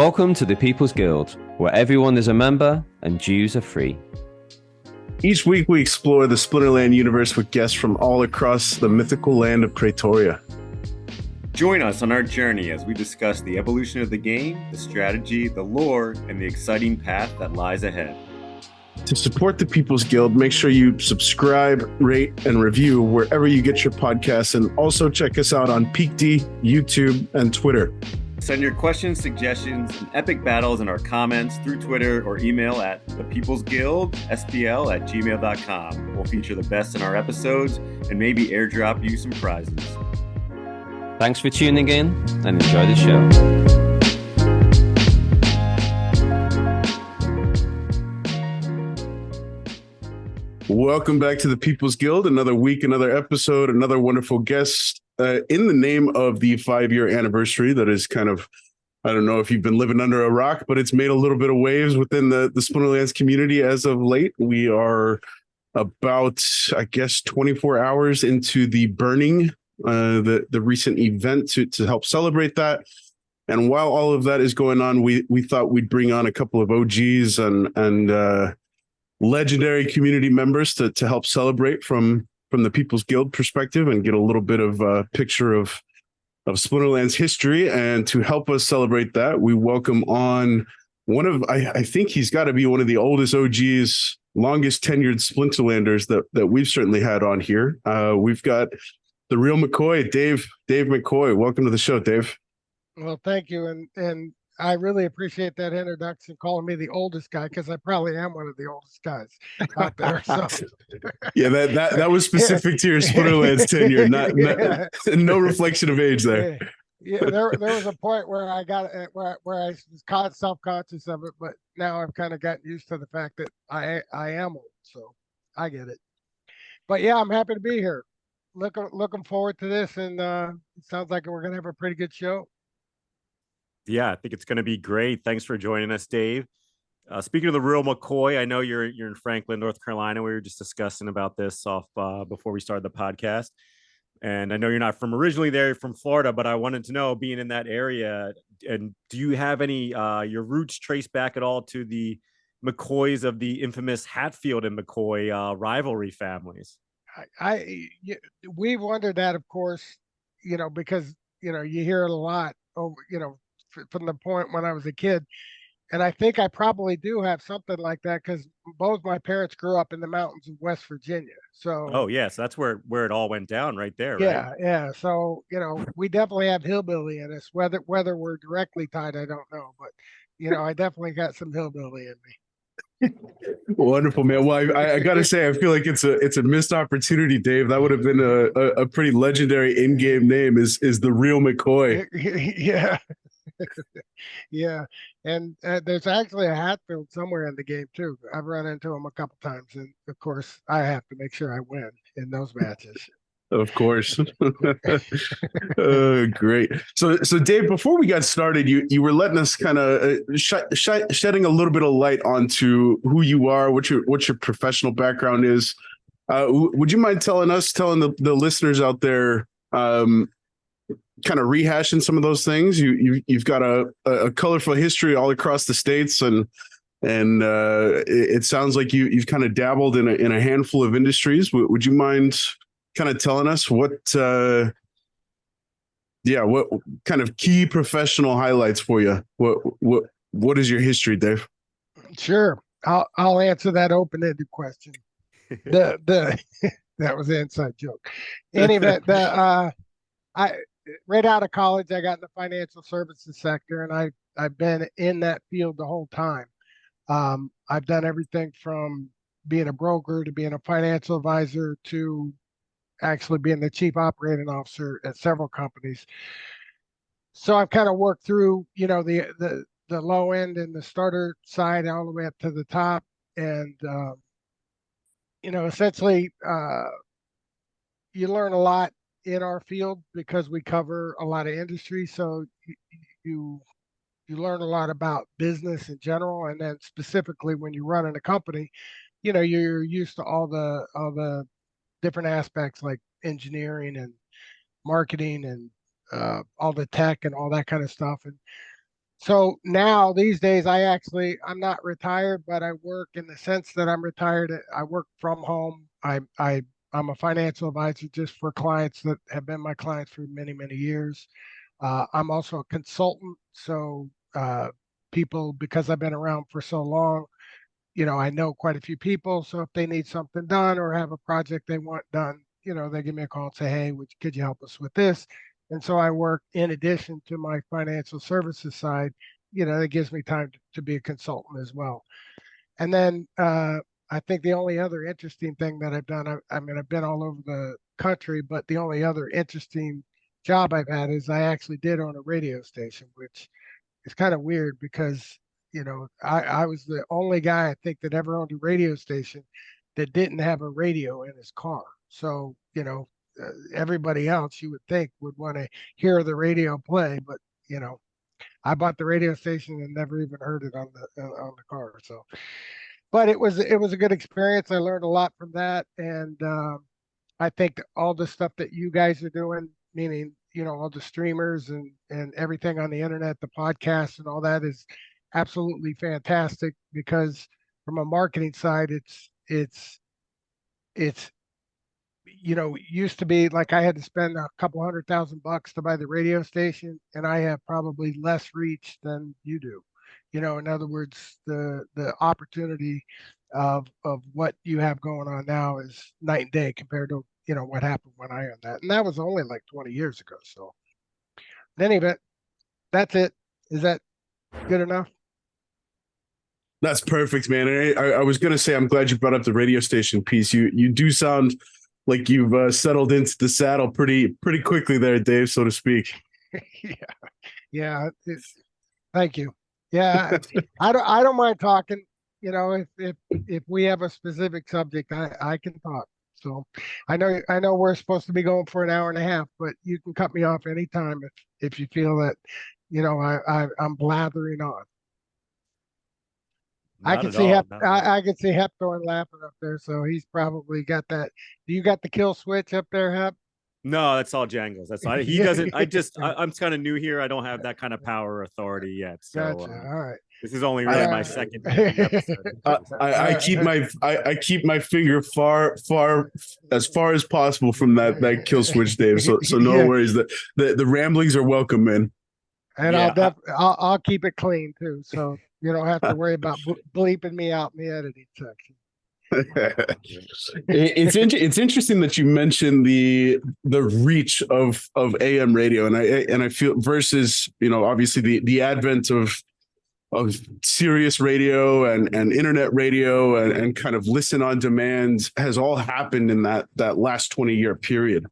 Welcome to the People's Guild, where everyone is a member and dues are free. Each week we explore the Splinterland universe with guests from all across the mythical land of Praetoria. Join us on our journey as we discuss the evolution of the game, the strategy, the lore, and the exciting path that lies ahead. To support the People's Guild, make sure you subscribe, rate, and review wherever you get your podcasts, and also check us out on PeakD, YouTube, and Twitter. Send your questions, suggestions, and epic battles in our comments through Twitter or email at thepeoplesguildspl@gmail.com. We'll feature the best in our episodes and maybe airdrop you some prizes. Thanks for tuning in and enjoy the show. Welcome back to the People's Guild. Another week, another episode, another wonderful guest. In the name of the 5-year anniversary that is kind of, I don't know if you've been living under a rock, but it's made a little bit of waves within the Splinterlands community as of late. We are about, I guess, 24 hours into the burning, the recent event to help celebrate that. And while all of that is going on, we thought we'd bring on a couple of OGs and legendary community members to help celebrate from the People's Guild perspective and get a little bit of a picture of Splinterland's history. And to help us celebrate that, we welcome on one of, I think he's got to be one of the oldest OGs, longest tenured Splinterlanders that we've certainly had on here. We've got the real McCoy, Dave McCoy. Welcome to the show, Dave. Well, thank you. And I really appreciate that introduction, calling me the oldest guy, because I probably am one of the oldest guys out there. So. Yeah, that was specific to your Splinterlands tenure, not no reflection of age there. Yeah, there was a point where I got where I was self-conscious of it, but now I've kind of gotten used to the fact that I am old, so I get it. But yeah, I'm happy to be here. Looking forward to this, and it sounds like we're gonna have a pretty good show. Yeah, I think it's going to be great. Thanks for joining us, Dave. Speaking of the real McCoy, I know you're in Franklin, North Carolina. We were just discussing about this before we started the podcast. And I know you're not from originally there, you're from Florida, but I wanted to know, being in that area, and do you have any your roots traced back at all to the McCoys of the infamous Hatfield and McCoy rivalry families? We've wondered that, of course, because you hear it a lot over, from the point when I was a kid. And I think I probably do have something like that, because both my parents grew up in the mountains of West Virginia. So oh yes, that's where it all went down right there, right? Yeah. So we definitely have hillbilly in us. Whether we're directly tied, I don't know, but I definitely got some hillbilly in me. Wonderful, man. Well, I gotta say, I feel like it's a missed opportunity, Dave. That would have been a pretty legendary in-game name. Is the real McCoy? Yeah. Yeah, and there's actually a Hatfield somewhere in the game too. I've run into him a couple times, and of course I have to make sure I win in those matches. Of course. Great. So Dave, before we got started, you were letting us kind of shedding a little bit of light onto who you are, what your professional background is. Would you mind telling the listeners out there, kind of rehashing some of those things? You've got a colorful history all across the states, and it sounds like you've kind of dabbled in a handful of industries. Would you mind kind of telling us what kind of key professional highlights for you? What is your history, Dave? Sure, I'll answer that open-ended question. That was an inside joke. Anyway, right out of college, I got in the financial services sector, and I've been in that field the whole time. I've done everything from being a broker to being a financial advisor to actually being the chief operating officer at several companies. So I've kind of worked through, the low end and the starter side all the way up to the top, and essentially, you learn a lot in our field because we cover a lot of industry. So you learn a lot about business in general, and then specifically when you run in a company, you're used to all the different aspects like engineering and marketing and all the tech and all that kind of stuff. And So now these days, I'm not retired, but I work in the sense that I'm retired. I work from home. I'm a financial advisor just for clients that have been my clients for many, many years. I'm also a consultant. So people, because I've been around for so long, I know quite a few people. So if they need something done or have a project they want done, they give me a call and say, hey, could you help us with this? And so I work in addition to my financial services side, that gives me time to be a consultant as well. And then I think the only other interesting thing that I've done, I mean, I've been all over the country, but the only other interesting job I've had is I actually did own a radio station, which is kind of weird because, I was the only guy I think that ever owned a radio station that didn't have a radio in his car. So, everybody else you would think would want to hear the radio play, but, I bought the radio station and never even heard it on the car. So, but it was a good experience. I learned a lot from that, and I think all the stuff that you guys are doing, meaning all the streamers and everything on the internet, the podcasts and all that is absolutely fantastic because from a marketing side, it's used to be like I had to spend a couple $100,000 to buy the radio station, and I have probably less reach than you do. In other words, the opportunity of what you have going on now is night and day compared to what happened when I owned that, and that was only like 20 years ago. So, in any event, that's it. Is that good enough? That's perfect, man. And I was going to say, I'm glad you brought up the radio station piece. You do sound like you've settled into the saddle pretty quickly there, Dave, so to speak. Yeah. Thank you. Yeah, I don't mind talking. If we have a specific subject, I can talk. So I know we're supposed to be going for an hour and a half, but you can cut me off anytime if you feel that I'm blathering on. I can see I can see Hep going laughing up there, so he's probably got that. Do you got the kill switch up there, Hep? No, that's all Jangles. That's all. He doesn't. I'm kind of new here. I don't have that kind of power or authority yet. So gotcha. All right. This is only really my second episode. I keep my finger far as possible from that kill switch, Dave. So no worries. The ramblings are welcome, man. And I'll keep it clean too, so you don't have to worry about bleeping me out in the editing section. It's interesting that you mentioned the reach of AM radio, and I feel versus obviously the advent of Sirius radio and internet radio and kind of listen on demand has all happened in that last 20-year period.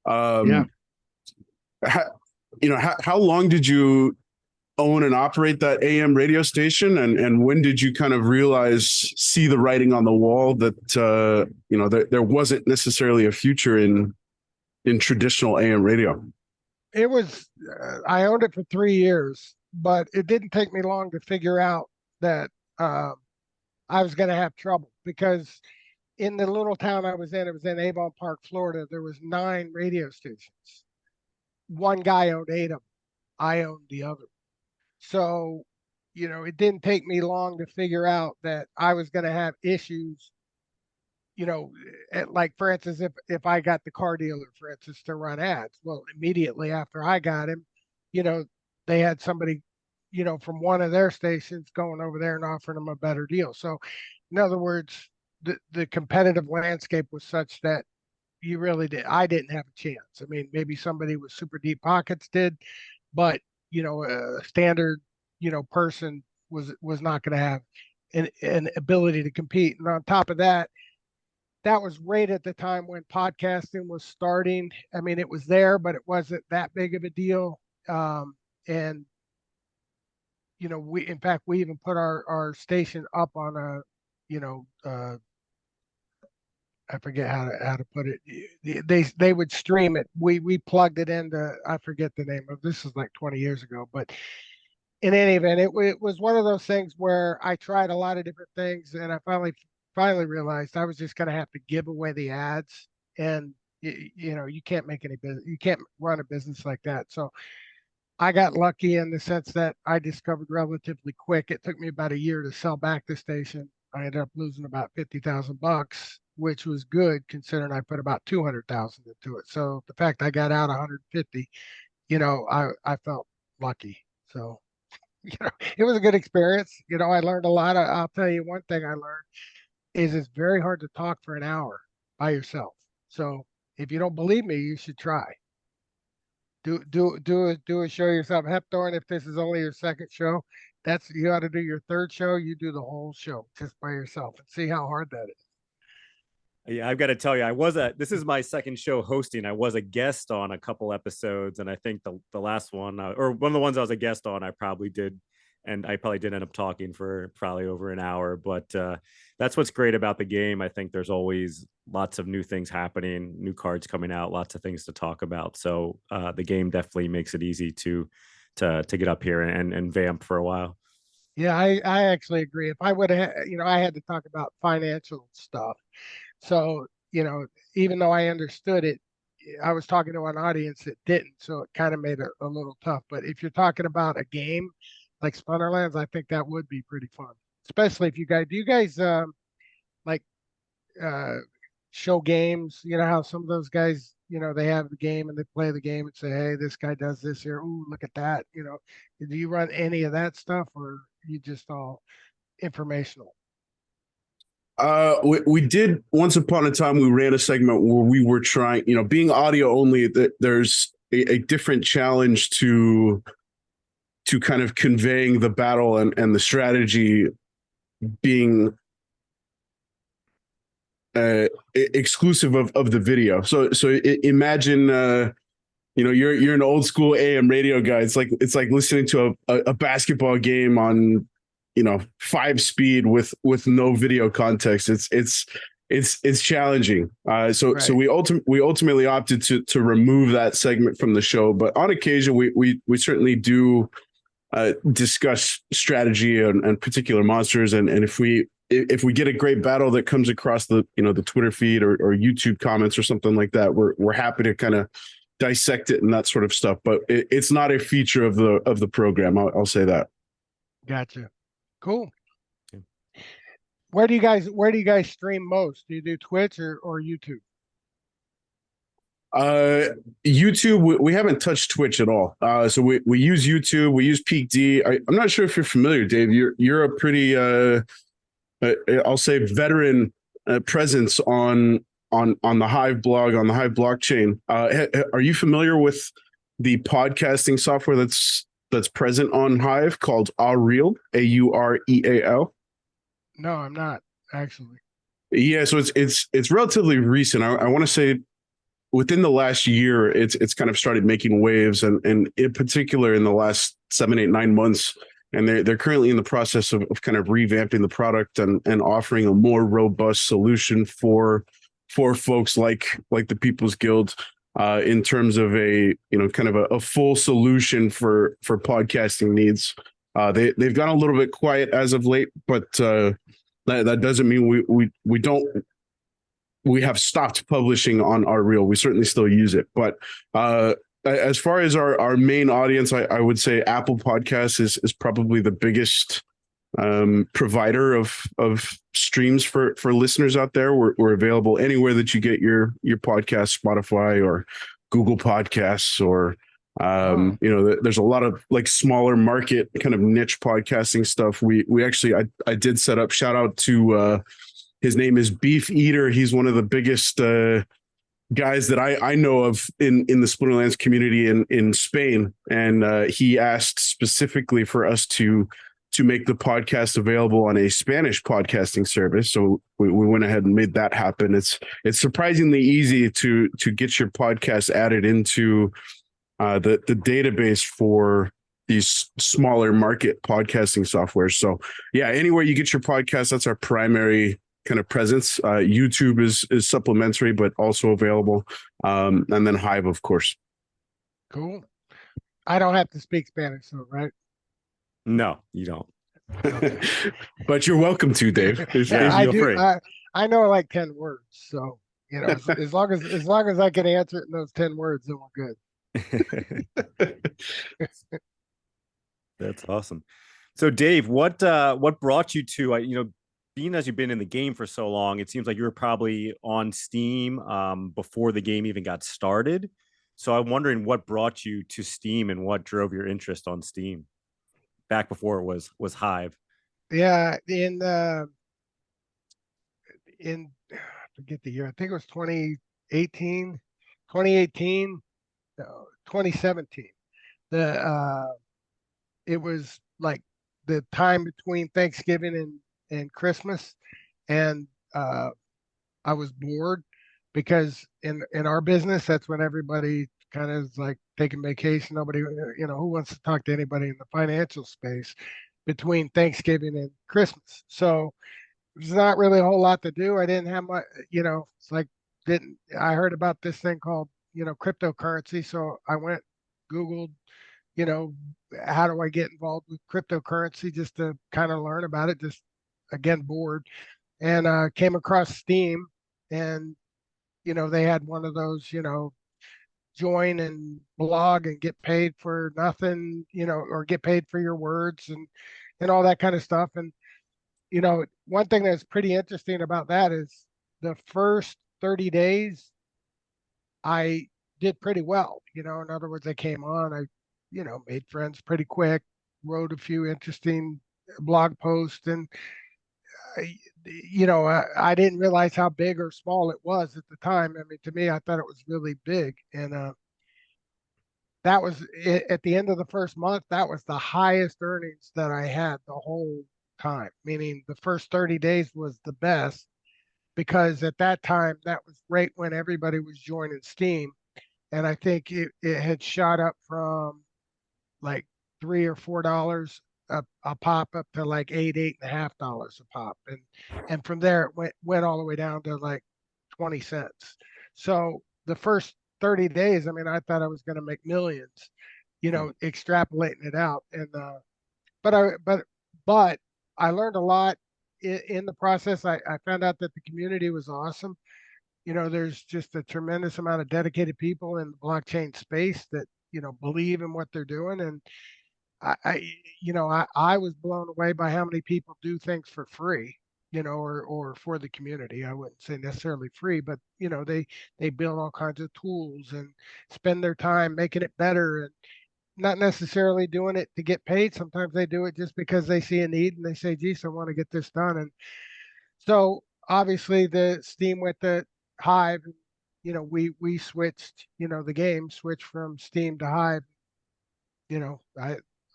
How long did you own and operate that AM radio station, and when did you kind of see the writing on the wall that there wasn't necessarily a future in traditional AM radio? It was I owned it for 3 years, but it didn't take me long to figure out that I was going to have trouble because in the little town I was in, it was in Avon Park, Florida. There was 9 radio stations. One guy owned 8 of them. I owned the other. So, it didn't take me long to figure out that I was going to have issues. Like for instance, if I got the car dealer, for instance, to run ads, well, immediately after I got him, they had somebody, from one of their stations going over there and offering them a better deal. So, in other words, the competitive landscape was such that I didn't have a chance. I mean, maybe somebody with super deep pockets did, but a standard, person was not going to have an ability to compete. And on top of that, that was right at the time when podcasting was starting. I mean, it was there, but it wasn't that big of a deal. And we even put our station up on I forget how to put it. They would stream it. We plugged it into, I forget the name of, this is like 20 years ago, but in any event, it was one of those things where I tried a lot of different things, and I finally realized I was just going to have to give away the ads, and you can't make any business, you can't run a business like that. So I got lucky in the sense that I discovered relatively quick. It took me about a year to sell back the station. I ended up losing about $50,000, which was good considering I put about 200,000 into it. So the fact I got out 150, I felt lucky. So, it was a good experience. I learned a lot. I'll tell you one thing I learned is it's very hard to talk for an hour by yourself. So if you don't believe me, you should try. Do a show yourself. Hepthorn, if this is only your second show, you ought to do your third show. You do the whole show just by yourself and see how hard that is. Yeah, I've got to tell you, this is my second show hosting. I was a guest on a couple episodes, and I think the last one, or one of the ones I was a guest on, I probably did end up talking for probably over an hour. But that's what's great about the game. I think there's always lots of new things happening, new cards coming out, lots of things to talk about. So the game definitely makes it easy to get up here and vamp for a while. Yeah, I actually agree. If I would have, I had to talk about financial stuff. So, even though I understood it, I was talking to an audience that didn't. So it kind of made it a little tough. But if you're talking about a game like Splinterlands, I think that would be pretty fun. Especially if do you guys like show games? You know how some of those guys, they have the game and they play the game and say, hey, this guy does this here. Ooh, look at that. Do you run any of that stuff, or you just all informational? We did once upon a time. We ran a segment where we were trying, being audio only. That there's a different challenge to kind of conveying the battle and the strategy being exclusive of the video. So imagine you're an old school AM radio guy. It's like listening to a basketball game on 5-speed with no video context. It's challenging. So we ultimately opted to remove that segment from the show. But on occasion, we certainly do discuss strategy and particular monsters. And if we get a great battle that comes across the the Twitter feed or YouTube comments or something like that, we're happy to kind of dissect it and that sort of stuff. But it's not a feature of the program. I'll say that. Gotcha. Cool. Where do you guys stream most? Do you do Twitch or YouTube? YouTube. We haven't touched Twitch at all. So we use YouTube. We use Peak D. I'm not sure if you're familiar, Dave. You're a pretty I'll say veteran presence on the Hive blog, on the Hive blockchain. Are you familiar with the podcasting software that's present on Hive called Aureal, Aureal? No, I'm not actually. Yeah, so it's relatively recent. I want to say within the last year, it's kind of started making waves, and in particular in the last 7, 8, 9 months. And they're currently in the process of kind of revamping the product and offering a more robust solution for folks like the People's Guild in terms of a kind of a full solution for podcasting needs. They've gone a little bit quiet as of late, but that doesn't mean we have stopped publishing on our reel. We certainly still use it, but as far as our main audience, I would say Apple Podcasts is probably the biggest provider of streams for listeners out there. We're available anywhere that you get your podcast, Spotify or Google Podcasts, or there's a lot of like smaller market kind of niche podcasting stuff. We actually I did set up, shout out to his name is Beef Eater. He's one of the biggest guys that I know of in the Splinterlands community in Spain, and he asked specifically for us to make the podcast available on a Spanish podcasting service. So we went ahead and made that happen. It's surprisingly easy to get your podcast added into the database for these smaller market podcasting softwares. So yeah, anywhere you get your podcast, that's our primary kind of presence. YouTube is supplementary, but also available. And then Hive, of course. Cool. I don't have to speak Spanish, though, right? No, you don't. Okay. But you're welcome to, Dave. Yeah, I do. I know like 10 words, so as long as I can answer it in those 10 words, then we're good. That's awesome. So Dave, what brought you to being as you've been in the game for so long, it seems like you were probably on Steam before the game even got started. So I'm wondering what brought you to Steam and what drove your interest on Steam back before it was Hive. Yeah, in I forget the year. I think it was 2018, 2018, no, 2017. The it was like the time between Thanksgiving and Christmas, and I was bored because in our business, that's when everybody kind of is like taking vacation. Nobody, who wants to talk to anybody in the financial space between Thanksgiving and Christmas. So there's not really a whole lot to do. I didn't have my, it's like didn't I heard about this thing called, cryptocurrency. So I went, Googled, you know, how do I get involved with cryptocurrency just to kind of learn about it, just again bored, and came across Steam, and they had one of those, join and blog and get paid for nothing, or get paid for your words and all that kind of stuff. And one thing that's pretty interesting about that is the first 30 days I did pretty well. In other words, I came on, I made friends pretty quick, wrote a few interesting blog posts, and I didn't realize how big or small it was at the time. I mean, to me, I thought it was really big, and that was it, at the end of the first month. That was the highest earnings that I had the whole time. Meaning, the first 30 days was the best because at that time, that was right when everybody was joining Steam, and I think it had shot up from like $3 or $4 a pop up to like $8 and a half a pop, and from there it went all the way down to like 20 cents. So the first 30 days, I mean, I thought I was going to make millions, extrapolating it out, and but I learned a lot in the process. I found out that the community was awesome. There's just a tremendous amount of dedicated people in the blockchain space that believe in what they're doing, and I was blown away by how many people do things for free, or for the community. I wouldn't say necessarily free, but they build all kinds of tools and spend their time making it better, and not necessarily doing it to get paid. Sometimes they do it just because they see a need and they say, geez, I want to get this done. And so obviously the Steam went to Hive, and we switched, the game switched from Steam to Hive.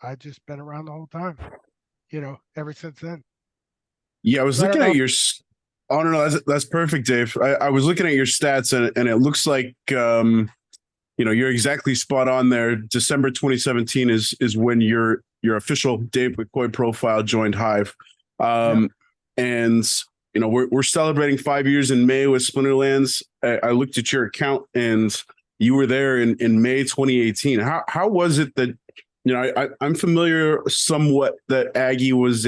I just been around the whole time, ever since then. Yeah, I was So I don't looking know at if, your. Oh no, that's perfect, Dave. I was looking at your stats, and it looks like you're exactly spot on there. December 2017 is when your official Dave McCoy profile joined Hive, and we're celebrating 5 years in May with Splinterlands. I looked at your account, and you were there in May 2018. How was it that I'm familiar somewhat that Aggie was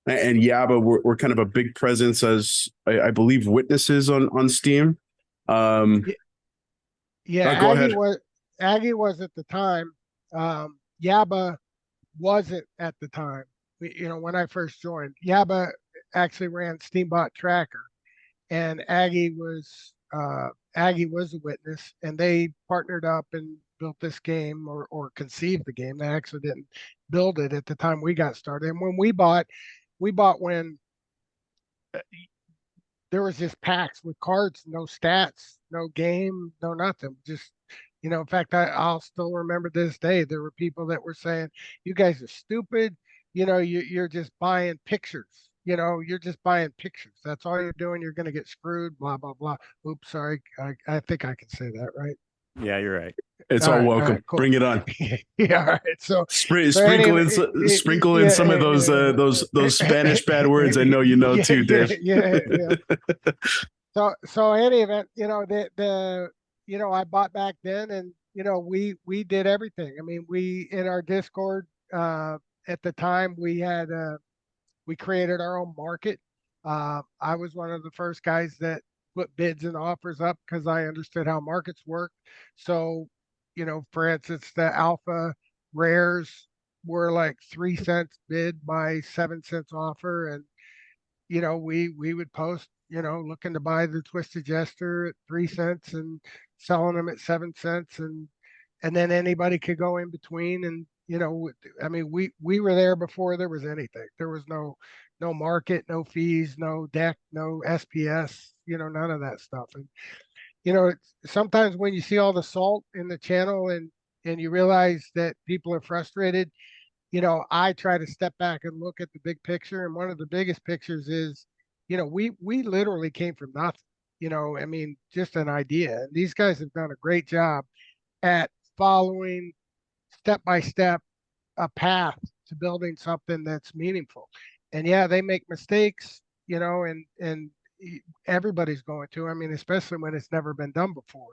and Yaba were kind of a big presence as I believe witnesses on Steam. yeah, Go ahead. Aggie was at the time. Yaba wasn't at the time. When I first joined, Yaba actually ran Steambot Tracker, and Aggie was a witness, and they partnered up and built this game, or conceived the game. They actually didn't build it at the time we got started. And when we bought when there was just packs with cards, no stats, no game, no nothing. Just in fact, I'll still remember this day. There were people that were saying, "You guys are stupid. You're just buying pictures. You're just buying pictures. That's all you're doing. You're going to get screwed. Blah blah blah." Oops, sorry. I think I can say that, right? Yeah, you're right. It's all welcome. Cool. Bring it on. Yeah, all right. So Sprinkle in some of those Spanish bad words. I know too, Dave. Yeah. So any event, I bought back then, and we did everything. I mean, we in our Discord at the time we created our own market. I was one of the first guys that put bids and offers up because I understood how markets work. So, for instance, the alpha rares, were like 3 cents bid by 7 cents offer. And, we would post, looking to buy the Twisted Jester at 3 cents and selling them at 7 cents. And then anybody could go in between. And, I mean, we were there before there was anything. There was no market, no fees, no deck, no SPS, none of that stuff. And, sometimes when you see all the salt in the channel and you realize that people are frustrated, I try to step back and look at the big picture. And one of the biggest pictures is, we literally came from nothing, I mean, just an idea. And these guys have done a great job at following step by step a path to building something that's meaningful. And yeah, they make mistakes, and everybody's going to, I mean, especially when it's never been done before.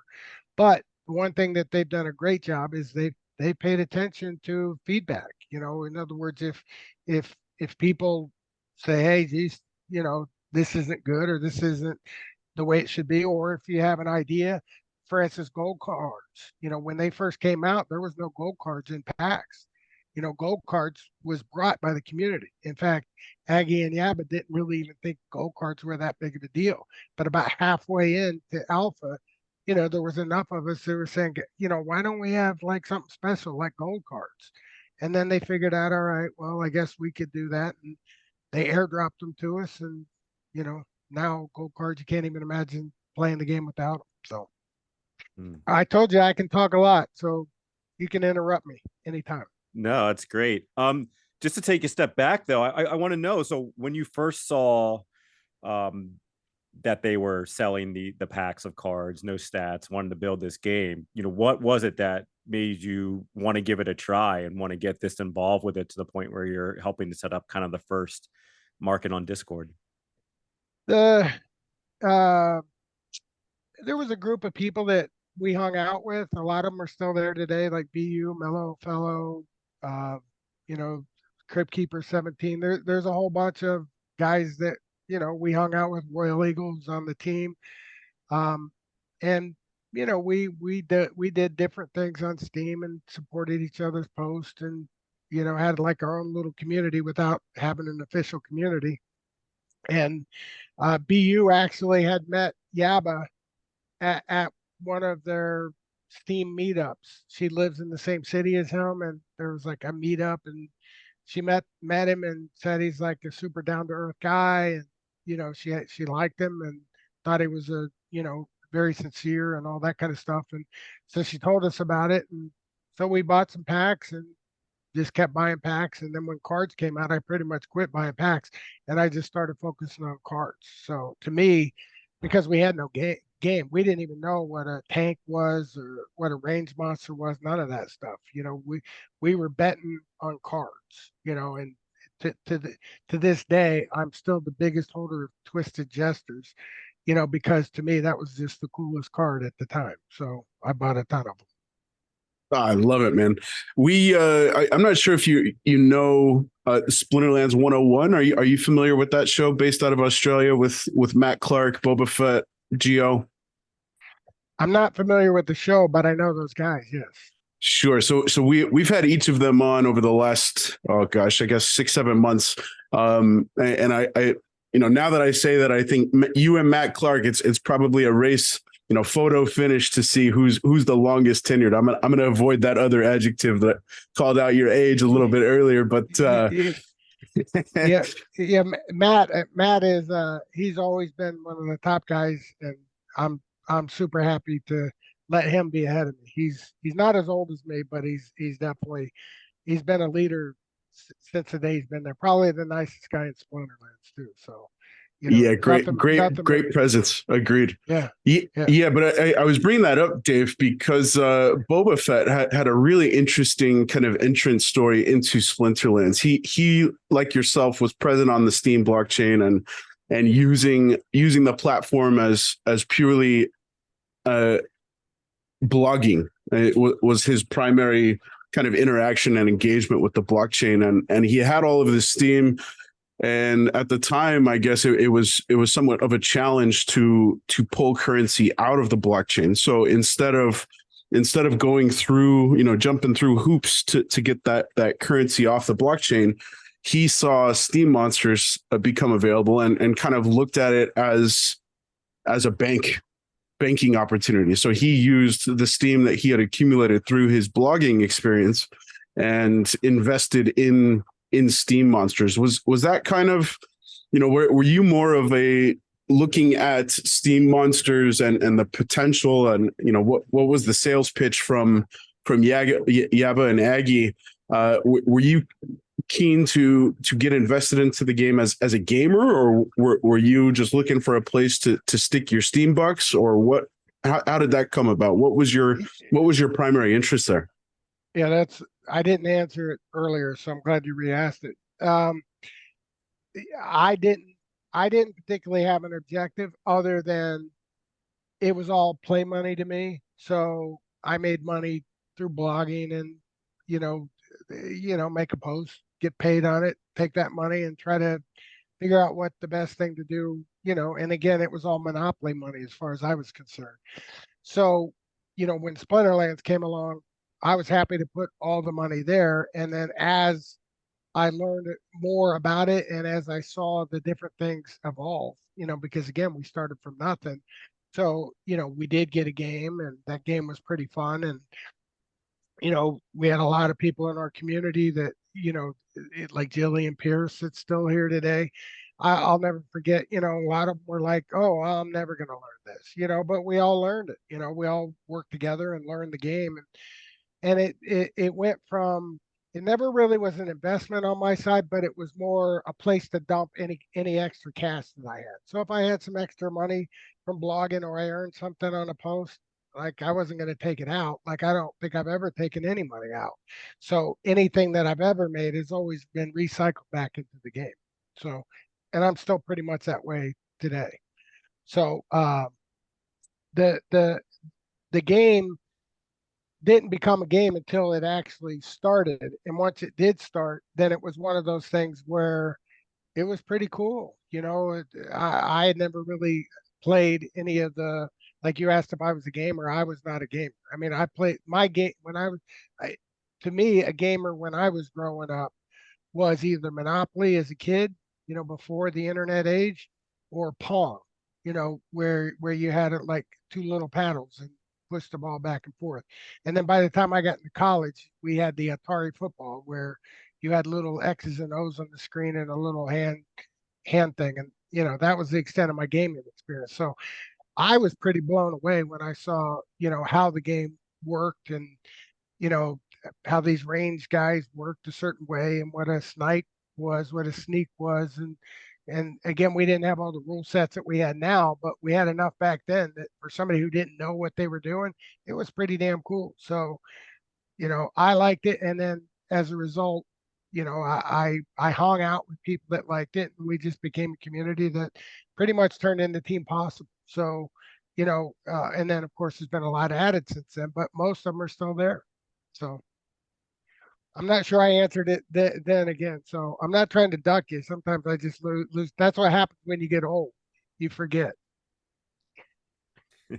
But the one thing that they've done a great job is they paid attention to feedback. In other words, if people say, hey, geez, this isn't good, or this isn't the way it should be, or if you have an idea, for instance, gold cards. When they first came out, there was no gold cards in packs. Gold cards was brought by the community. In fact, Aggie and Yabba didn't really even think gold cards were that big of a deal. But about halfway into Alpha, there was enough of us that were saying, why don't we have like something special like gold cards? And then they figured out, all right, well, I guess we could do that. And they airdropped them to us. And, now gold cards, you can't even imagine playing the game without them. So I told you I can talk a lot, so you can interrupt me anytime. No, that's great. Just to take a step back though, I want to know, so when you first saw that they were selling the packs of cards, no stats, wanted to build this game, what was it that made you want to give it a try and want to get this involved with it to the point where you're helping to set up kind of the first market on Discord? There was a group of people that we hung out with. A lot of them are still there today, like BU, Mellow Fellow, Crypt Keeper 17. There's a whole bunch of guys that, we hung out with, Royal Eagles on the team. And, we did different things on Steam and supported each other's posts and, had like our own little community without having an official community. And BU actually had met Yaba at one of their Steam meetups. She lives in the same city as him, and there was like a meetup, and she met him and said he's like a super down to earth guy, and she liked him and thought he was a very sincere and all that kind of stuff. And so she told us about it, and so we bought some packs and just kept buying packs. And then when cards came out, I pretty much quit buying packs and I just started focusing on cards. So to me, because we had no game, we didn't even know what a tank was or what a range monster was, none of that stuff. We were betting on cards, and to this day, I'm still the biggest holder of Twisted Jesters, because to me that was just the coolest card at the time. So I bought a ton of them. I love it, man. I'm not sure if you know Splinterlands 101. Are you familiar with that show based out of Australia with Matt Clark, Boba Fett, Geo? I'm not familiar with the show, but I know those guys. Yes. Sure. So we've had each of them on over the last, I guess 6-7 months. And I now that I say that, I think you and Matt Clark, it's probably a race, photo finish to see who's the longest tenured. I'm gonna avoid that other adjective that called out your age a little bit earlier, but yeah. Matt is he's always been one of the top guys, and I'm super happy to let him be ahead of me. He's not as old as me, but he's definitely been a leader since the day he's been there. Probably the nicest guy in Splinterlands too. So. Great presence. Agreed. Yeah. But I was bringing that up, Dave, because Boba Fett had a really interesting kind of entrance story into Splinterlands. He like yourself was present on the Steam blockchain and using the platform as purely blogging. It was his primary kind of interaction and engagement with the blockchain, and he had all of this Steam. And at the time, I guess it was somewhat of a challenge to pull currency out of the blockchain. So instead of instead of going through, jumping through hoops to get that currency off the blockchain, he saw Steam monsters become available and kind of looked at it as a banking opportunity. So he used the Steam that he had accumulated through his blogging experience and invested in Steam monsters. Was that kind of, were you more of a looking at Steam monsters and the potential, and what was the sales pitch from Yaba and Aggie? Were you keen to get invested into the game as a gamer, or were you just looking for a place to stick your Steam bucks, or what? How did that come about? What was your primary interest there? Yeah, I didn't answer it earlier, so I'm glad you re-asked it. I didn't particularly have an objective other than it was all play money to me. So I made money through blogging and, make a post, get paid on it, take that money and try to figure out what the best thing to do, and again, it was all monopoly money as far as I was concerned. So, when Splinterlands came along, I was happy to put all the money there. And then as I learned more about it and as I saw the different things evolve, because again, we started from nothing. So, we did get a game and that game was pretty fun. And, we had a lot of people in our community that, like Jillian Pierce that's still here today. I'll never forget, a lot of them were like, oh, I'm never going to learn this, but we all learned it. We all worked together and learned the game. And it went from, it never really was an investment on my side, but it was more a place to dump any extra cash that I had. So if I had some extra money from blogging or I earned something on a post, like I wasn't going to take it out. Like I don't think I've ever taken any money out. So anything that I've ever made has always been recycled back into the game. So, and I'm still pretty much that way today. So the game didn't become a game until it actually started. And once it did start, then it was one of those things where it was pretty cool. I had never really played any of the, like you asked if I was a gamer, I was not a gamer. I mean, I played my game when to me, a gamer when I was growing up was either Monopoly as a kid, before the internet age, or Pong, where you had it like two little paddles and push the ball back and forth. And then by the time I got into college, we had the Atari football where you had little X's and O's on the screen and a little hand thing. And, that was the extent of my gaming experience. So I was pretty blown away when I saw, how the game worked and, how these range guys worked a certain way and what a snipe was, what a sneak was. And again, we didn't have all the rule sets that we had now, but we had enough back then that for somebody who didn't know what they were doing, it was pretty damn cool. So, I liked it. And then as a result, I hung out with people that liked it, and we just became a community that pretty much turned into Team Possible. So, and then of course there's been a lot added since then, but most of them are still there. So I'm not sure I answered it then again. So I'm not trying to duck you. Sometimes I just lose. That's what happens when you get old. You forget. No,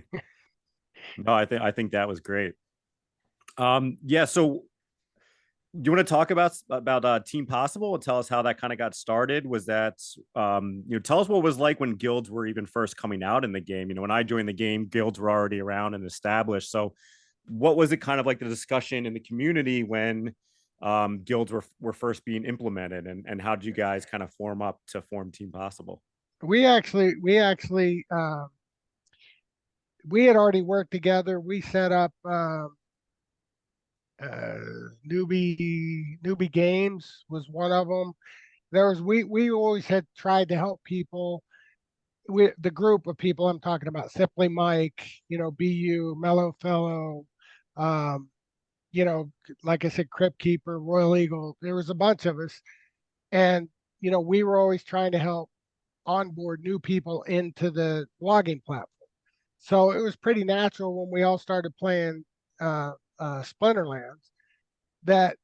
I think that was great. Yeah. So do you want to talk about Team Possible and tell us how that kind of got started? Was that tell us what it was like when guilds were even first coming out in the game? When I joined the game, guilds were already around and established. So what was it kind of like the discussion in the community when guilds were first being implemented, and how did you guys kind of form Team Possible? We actually we had already worked together. We set up newbie games was one of them. We always had tried to help people. The group of people I'm talking about, Simply Mike, BU, Mellow Fellow, like I said, Crypt Keeper, Royal Eagle. There was a bunch of us, and we were always trying to help onboard new people into the blogging platform. So it was pretty natural when we all started playing Splinterlands that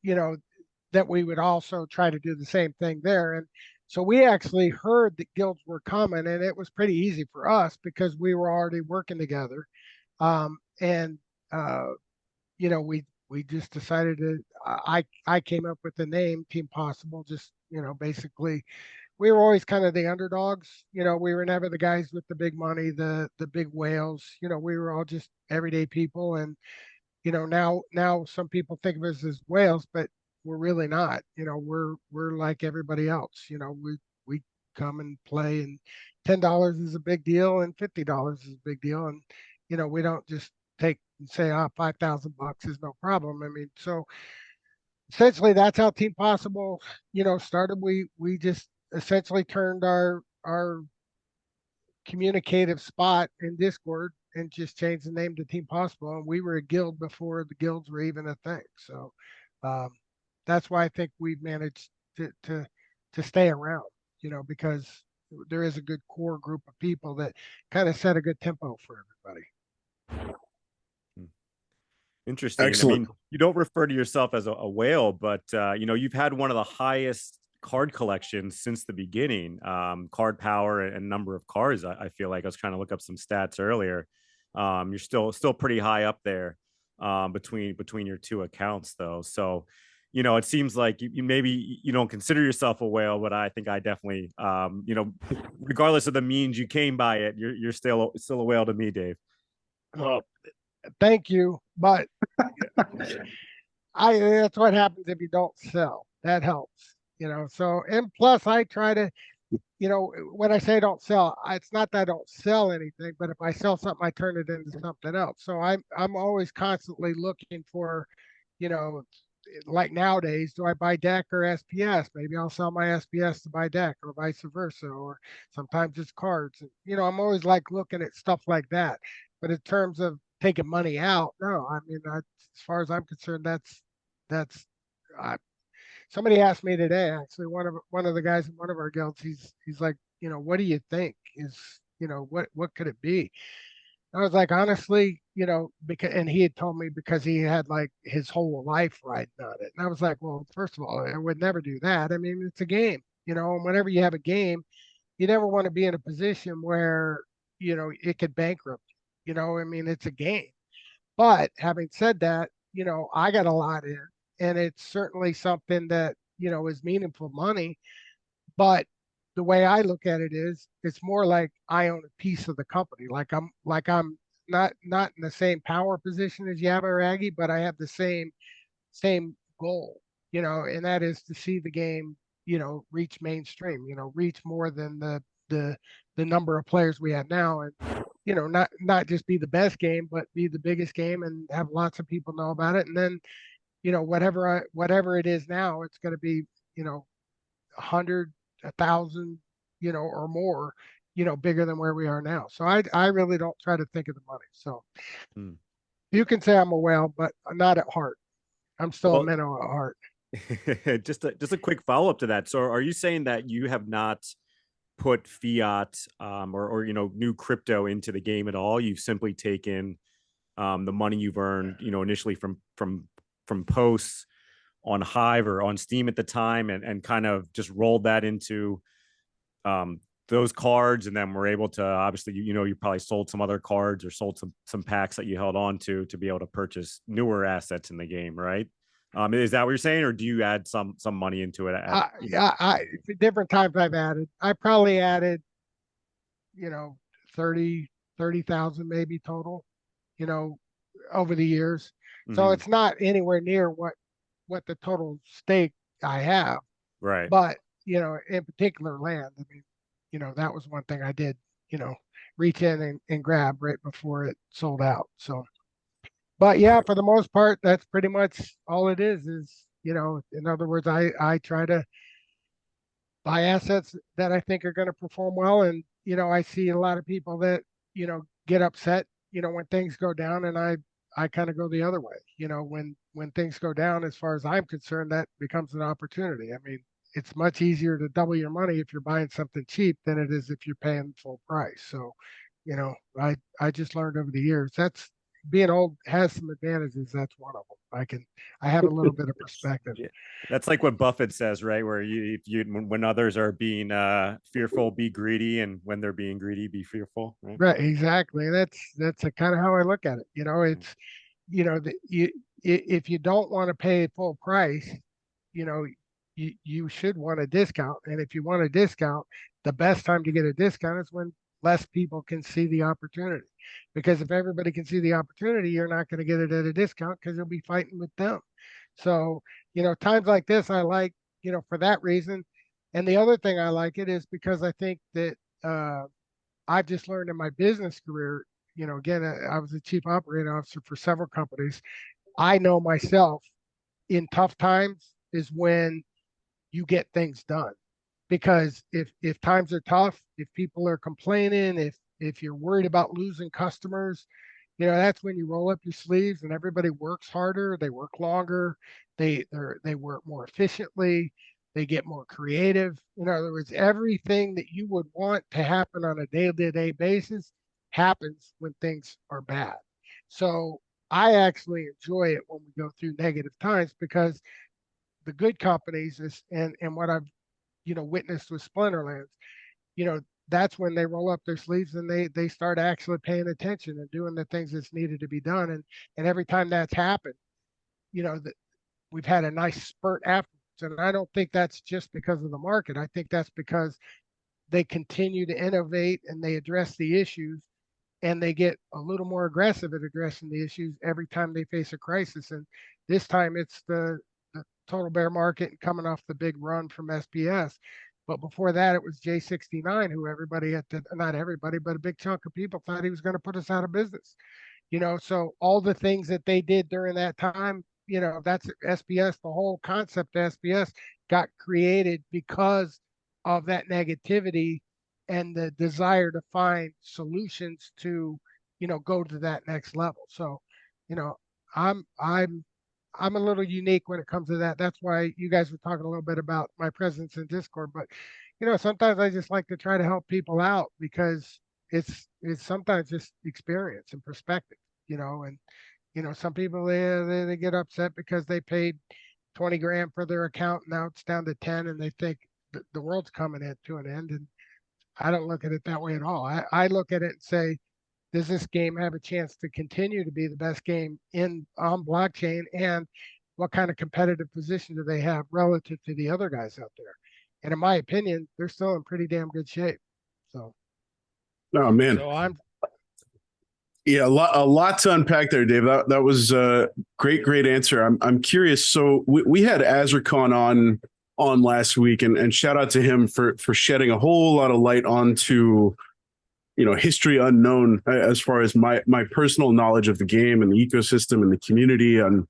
that we would also try to do the same thing there. And so we actually heard that guilds were coming, and it was pretty easy for us because we were already working together. And we just decided to. I came up with the name Team Possible. Just basically, we were always kind of the underdogs. We were never the guys with the big money, the big whales. We were all just everyday people, and now some people think of us as whales, but we're really not. We're like everybody else. We come and play, and $10 is a big deal, and $50 is a big deal, and we don't just take and say, "Ah, $5,000 is no problem." I mean, so essentially that's how Team Possible, started. We just essentially turned our communicative spot in Discord and just changed the name to Team Possible. And we were a guild before the guilds were even a thing. So um, that's why I think we've managed to stay around, because there is a good core group of people that kind of set a good tempo for everybody. Interesting. Excellent. I mean, you don't refer to yourself as a whale, but you've had one of the highest card collections since the beginning. Card power and number of cards. I feel like I was trying to look up some stats earlier. You're still pretty high up there between your two accounts, though. So, it seems like you maybe you don't consider yourself a whale, but I think I definitely, regardless of the means you came by it, you're still a whale to me, Dave. Well, thank you, but that's what happens if you don't sell. That helps, So, and plus, I try to, when I say don't sell, it's not that I don't sell anything, but if I sell something, I turn it into something else. So I'm always constantly looking for, like nowadays, do I buy deck or SPS? Maybe I'll sell my SPS to buy deck, or vice versa, or sometimes it's cards. I'm always like looking at stuff like that. But in terms of taking money out, no. I mean, as far as I'm concerned, that's. Somebody asked me today, actually, one of the guys in one of our guilds. He's like, what do you think is, what could it be? I was like, honestly, because, and he had told me because he had like his whole life riding on it. And I was like, well, first of all, I would never do that. I mean, it's a game, and whenever you have a game, you never want to be in a position where, it could bankrupt you. I mean, it's a game. But having said that, I got a lot in, and it's certainly something that, is meaningful money. But the way I look at it is, it's more like I own a piece of the company. Like I'm not in the same power position as Yaba or Aggie, but I have the same goal, and that is to see the game, reach mainstream, reach more than the number of players we have now, and not just be the best game, but be the biggest game and have lots of people know about it. And then, whatever it is now, it's going to be, 100, 1,000, or more, bigger than where we are now. So I really don't try to think of the money. So you can say I'm a whale, but I'm not at heart. I'm still a minnow at heart. just a quick follow up to that. So are you saying that you have not put fiat or new crypto into the game at all? You've simply taken the money you've earned, initially from posts on Hive or on Steam at the time, and kind of just rolled that into those cards, and then we're able to, obviously, you probably sold some other cards or sold some packs that you held on to be able to purchase newer assets in the game, right? Is that what you're saying, or do you add some money into it? Different times I've added. I probably added, 30,000 maybe total, over the years. So it's not anywhere near what the total stake I have. Right. But, in particular land, I mean, that was one thing I did, reach in and grab right before it sold out. So, but yeah, for the most part, that's pretty much all it is, in other words, I try to buy assets that I think are going to perform well. And, I see a lot of people that, get upset, when things go down, and I kind of go the other way. When things go down, as far as I'm concerned, that becomes an opportunity. I mean, it's much easier to double your money if you're buying something cheap than it is if you're paying full price. So, I just learned over the years, that's being old has some advantages. That's one of them. I have a little bit of perspective. Yeah. That's like what Buffett says, right? Where when others are being fearful, be greedy, and when they're being greedy, be fearful. Right. Right. Exactly. That's kind of how I look at it. if you don't want to pay full price, you know, you should want a discount. And if you want a discount, the best time to get a discount is when less people can see the opportunity. Because if everybody can see the opportunity, you're not going to get it at a discount because you'll be fighting with them. So, times like this, I like, for that reason. And the other thing I like it is because I think that I've just learned in my business career, again, I was a chief operating officer for several companies. I know myself in tough times is when you get things done. Because if times are tough, if people are complaining, if you're worried about losing customers, that's when you roll up your sleeves and everybody works harder, they work longer, they work more efficiently, they get more creative. In other words, everything that you would want to happen on a day-to-day basis happens when things are bad. So I actually enjoy it when we go through negative times because the good companies and what I've witnessed with Splinterlands, that's when they roll up their sleeves and they start actually paying attention and doing the things that's needed to be done. And every time that's happened, that we've had a nice spurt afterwards. And I don't think that's just because of the market. I think that's because they continue to innovate and they address the issues and they get a little more aggressive at addressing the issues every time they face a crisis. And this time it's the total bear market and coming off the big run from SPS. But before that, it was J69, who not everybody, but a big chunk of people thought he was going to put us out of business. So all the things that they did during that time, that's SPS, the whole concept of SPS got created because of that negativity and the desire to find solutions to, go to that next level. So, I'm a little unique when it comes to that. That's why you guys were talking a little bit about my presence in Discord. But sometimes I just like to try to help people out because it's sometimes just experience and perspective. And some people they get upset because they paid 20 grand for their account. Now it's down to 10, and they think the world's coming to an end. And I don't look at it that way at all. I look at it and say, does this game have a chance to continue to be the best game on blockchain, and what kind of competitive position do they have relative to the other guys out there? And in my opinion, they're still in pretty damn good shape. So, oh man, yeah, a lot to unpack there, Dave. That was a great answer. I'm curious. So we had Azricon on last week, and shout out to him for shedding a whole lot of light onto history unknown as far as my personal knowledge of the game and the ecosystem and the community, and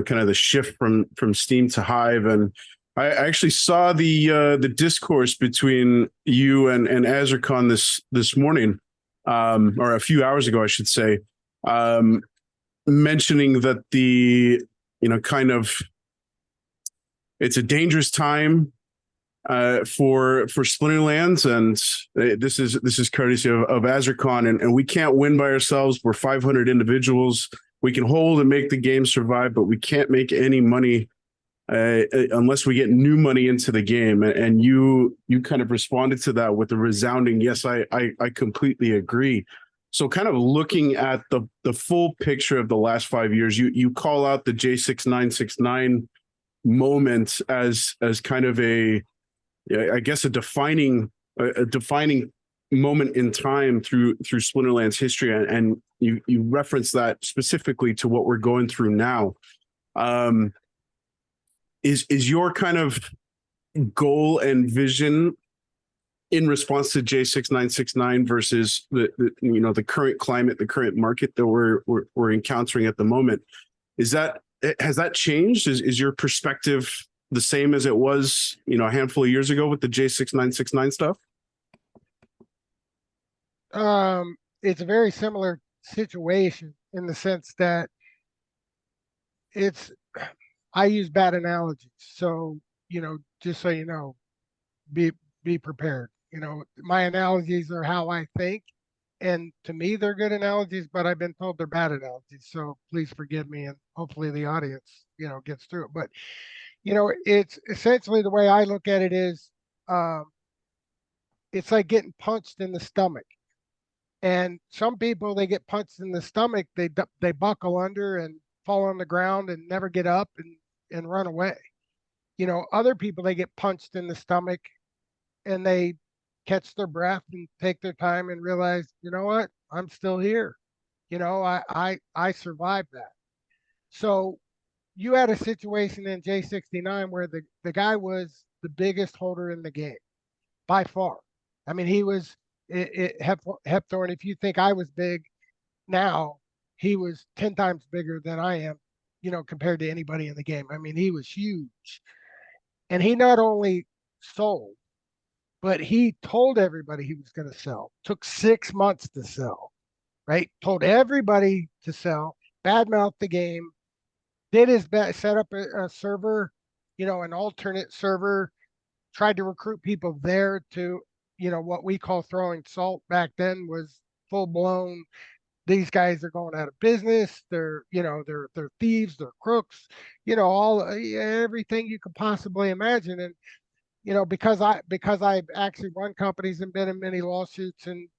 kind of the shift from Steam to Hive. And I actually saw the discourse between you and Azricon this morning, or a few hours ago, I should say, mentioning that kind of it's a dangerous time for Splinterlands, and this is courtesy of Azricon, and we can't win by ourselves. We're 500 individuals. We can hold and make the game survive, but we can't make any money unless we get new money into the game. And you kind of responded to that with a resounding yes. I completely agree. So kind of looking at the full picture of the last 5 years, you call out the J6969 moment as kind of I guess a defining moment in time through Splinterland's history, and you reference that specifically to what we're going through now. Is your kind of goal and vision in response to J6969 versus the current climate, the current market that we're encountering at the moment? Has that changed? Is your perspective the same as it was, a handful of years ago with the J6969 stuff? It's a very similar situation in the sense that I use bad analogies. So, just so you know, be prepared. My analogies are how I think, and to me they're good analogies, but I've been told they're bad analogies. So please forgive me, and hopefully the audience, gets through it. But it's essentially, the way I look at it is, it's like getting punched in the stomach. And some people, they get punched in the stomach, they buckle under and fall on the ground and never get up and run away. Other people, they get punched in the stomach and they catch their breath and take their time and realize, you know what, I'm still here. I survived that. So you had a situation in J69 where the guy was the biggest holder in the game by far. I mean, he was Hepthorne. If you think I was big now, he was 10 times bigger than I am, compared to anybody in the game. I mean, he was huge. And he not only sold, but he told everybody he was going to sell. Took 6 months to sell, right? Told everybody to sell, badmouthed the game, did his best, set up a server, an alternate server, tried to recruit people there to, what we call throwing salt back then was full blown. These guys are going out of business. They're thieves, they're crooks, all everything you could possibly imagine. And because I've actually run companies and been in many lawsuits and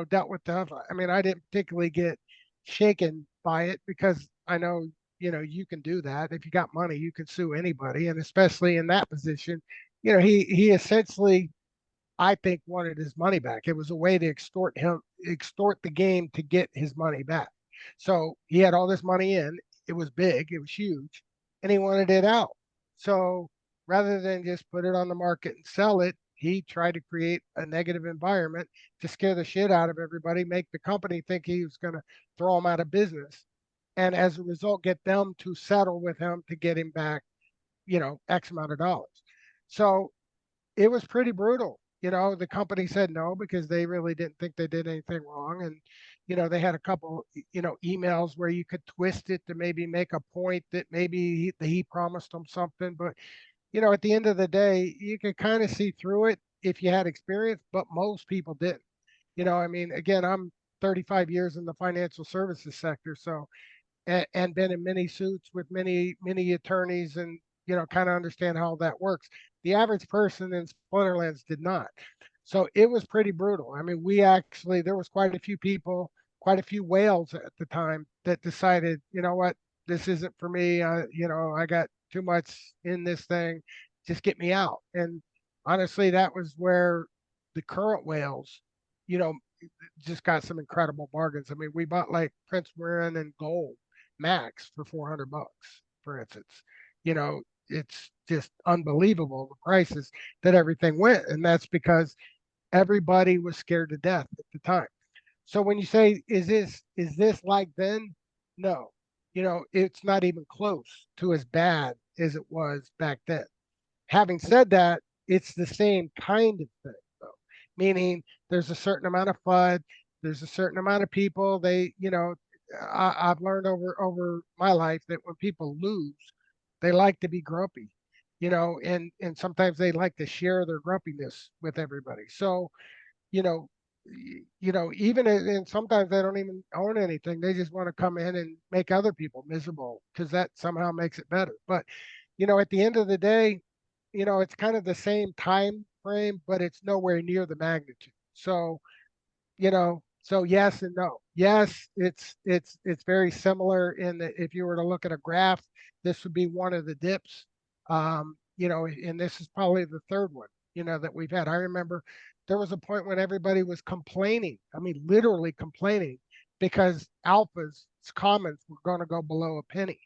dealt with stuff. I mean, I didn't particularly get shaken by it because I know you can do that. If you got money, you can sue anybody, and especially in that position, he essentially, I think, wanted his money back. It was a way to extort the game to get his money back. So he had all this money in. It was big. It was huge, and he wanted it out. So rather than just put it on the market and sell it, he tried to create a negative environment to scare the shit out of everybody, make the company think he was going to throw him out of business, and as a result, get them to settle with him to get him back, X amount of dollars. So it was pretty brutal. The company said no because they really didn't think they did anything wrong. And, they had a couple, emails where you could twist it to maybe make a point that maybe he promised them something. But, at the end of the day, you could kind of see through it if you had experience, but most people didn't. I mean, again, I'm 35 years in the financial services sector. So, and been in many suits with many attorneys and kind of understand how that works. The average person in Splinterlands did not. So it was pretty brutal. I mean, there was quite a few people, quite a few whales at the time that decided, you know what, this isn't for me. I got too much in this thing. Just get me out. And honestly, that was where the current whales, you know, just got some incredible bargains. I mean, we bought like Prince Marin and Gold Max for $400, for instance. It's just unbelievable the prices that everything went, and that's because everybody was scared to death at the time. So when you say, is this like then? No, it's not even close to as bad as it was back then. Having said that, it's the same kind of thing, though, meaning there's a certain amount of FUD, there's a certain amount of people. I've learned over my life that when people lose, they like to be grumpy, and sometimes they like to share their grumpiness with everybody. So, you know, even and sometimes they don't even own anything. They just want to come in and make other people miserable because that somehow makes it better. But, at the end of the day, it's kind of the same time frame, but it's nowhere near the magnitude. So, so yes and no. Yes, it's very similar in that if you were to look at a graph, this would be one of the dips. And this is probably the third one, that we've had. I remember there was a point when everybody was complaining. I mean, literally complaining because alphas, commons were going to go below a penny.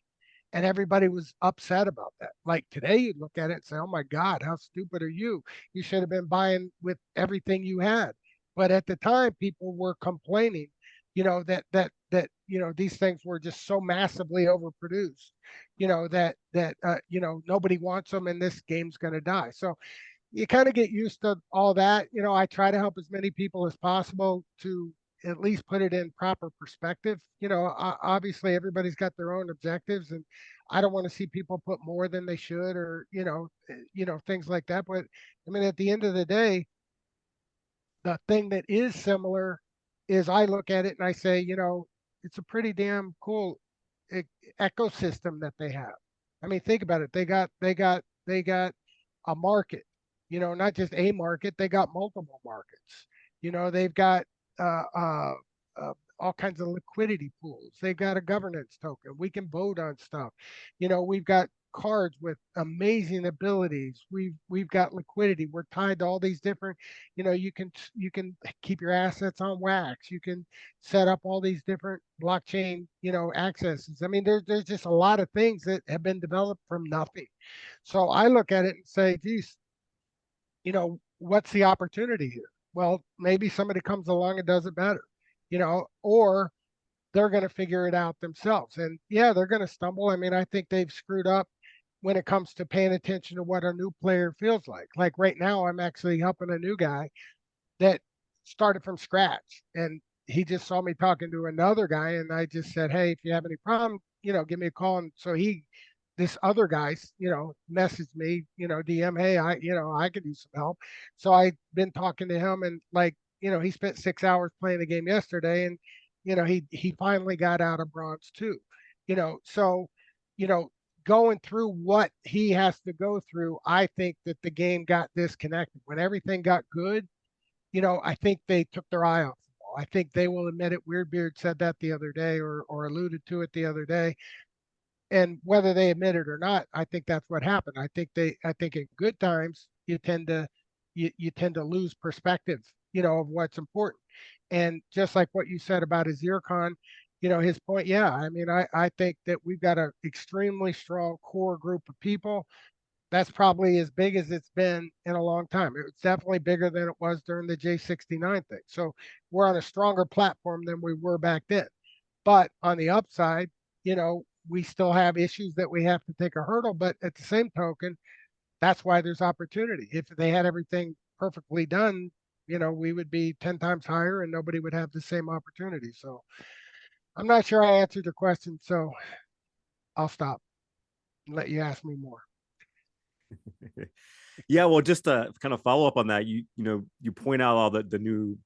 And everybody was upset about that. Like today, you look at it and say, "Oh my God, how stupid are you? You should have been buying with everything you had." But at the time, people were complaining, that these things were just so massively overproduced, that nobody wants them and this game's going to die. So you kind of get used to all that. I try to help as many people as possible to at least put it in proper perspective. Obviously everybody's got their own objectives, and I don't want to see people put more than they should, or things like that. But I mean, at the end of the day, the thing that is similar is I look at it and I say, it's a pretty damn cool ecosystem that they have. I mean, think about it. They got a market, not just a market. They got multiple markets. They've got all kinds of liquidity pools. They've got a governance token. We can vote on stuff. We've got cards with amazing abilities. We've got liquidity. We're tied to all these different, you can keep your assets on wax. You can set up all these different blockchain, accesses. I mean, there's just a lot of things that have been developed from nothing. So I look at it and say, geez, what's the opportunity here? Well, maybe somebody comes along and does it better, or they're going to figure it out themselves. And yeah, they're going to stumble. I mean, I think they've screwed up when it comes to paying attention to what a new player feels like. Like right now, I'm actually helping a new guy that started from scratch. And he just saw me talking to another guy. And I just said, hey, if you have any problem, give me a call. And so this other guy, messaged me, DM, hey, I could use some help. So I've been talking to him, and he spent 6 hours playing the game yesterday, and he finally got out of bronze too. So going through what he has to go through, I think that the game got disconnected when everything got good. I think they took their eye off the ball. I think they will admit it. Weirdbeard said that the other day, or alluded to it the other day. And whether they admit it or not, I think that's what happened. I think in good times you tend to lose perspective, of what's important. And just like what you said about Azircon, his point, yeah, I mean, I think that we've got an extremely strong core group of people. That's probably as big as it's been in a long time. It's definitely bigger than it was during the J69 thing. So we're on a stronger platform than we were back then. But on the upside, we still have issues that we have to take a hurdle. But at the same token, that's why there's opportunity. If they had everything perfectly done, we would be 10 times higher and nobody would have the same opportunity. So I'm not sure I answered your question. So I'll stop and let you ask me more. Yeah, well, just to kind of follow up on that, you point out all the new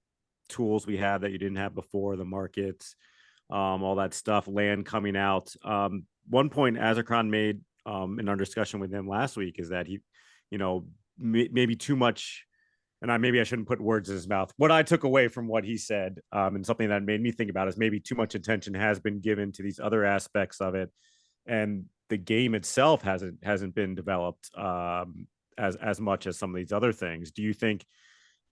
tools we have that you didn't have before, the markets, all that stuff, land coming out. One point Azircon made in our discussion with him last week is that he, maybe too much, and maybe I shouldn't put words in his mouth. What I took away from what he said, and something that made me think about, is maybe too much attention has been given to these other aspects of it, and the game itself hasn't been developed as much as some of these other things. Do you think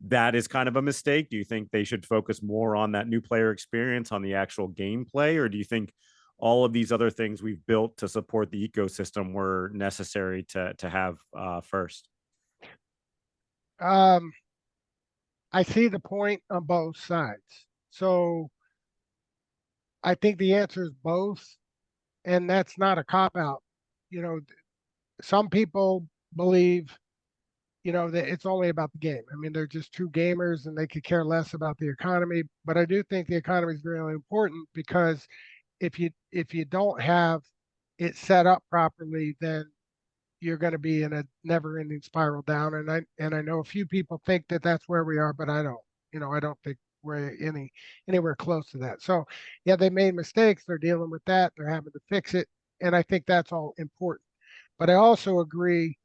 that is kind of a mistake? Do you think they should focus more on that new player experience, on the actual gameplay, or do you think all of these other things we've built to support the ecosystem were necessary to have first? I see the point on both sides. So I think the answer is both, and that's not a cop out. Some people believe that it's only about the game. I mean, they're just true gamers and they could care less about the economy. But I do think the economy is really important, because if you don't have it set up properly, then you're going to be in a never-ending spiral down. And I know a few people think that that's where we are, but I don't. I don't think we're anywhere close to that. So yeah, they made mistakes. They're dealing with that. They're having to fix it, and I think that's all important. But I also agree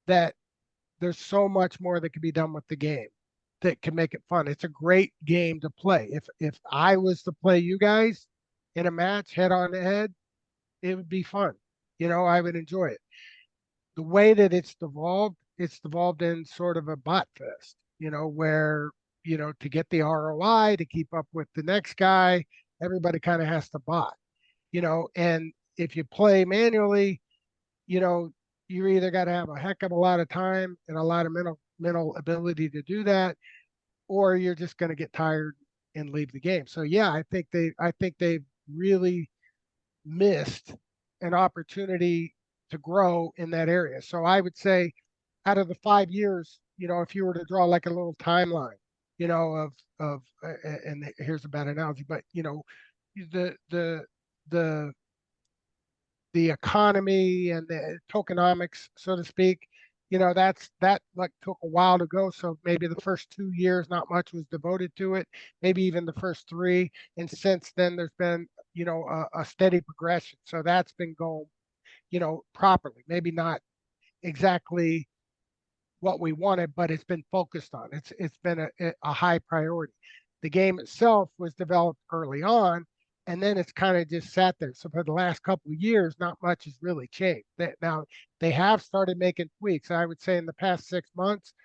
that there's so much more that can be done with the game that can make it fun. It's a great game to play. If I was to play you guys in a match head on head, it would be fun. I would enjoy it. The way that it's devolved in sort of a bot fest, where, to get the ROI, to keep up with the next guy, everybody kind of has to bot, and if you play manually, you either got to have a heck of a lot of time and a lot of mental ability to do that, or you're just going to get tired and leave the game. So yeah, I think they've really missed an opportunity to grow in that area. So I would say, out of the 5 years, if you were to draw like a little timeline, of and here's a bad analogy, but the the economy and the tokenomics, so to speak, that like took a while to go. So maybe the first 2 years, not much was devoted to it. Maybe even the first three, and since then there's been a steady progression. So that's been going properly. Maybe not exactly what we wanted, but it's been focused on. It's been a high priority. The game itself was developed early on, and then it's kind of just sat there. So for the last couple of years, not much has really changed. Now they have started making tweaks. I would say in the past 6 months,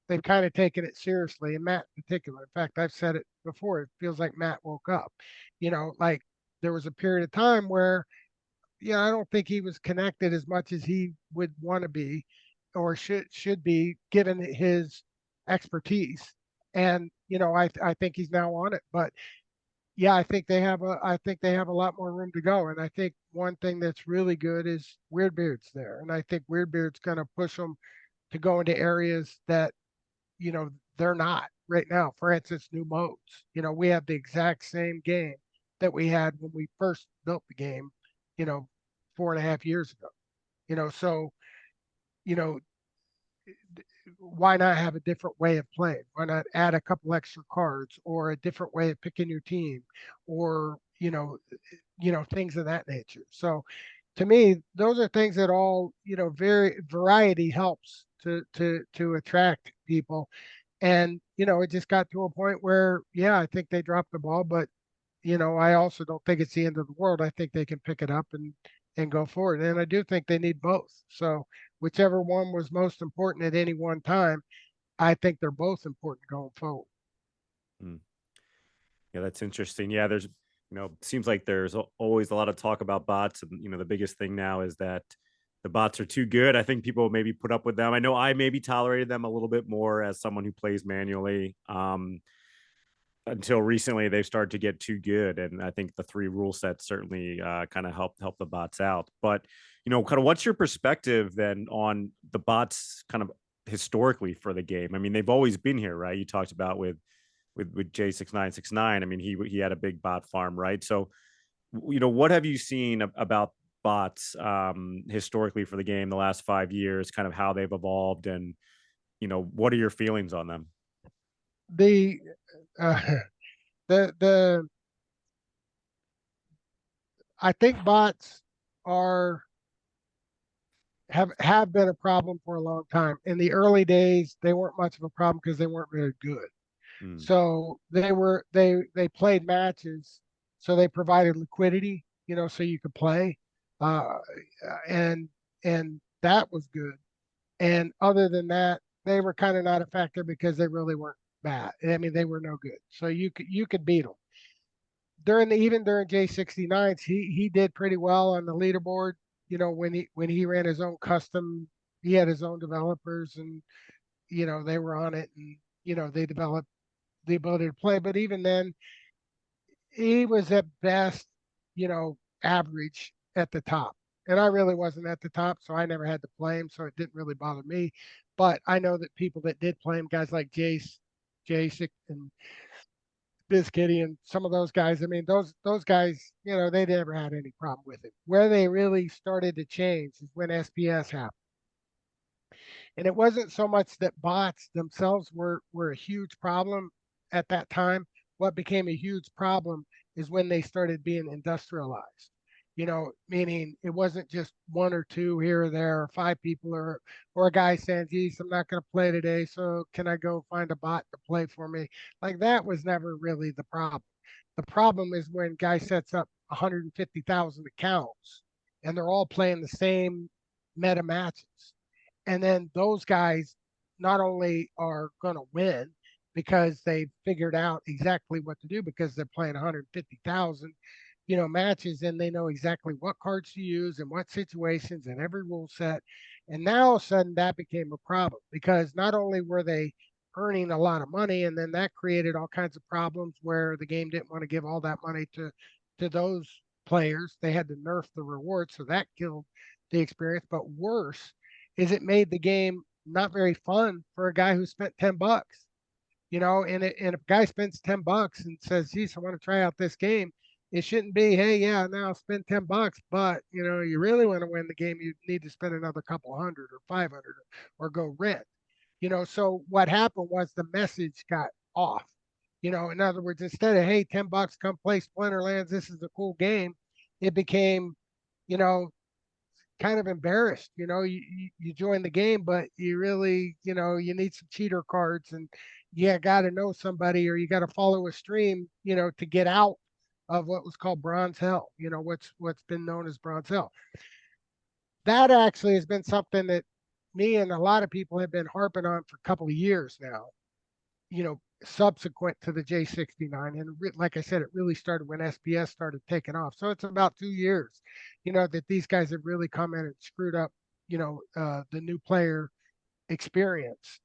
they've kind of taken it seriously, and Matt in particular. In fact, I've said it before. It feels like Matt woke up. Like there was a period of time where, I don't think he was connected as much as he would want to be, or should be, given his expertise. And I think he's now on it. But yeah, I think they have a lot more room to go. And I think one thing that's really good is Weirdbeard's there, and I think Weirdbeard's going to push them to go into areas that they're not right now. For instance, new modes. We have the exact same game that we had when we first built the game, 4.5 years ago. So you know why not have a different way of playing? Why not add a couple extra cards, or a different way of picking your team, or things of that nature? So to me, those are things that all, variety helps to attract people. And it just got to a point where, yeah, I think they dropped the ball, but I also don't think it's the end of the world. I think they can pick it up and go forward. And I do think they need both. So whichever one was most important at any one time, I think they're both important going forward. Hmm. Yeah, that's interesting. Yeah, there's, seems like there's always a lot of talk about bots. And, the biggest thing now is that the bots are too good. I think people maybe put up with them. I know I maybe tolerated them a little bit more as someone who plays manually. Until recently, they've started to get too good. And I think the 3 rule sets certainly kind of help the bots out. But, kind of what's your perspective then on the bots kind of historically for the game? I mean, they've always been here, right? You talked about with J6969. I mean, he had a big bot farm, right? So, what have you seen about bots historically for the game the last 5 years, kind of how they've evolved, and what are your feelings on them? The uh, the I think bots are have been a problem for a long time. In the early days, they weren't much of a problem because they weren't very good. Mm. So they played matches, so they provided liquidity, so you could play, uh, and that was good. And other than that, they were kind of not a factor because they really weren't bad. I mean, they were no good, so you could beat them. Even during J69s, he did pretty well on the leaderboard. When he ran his own custom, he had his own developers, and they were on it, and they developed the ability to play. But even then, he was at best, average at the top. And I really wasn't at the top, so I never had to play him, so it didn't really bother me. But I know that people that did play him, guys like Jace, and Bizkitty, and some of those guys. I mean, those guys, they never had any problem with it. Where they really started to change is when SPS happened. And it wasn't so much that bots themselves were a huge problem at that time. What became a huge problem is when they started being industrialized. Meaning it wasn't just one or two here or there, or 5 people, or a guy saying, geez, I'm not going to play today, so can I go find a bot to play for me? Like, that was never really the problem. The problem is when guy sets up 150,000 accounts and they're all playing the same meta matches. And then those guys not only are going to win because they figured out exactly what to do, because they're playing 150,000, matches, and they know exactly what cards to use and what situations and every rule set. And now all of a sudden that became a problem, because not only were they earning a lot of money, and then that created all kinds of problems where the game didn't want to give all that money to those players. They had to nerf the rewards, so that killed the experience. But worse is it made the game not very fun for a guy who spent $10. And if a guy spends $10 and says, geez, I want to try out this game, it shouldn't be, hey, yeah, now spend $10, but you really want to win the game, you need to spend another couple hundred or 500, or go rent. So what happened was the message got off. In other words, instead of, hey, $10, come play Splinterlands, this is a cool game, it became, kind of embarrassed. You join the game, but you really, you need some cheater cards, and you got to know somebody or you got to follow a stream, to get out of what was called bronze hell, what's been known as bronze hell. That actually has been something that me and a lot of people have been harping on for a couple of years now, subsequent to the J69. And like I said, it really started when SPS started taking off. So it's about 2 years, that these guys have really come in and screwed up, the new player experience.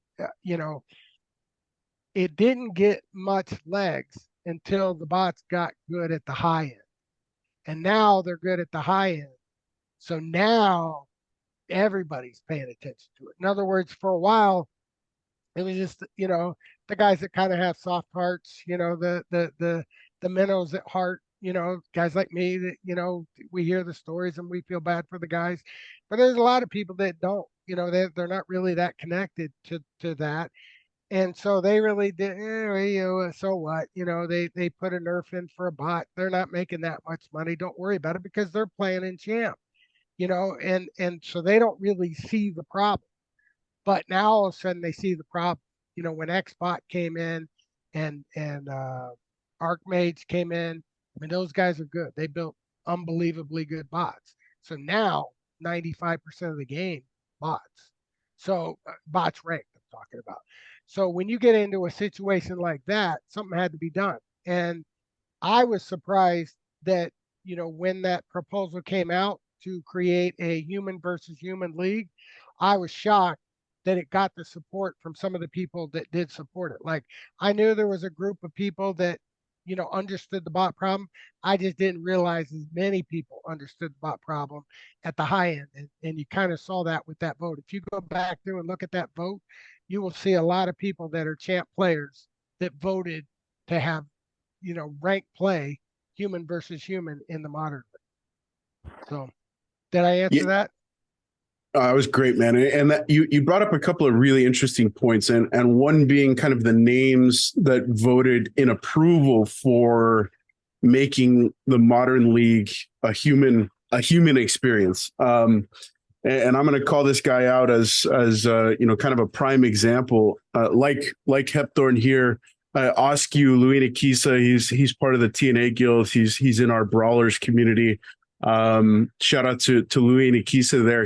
It didn't get much legs until the bots got good at the high end. And now they're good at the high end. So now everybody's paying attention to it. In other words, for a while, it was just, the guys that kind of have soft hearts, the minnows at heart, guys like me that, we hear the stories and we feel bad for the guys. But there's a lot of people that don't, they're not really that connected to that. And so they really did, so what? They put a nerf in for a bot. They're not making that much money. Don't worry about it because they're playing in champ, and so they don't really see the problem. But now all of a sudden they see the problem. When Xbot came in and Archmage came in, I mean, those guys are good. They built unbelievably good bots. So now 95% of the game, bots. So bots ranked, I'm talking about. So when you get into a situation like that, something had to be done. And I was surprised that, when that proposal came out to create a human versus human league, I was shocked that it got the support from some of the people that did support it. Like, I knew there was a group of people that, understood the bot problem. I just didn't realize as many people understood the bot problem at the high end. And you kind of saw that with that vote. If you go back through and look at that vote, you will see a lot of people that are champ players that voted to have, ranked play human versus human in the modern league. So did I answer that? It was great, man. And that you brought up a couple of really interesting points, and one being kind of the names that voted in approval for making the modern league a human experience. And I'm going to call this guy out as kind of a prime example, like Hepthorn here. Oscu Luina Kisa, he's part of the TNA guild. He's in our brawlers community. Shout out to Luina Kisa there.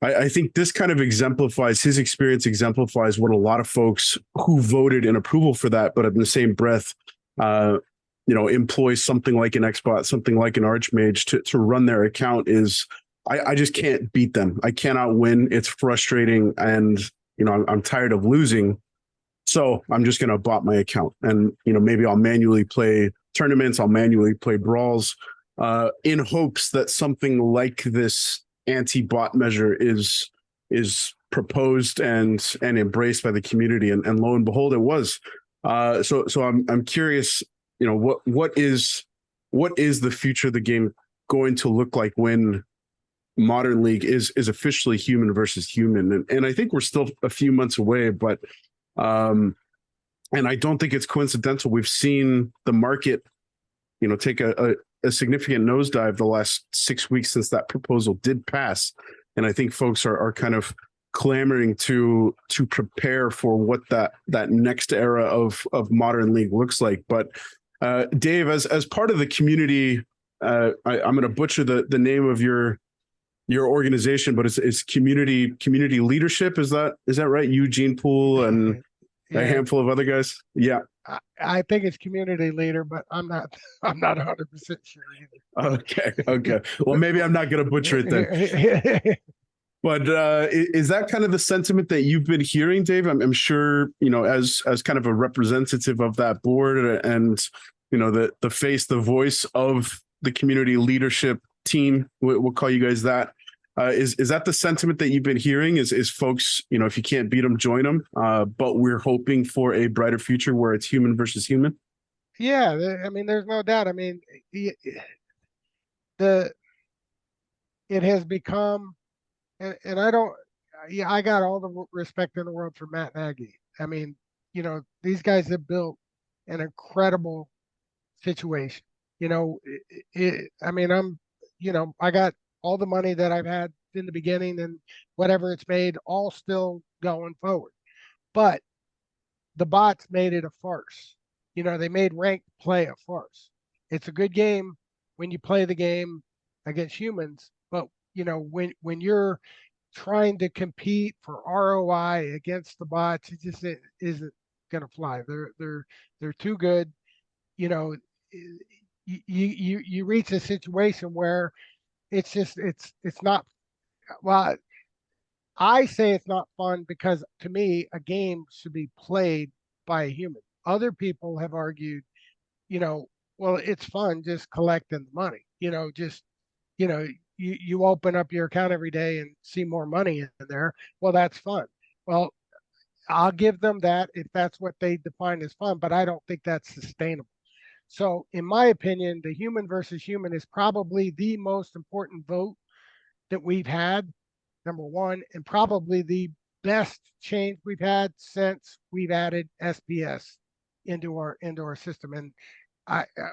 I think this kind of his experience exemplifies what a lot of folks who voted in approval for that, but in the same breath, employ something like an Xbot, something like an Archmage to run their account is, I just can't beat them. I cannot win. It's frustrating. And, I'm tired of losing. So I'm just going to bot my account and, maybe I'll manually play tournaments. I'll manually play brawls in hopes that something like this anti-bot measure is proposed and embraced by the community, and lo and behold, it was. So I'm curious, what is the future of the game going to look like when Modern League is officially human versus human? And I think we're still a few months away, but and I don't think it's coincidental. We've seen the market, take a significant nosedive the last 6 weeks since that proposal did pass. And I think folks are kind of clamoring to prepare for what that next era of Modern League looks like. But Dave, as part of the community, I'm going to butcher the name of your organization, but it's community leadership. Is that right? Eugene Poole and a handful of other guys. Yeah. I think it's community leader, but I'm not 100% sure either. Okay. Well, maybe I'm not going to butcher it then. But is that kind of the sentiment that you've been hearing, Dave? I'm sure, as kind of a representative of that board and, the face, the voice of the community leadership team, we'll call you guys that. Is that the sentiment that you've been hearing? Is folks, if you can't beat them, join them. But we're hoping for a brighter future where it's human versus human. Yeah, there's no doubt. It has become, and I got all the respect in the world for Matt Nagy. These guys have built an incredible situation. I got all the money that I've had in the beginning and whatever it's made, all still going forward. But the bots made it a farce. They made ranked play a farce. It's a good game when you play the game against humans, but when you're trying to compete for ROI against the bots, it isn't going to fly. They're too good. You reach a situation where it's not. Well, I say it's not fun because to me a game should be played by a human. Other people have argued, you know, well, it's fun just collecting the money. Just you know, you open up your account every day and see more money in there. Well, that's fun. Well, I'll give them that if that's what they define as fun, but I don't think that's sustainable. So, in my opinion, the human versus human is probably the most important vote that we've had, number one, and probably the best change we've had since we've added SPS into our system. And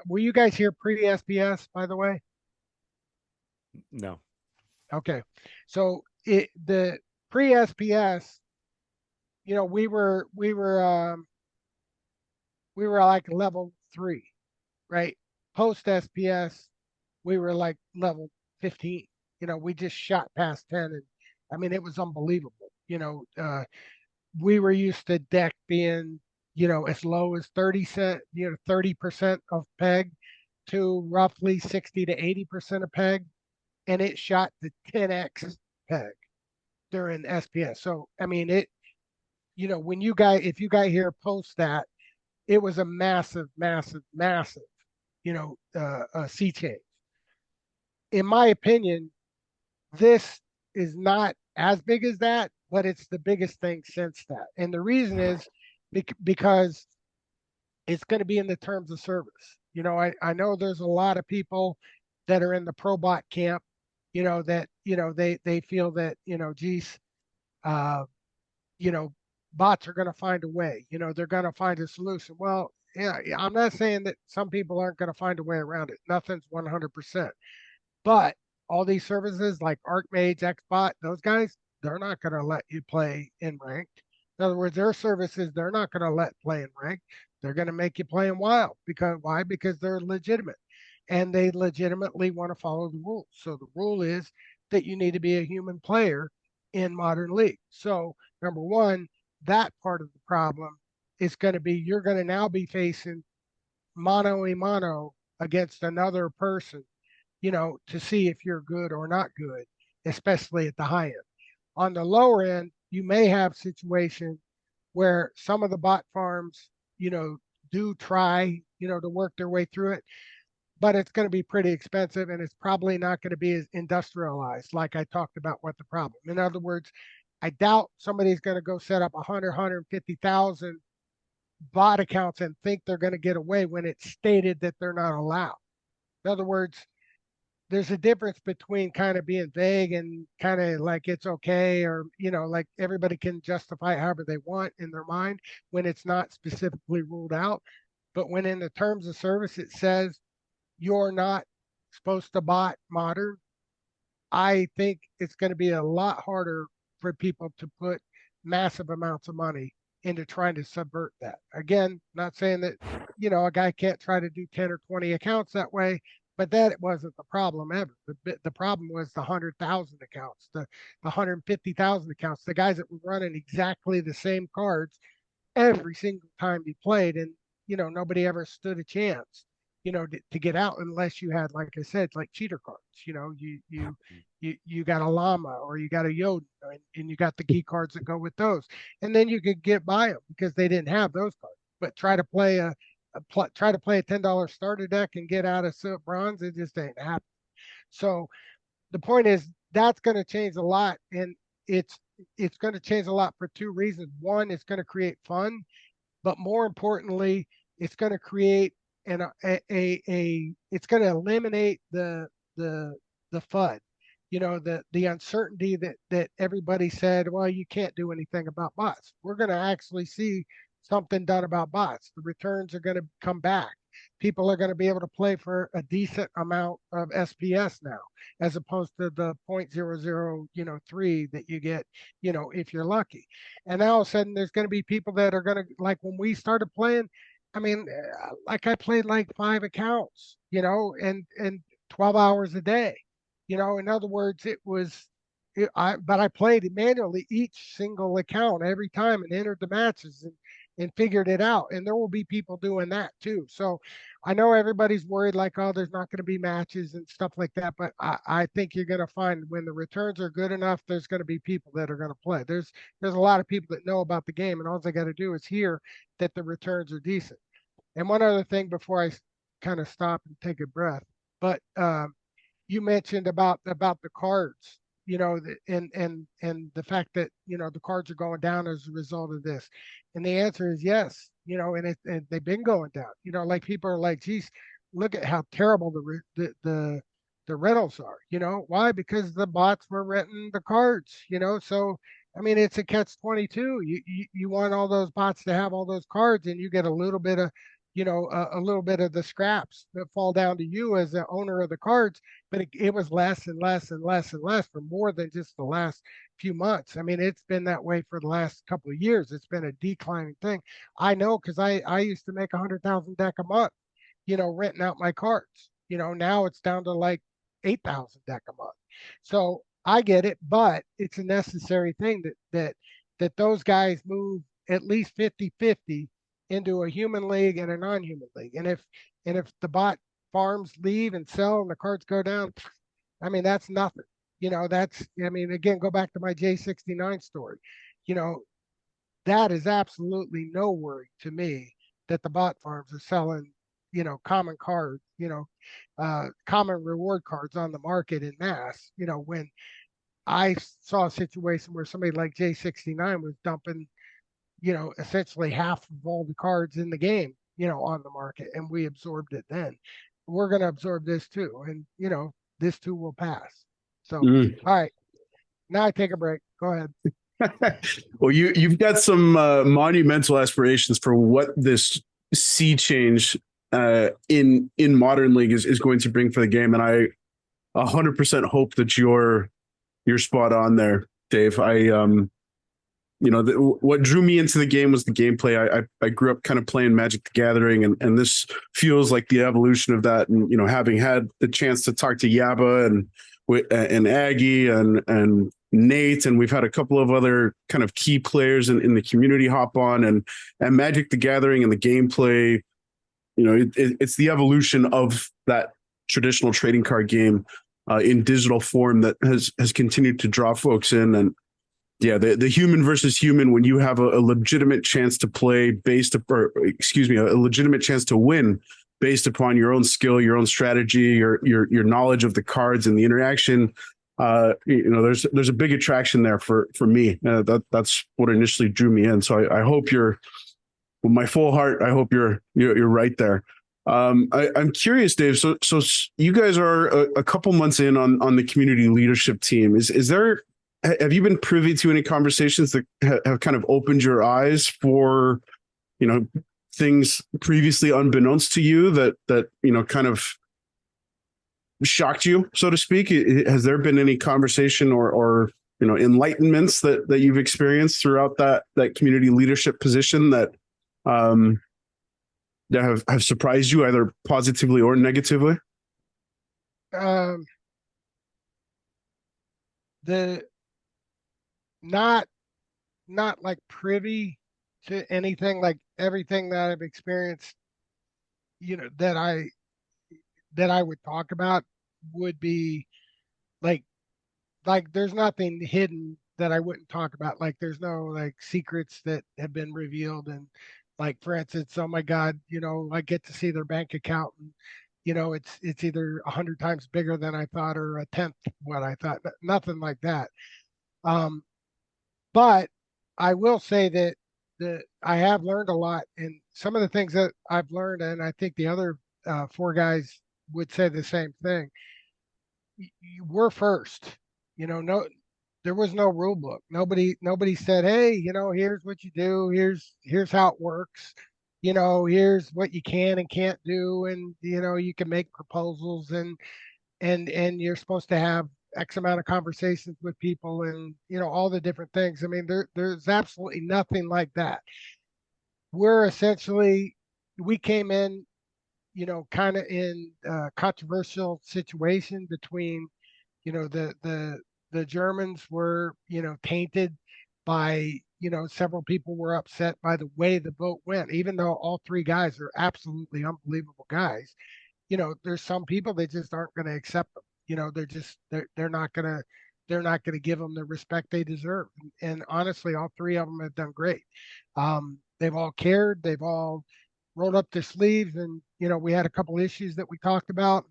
were you guys here pre-SPS, by the way? No. Okay, so the pre-SPS, we were like level 3, right? Post SPS, we were like level 15. We just shot past 10, and I mean it was unbelievable. We were used to deck being as low as 30% of peg to roughly 60 to 80% of peg, and it shot to 10x peg during SPS. So I mean when if you got here post that, it was a massive, massive, massive sea change. In my opinion, this is not as big as that, but it's the biggest thing since that. And the reason is because it's going to be in the terms of service. I know there's a lot of people that are in the ProBot camp, that, they feel that, geez, bots are going to find a way, they're going to find a solution. Well, yeah, I'm not saying that some people aren't going to find a way around it. Nothing's 100%. But all these services like ArcMage, XBot, those guys, they're not going to let you play in ranked. In other words, their services, they're not going to let play in ranked. They're going to make you play in wild. Because why? Because they're legitimate and they legitimately want to follow the rules. So the rule is that you need to be a human player in Modern League. So number one, that part of the problem is going to be you're going to now be facing mano a mano against another person, to see if you're good or not good, especially at the high end. On the lower end, you may have situations where some of the bot farms, do try, to work their way through it, but it's going to be pretty expensive and it's probably not going to be as industrialized like I talked about what the problem. In other words, I doubt somebody's going to go set up 150,000 bot accounts and think they're going to get away when it's stated that they're not allowed. In other words, there's a difference between kind of being vague and kind of like it's okay, or like everybody can justify it however they want in their mind when it's not specifically ruled out. But when in the terms of service it says you're not supposed to bot modern, I think it's going to be a lot harder for people to put massive amounts of money into trying to subvert that. Again, not saying that a guy can't try to do 10 or 20 accounts that way, but that wasn't the problem ever. The problem was the 100,000 accounts, the 150,000 accounts, the guys that were running exactly the same cards every single time you played, and nobody ever stood a chance, to get out unless you had, like I said, like cheater cards. You got a llama or you got a Yoda, and you got the key cards that go with those, and then you could get by them because they didn't have those cards. But try to play a $10 starter deck and get out of silver bronze, it just ain't happening. So the point is that's going to change a lot, and it's going to change a lot for two reasons. One, it's going to create fun, but more importantly, it's going to create it's going to eliminate the FUD, the uncertainty that everybody said, well, you can't do anything about bots. We're going to actually see something done about bots. The returns are going to come back. people are going to be able to play for a decent amount of SPS now, as opposed to the 0.00 3 that you get, if you're lucky. And now all of a sudden there's going to be people that are going to, like when we started playing, I mean, like I played like 5 accounts, and 12 hours a day. In other words, but I played manually each single account every time and entered the matches and figured it out. And there will be people doing that too. So I know everybody's worried like, oh, there's not going to be matches and stuff like that. But I think you're going to find when the returns are good enough, there's going to be people that are going to play. There's a lot of people that know about the game, and all they got to do is hear that the returns are decent. And one other thing before I kind of stop and take a breath, but you mentioned about the cards, and the fact that the cards are going down as a result of this, and the answer is yes, and they've been going down. Like people are like, geez, look at how terrible the rentals are. Why? Because the bots were renting the cards. So I mean, it's a catch-22. You want all those bots to have all those cards, and you get a little bit of a little bit of the scraps that fall down to you as the owner of the cards, but it was less and less and less and less for more than just the last few months. I mean, it's been that way for the last couple of years. It's been a declining thing. I know because I used to make 100,000 deck a month, renting out my cards. Now it's down to like 8,000 deck a month. So I get it, but it's a necessary thing that those guys move at least 50-50 into a human league and a non-human league. And if the bot farms leave and sell and the cards go down, I mean, that's nothing. Again, go back to my J69 story. That is absolutely no worry to me that the bot farms are selling, common cards, common reward cards on the market in mass, when I saw a situation where somebody like J69 was dumping essentially half of all the cards in the game, on the market, and we absorbed it then. We're going to absorb this too, and this too will pass. So, all right, now I take a break. Go ahead. Well, you've got some monumental aspirations for what this sea change in modern league is going to bring for the game, and I 100% hope that you're spot on there, Dave. What drew me into the game was the gameplay. I grew up kind of playing Magic the Gathering, and this feels like the evolution of that. And having had the chance to talk to Yaba and Aggie and Nate, and we've had a couple of other kind of key players in the community hop on, and Magic the Gathering and the gameplay. It's the evolution of that traditional trading card game in digital form that has continued to draw folks in. And yeah, the human versus human, when you have a legitimate chance to play a legitimate chance to win based upon your own skill, your own strategy, your knowledge of the cards and the interaction, there's a big attraction there for me. That's what initially drew me in. So I hope with my full heart, I hope you're right there. I'm curious, Dave. So you guys are a couple months in on the community leadership team. Have you been privy to any conversations that have kind of opened your eyes for, things previously unbeknownst to you that kind of shocked you, so to speak? Has there been any conversation or enlightenments that you've experienced throughout that community leadership position that have surprised you either positively or negatively? Not like privy to anything, like everything that I've experienced, that I would talk about would be like there's nothing hidden that I wouldn't talk about. Like there's no like secrets that have been revealed. And like, for instance, oh my God, I get to see their bank account and it's either 100 times bigger than I thought or a tenth what I thought. Nothing like that. But I will say that I have learned a lot, and some of the things that I've learned, and I think the other 4 guys would say the same thing. We're first, no, there was no rule book. Nobody said, hey, here's what you do. Here's how it works. here's what you can and can't do, and you can make proposals, and you're supposed to have X amount of conversations with people, and all the different things. I mean, there's absolutely nothing like that. We're essentially we came in, kind of in a controversial situation between, the Germans were, tainted by, several people were upset by the way the vote went, even though all three guys are absolutely unbelievable guys. There's some people that just aren't going to accept them. They're not going to give them the respect they deserve. And honestly, all three of them have done great. They've all cared. They've all rolled up their sleeves, and we had a couple issues that we talked about,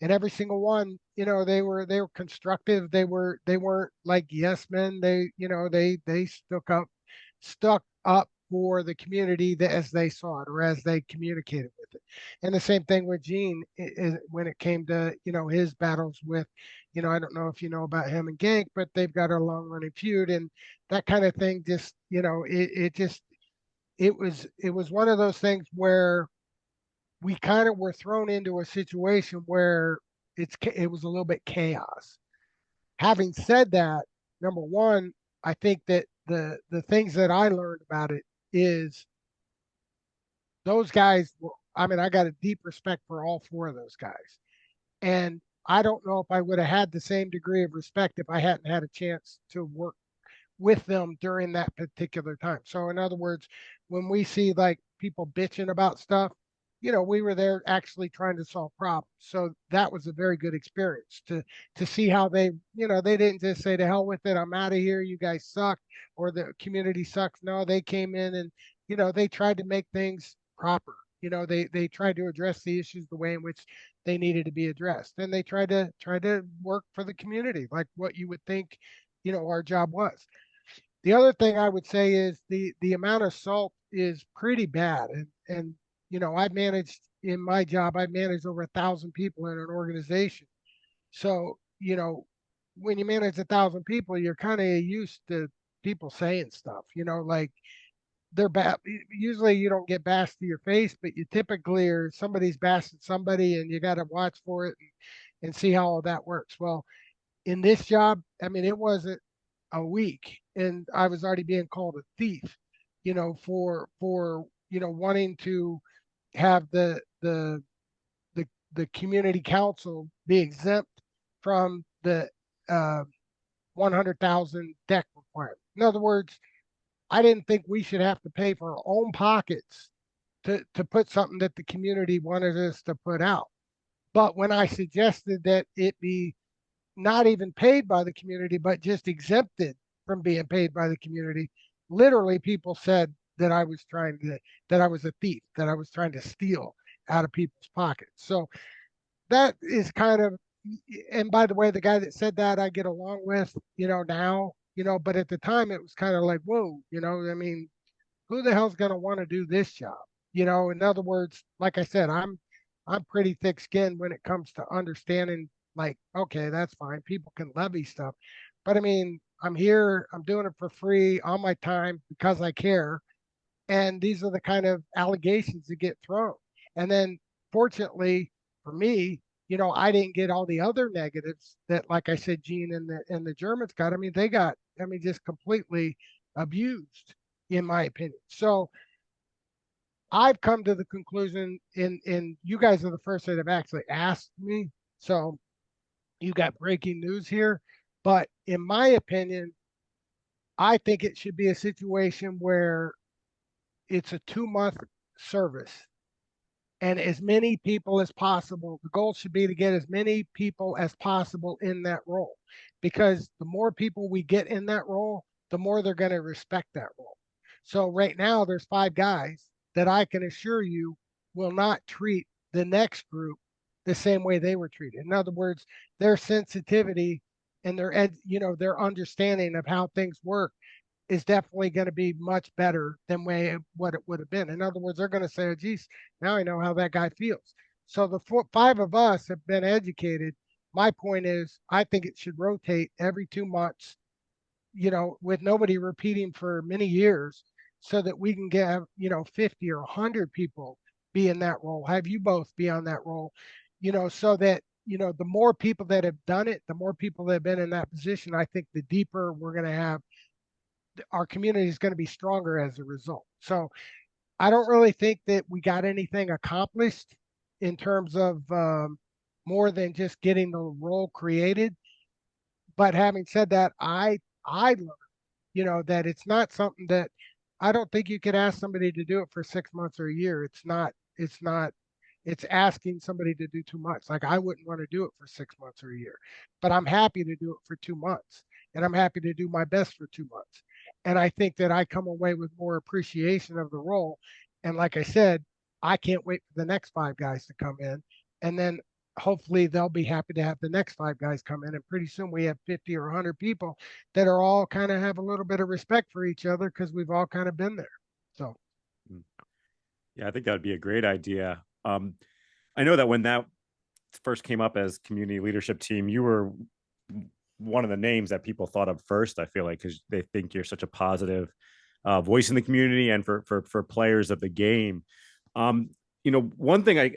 and every single one, they were constructive. They weren't like yes men. They stuck up for the community as they saw it, or as they communicated with it. And the same thing with Gene, when it came to his battles with, I don't know if you know about him and Gank, but they've got a long running feud, and that kind of thing. Just it was one of those things where we kind of were thrown into a situation where it was a little bit chaos. Having said that, number one, I think that the things that I learned about it is those guys were, I mean, I got a deep respect for all four of those guys. And I don't know if I would have had the same degree of respect if I hadn't had a chance to work with them during that particular time. So in other words, when we see like people bitching about stuff, we were there actually trying to solve problems. So that was a very good experience to see how they didn't just say to hell with it, I'm out of here, you guys suck, or the community sucks. No, they came in and they tried to make things proper. They tried to address the issues the way in which they needed to be addressed, and they tried to work for the community like what you would think our job was. The other thing I would say is the amount of salt is pretty bad, and I've managed in my job. I've managed over 1,000 people in an organization. So when you manage 1,000 people, you're kind of used to people saying stuff. Like they're bad. Usually you don't get bashed to your face, but you typically are somebody's bashing somebody, and you got to watch for it and see how all that works. Well, in this job, I mean, it wasn't a week, and I was already being called a thief, for wanting to have the community council be exempt from the 100,000 deck requirement. In other words, I didn't think we should have to pay for our own pockets to put something that the community wanted us to put out. But when I suggested that it be not even paid by the community, but just exempted from being paid by the community, literally people said that that I was a thief, that I was trying to steal out of people's pockets. So that is kind of, and by the way, the guy that said that I get along with, now, but at the time it was kind of like, whoa, I mean, who the hell's going to want to do this job? In other words, like I said, I'm pretty thick skinned when it comes to understanding, like, okay, that's fine. People can levy stuff. But I mean, I'm here, I'm doing it for free on my time because I care. And these are the kind of allegations that get thrown. And then fortunately for me, I didn't get all the other negatives that, like I said, Gene and the Germans got. I mean, they got, just completely abused, in my opinion. So I've come to the conclusion, in you guys are the first that have actually asked me. So you got breaking news here. But in my opinion, I think it should be a situation where it's a 2-month service, and as many people as possible. The goal should be to get as many people as possible in that role, because the more people we get in that role, the more they're going to respect that role. So right now there's 5 guys that I can assure you will not treat the next group the same way they were treated. In other words, their sensitivity and their understanding of how things work is definitely going to be much better than what it would have been. In other words, they're going to say, oh, geez, now I know how that guy feels. So the 5 of us have been educated. My point is, I think it should rotate every 2 months, with nobody repeating for many years. so that we can get, 50 or 100 people be in that role, have you both be on that role, so that, the more people that have done it, the more people that have been in that position, I think the deeper we're going to have, our community is going to be stronger as a result. So I don't really think that we got anything accomplished in terms of more than just getting the role created. But having said that, I learned, that it's not something that I don't think you could ask somebody to do it for 6 months or a year. It's asking somebody to do too much. Like I wouldn't want to do it for 6 months or a year, but I'm happy to do it for 2 months, and I'm happy to do my best for 2 months. And I think that I come away with more appreciation of the role. And like I said, I can't wait for the next five guys to come in, and then hopefully they'll be happy to have the next five guys come in. And pretty soon we have 50 or 100 people that are all kind of have a little bit of respect for each other because we've all kind of been there. So, yeah, I think that would be a great idea. I know that when that first came up as community leadership team, you were one of the names that people thought of first. I feel like because they think you're such a positive voice in the community and for players of the game. One thing I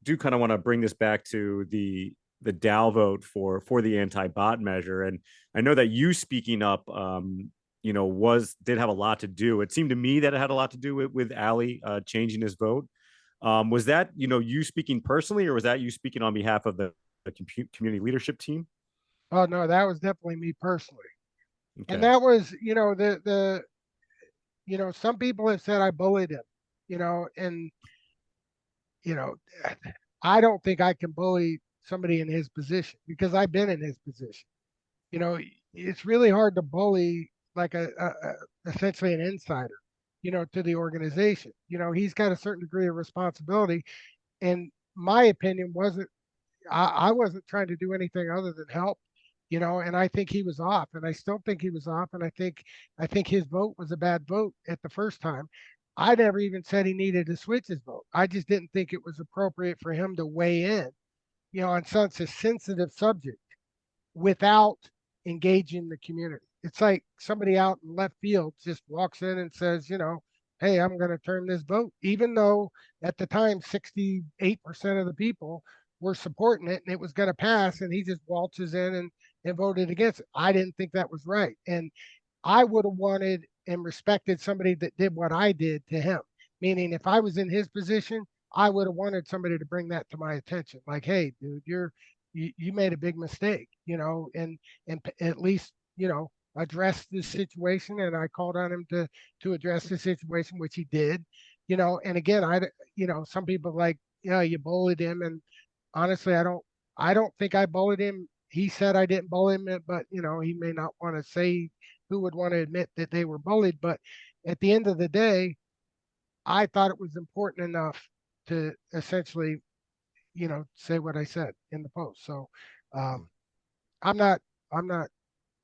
do kind of want to bring this back to the Dow vote for the anti-bot measure, and I know that you speaking up, did have a lot to do. It seemed to me that it had a lot to do with Ali changing his vote. Was that you speaking personally, or was that you speaking on behalf of the community leadership team? oh no, that was definitely me personally. And Okay. that was, some people have said I bullied him, and you know, I don't think I can bully somebody in his position because I've been in his position. You know, it's really hard to bully like essentially an insider, to the organization. He's got a certain degree of responsibility, and my opinion wasn't. I wasn't trying to do anything other than help. And I think he was off, and I still think he was off, and I think his vote was a bad vote at the first time. I never even said he needed to switch his vote. I just didn't think it was appropriate for him to weigh in, on such a sensitive subject without engaging the community. It's like somebody out in left field just walks in and says, hey, I'm going to turn this vote, even though at the time 68% of the people were supporting it and it was going to pass, and he just waltzes in and voted against it. I didn't think that was right. And I would have wanted and respected somebody that did what I did to him. Meaning, if I was in his position, I would have wanted somebody to bring that to my attention. Like, hey, dude, you made a big mistake, and at least, address this situation. And I called on him to address the situation, which he did. And again, some people like, yeah, you bullied him, and honestly, I don't think I bullied him. He said I didn't bully him, but he may not want to say who would want to admit that they were bullied. But at the end of the day, I thought it was important enough to essentially, say what I said in the post. So I'm not, I'm not,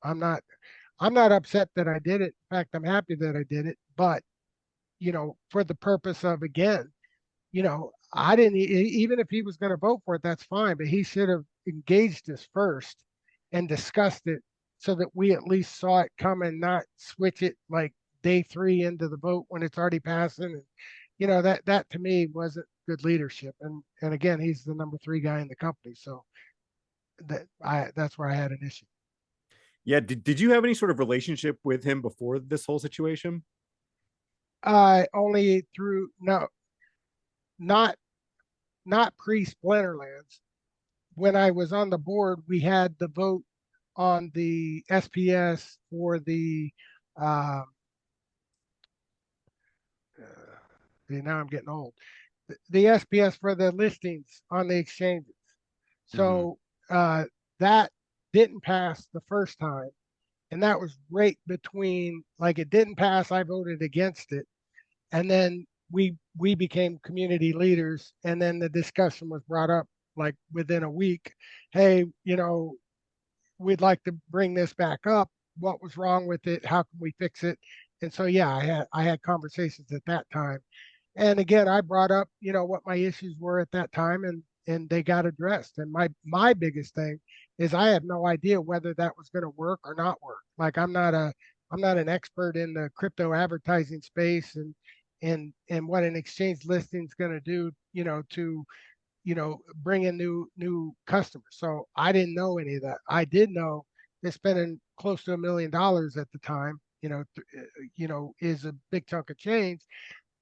I'm not, I'm not upset that I did it. In fact, I'm happy that I did it. But for the purpose of, again, I didn't, even if he was going to vote for it, that's fine. But he should have engaged us first and discussed it so that we at least saw it come and not switch it like day three into the vote when it's already passing. And, that to me wasn't good leadership. And again, he's the number three guy in the company. So that's where I had an issue. Yeah. Did you have any sort of relationship with him before this whole situation? Only through, no, not pre-Splinterlands. When I was on the board, we had the vote on the SPS for the now I'm getting old. The SPS for the listings on the exchanges. So that didn't pass the first time, and that was right between, like, it didn't pass. I voted against it, and then we became community leaders, and then the discussion was brought up like within a week. Hey, we'd like to bring this back up. What was wrong with it? How can we fix it? And so, yeah, I had conversations at that time. And again, I brought up, what my issues were at that time, and they got addressed. And my biggest thing is I have no idea whether that was going to work or not work. Like, I'm not I'm not an expert in the crypto advertising space and what an exchange listing is going to do, to bring in new customers. So I didn't know any of that. I did know they're spending close to $1 million at the time, is a big chunk of change.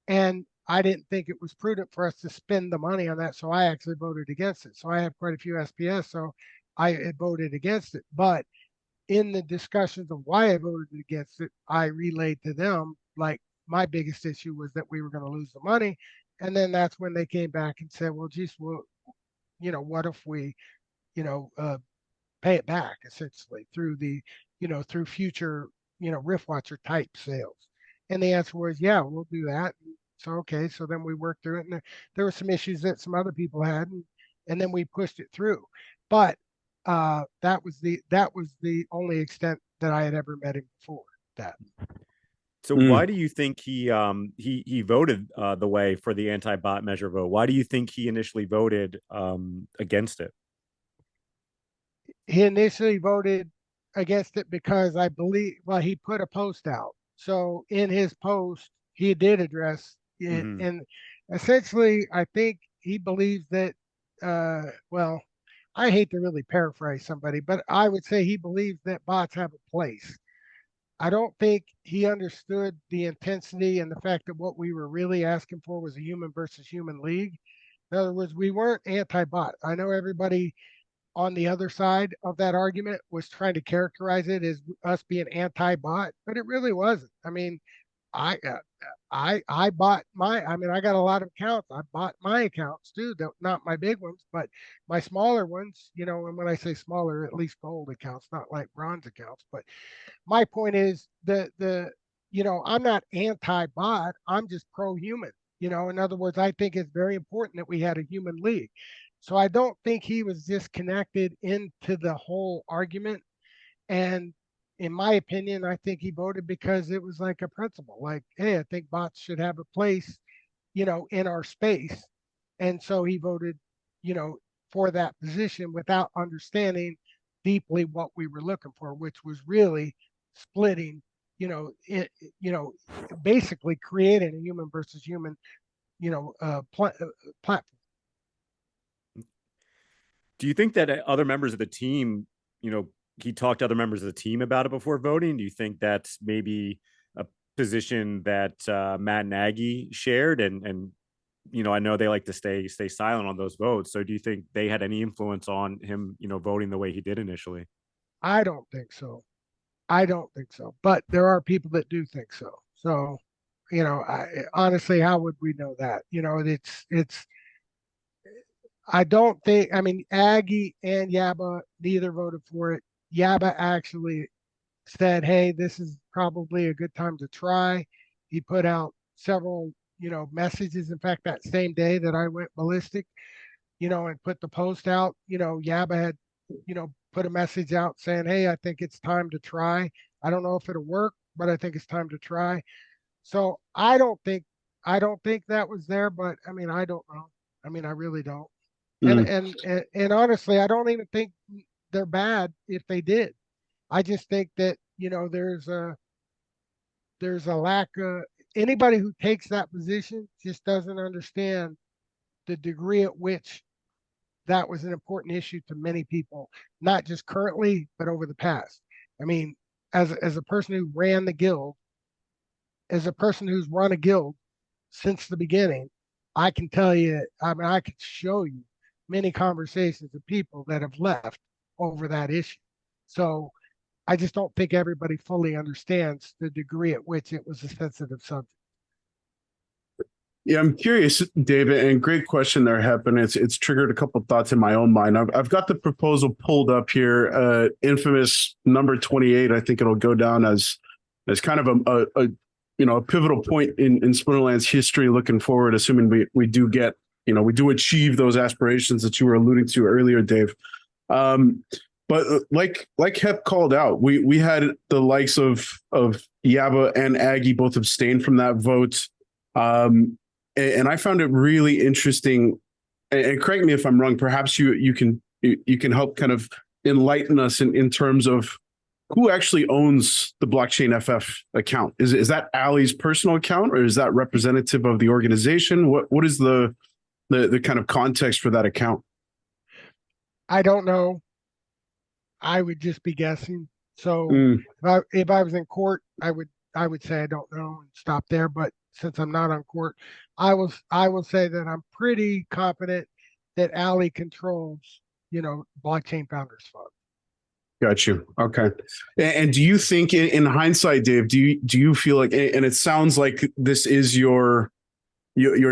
And I didn't think it was prudent for us to spend the money on that. So I actually voted against it. So I have quite a few SPS. So I had voted against it. But in the discussions of why I voted against it, I relayed to them, like, my biggest issue was that we were going to lose the money. And then that's when they came back and said, well, geez, well, what if we, pay it back essentially through through future, Rift Watcher type sales. And the answer was, yeah, we'll do that. So, okay. So then we worked through it, and there were some issues that some other people had, and then we pushed it through. But that was the only extent that I had ever met him before that. So why do you think he voted the way for the anti-bot measure vote? Why do you think he initially voted against it? He initially voted against it because I believe, well, he put a post out. So in his post, he did address it. Mm-hmm. And essentially, I think he believes that, well, I hate to really paraphrase somebody, but I would say he believes that bots have a place. I don't think he understood the intensity and the fact that what we were really asking for was a human versus human league. In other words, we weren't anti-bot. I know everybody on the other side of that argument was trying to characterize it as us being anti-bot, but it really wasn't. I mean, I bought I got a lot of accounts. I bought my accounts too, not my big ones, but my smaller ones, and when I say smaller, at least gold accounts, not like bronze accounts. But my point is I'm not anti-bot. I'm just pro-human. In other words, I think it's very important that we had a human league. So I don't think he was disconnected into the whole argument. And in my opinion, I think he voted because it was like a principle, like, hey, I think bots should have a place, in our space. And so he voted, for that position without understanding deeply what we were looking for, which was really splitting, basically creating a human versus human, platform. Do you think that other members of the team, he talked to other members of the team about it before voting? Do you think that's maybe a position that Matt Nagy shared? And I know they like to stay silent on those votes. So do you think they had any influence on him, voting the way he did initially? I don't think so. But there are people that do think so. So, honestly, how would we know that? It's. I don't think. I mean, Aggie and Yaba neither voted for it. Yaba actually said, hey, this is probably a good time to try. He put out several, messages. In fact, that same day that I went ballistic, and put the post out, Yaba had, put a message out saying, hey, I think it's time to try. I don't know if it'll work, but I think it's time to try. So I don't think that was there, but I mean, I don't know. I mean, I really don't. And honestly, I don't even think they're bad if they did. I just think that, there's a lack of anybody who takes that position just doesn't understand the degree at which that was an important issue to many people, not just currently, but over the past. I mean, as a person who ran the guild, as a person who's run a guild since the beginning, I can tell you, I could show you many conversations of people that have left over that issue. So I just don't think everybody fully understands the degree at which it was a sensitive subject. Yeah, I'm curious, David, and great question there, Hep, and it's triggered a couple of thoughts in my own mind. I've got the proposal pulled up here, infamous number 28. I think it'll go down as kind of a pivotal point in Splinterlands history looking forward, assuming we do get, we do achieve those aspirations that you were alluding to earlier, Dave. But like Hep called out, we had the likes of Yaba and Aggie both abstain from that vote. And I found it really interesting, and correct me if I'm wrong, perhaps you can help kind of enlighten us in terms of who actually owns the blockchain FF account? Is that Ali's personal account, or is that representative of the organization? What is the kind of context for that account? I don't know. I would just be guessing. So if I was in court, I would say I don't know and stop there. But since I'm not on court, I will say that I'm pretty confident that Ali controls, Blockchain Founders Fund. Got you. Okay. And do you think, in hindsight, Dave, do you feel like, and it sounds like this is your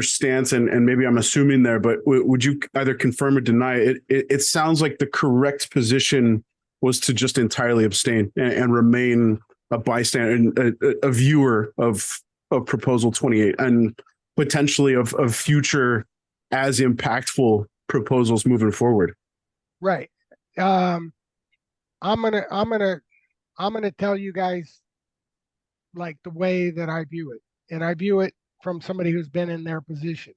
stance, and maybe I'm assuming there, but would you either confirm or deny it? It sounds like the correct position was to just entirely abstain and remain a bystander, a viewer of Proposal 28, and potentially of future as impactful proposals moving forward. Right. I'm gonna tell you guys like the way that I view it, and I view it from somebody who's been in their position.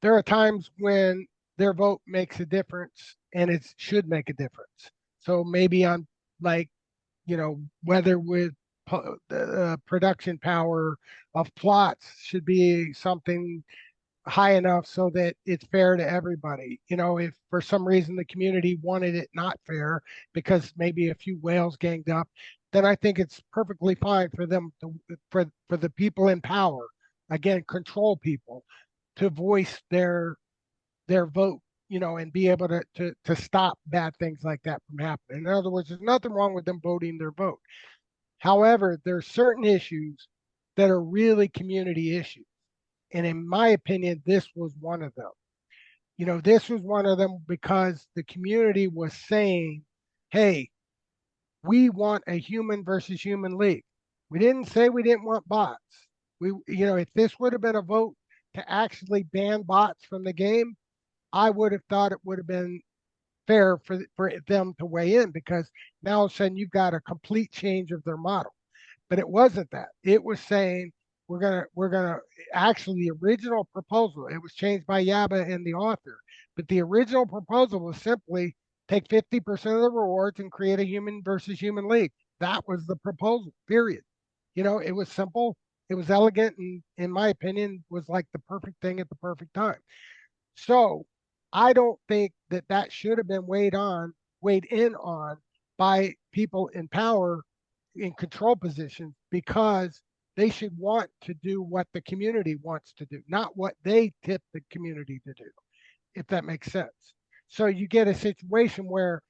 There are times when their vote makes a difference, and it should make a difference. So maybe on, like, whether with production power of plots should be something high enough so that it's fair to everybody. If for some reason the community wanted it not fair because maybe a few whales ganged up, then I think it's perfectly fine for them for the people in power, again, control people, to voice their vote, and be able to stop bad things like that from happening. In other words, there's nothing wrong with them voting their vote. However, there are certain issues that are really community issues. And in my opinion, this was one of them. This was one of them because the community was saying, hey, we want a human versus human league. We didn't say we didn't want bots. If this would have been a vote to actually ban bots from the game, I would have thought it would have been fair for them to weigh in, because now all of a sudden you've got a complete change of their model. But it wasn't that. It was saying we're gonna actually, the original proposal, it was changed by Yaba and the author, but the original proposal was simply take 50% of the rewards and create a human versus human league. That was the proposal, period. It was simple, it was elegant, and in my opinion was like the perfect thing at the perfect time. So I don't think that should have been weighed in on by people in power, in control positions, because they should want to do what the community wants to do, not what they tip the community to do, if that makes sense. So you get a situation where,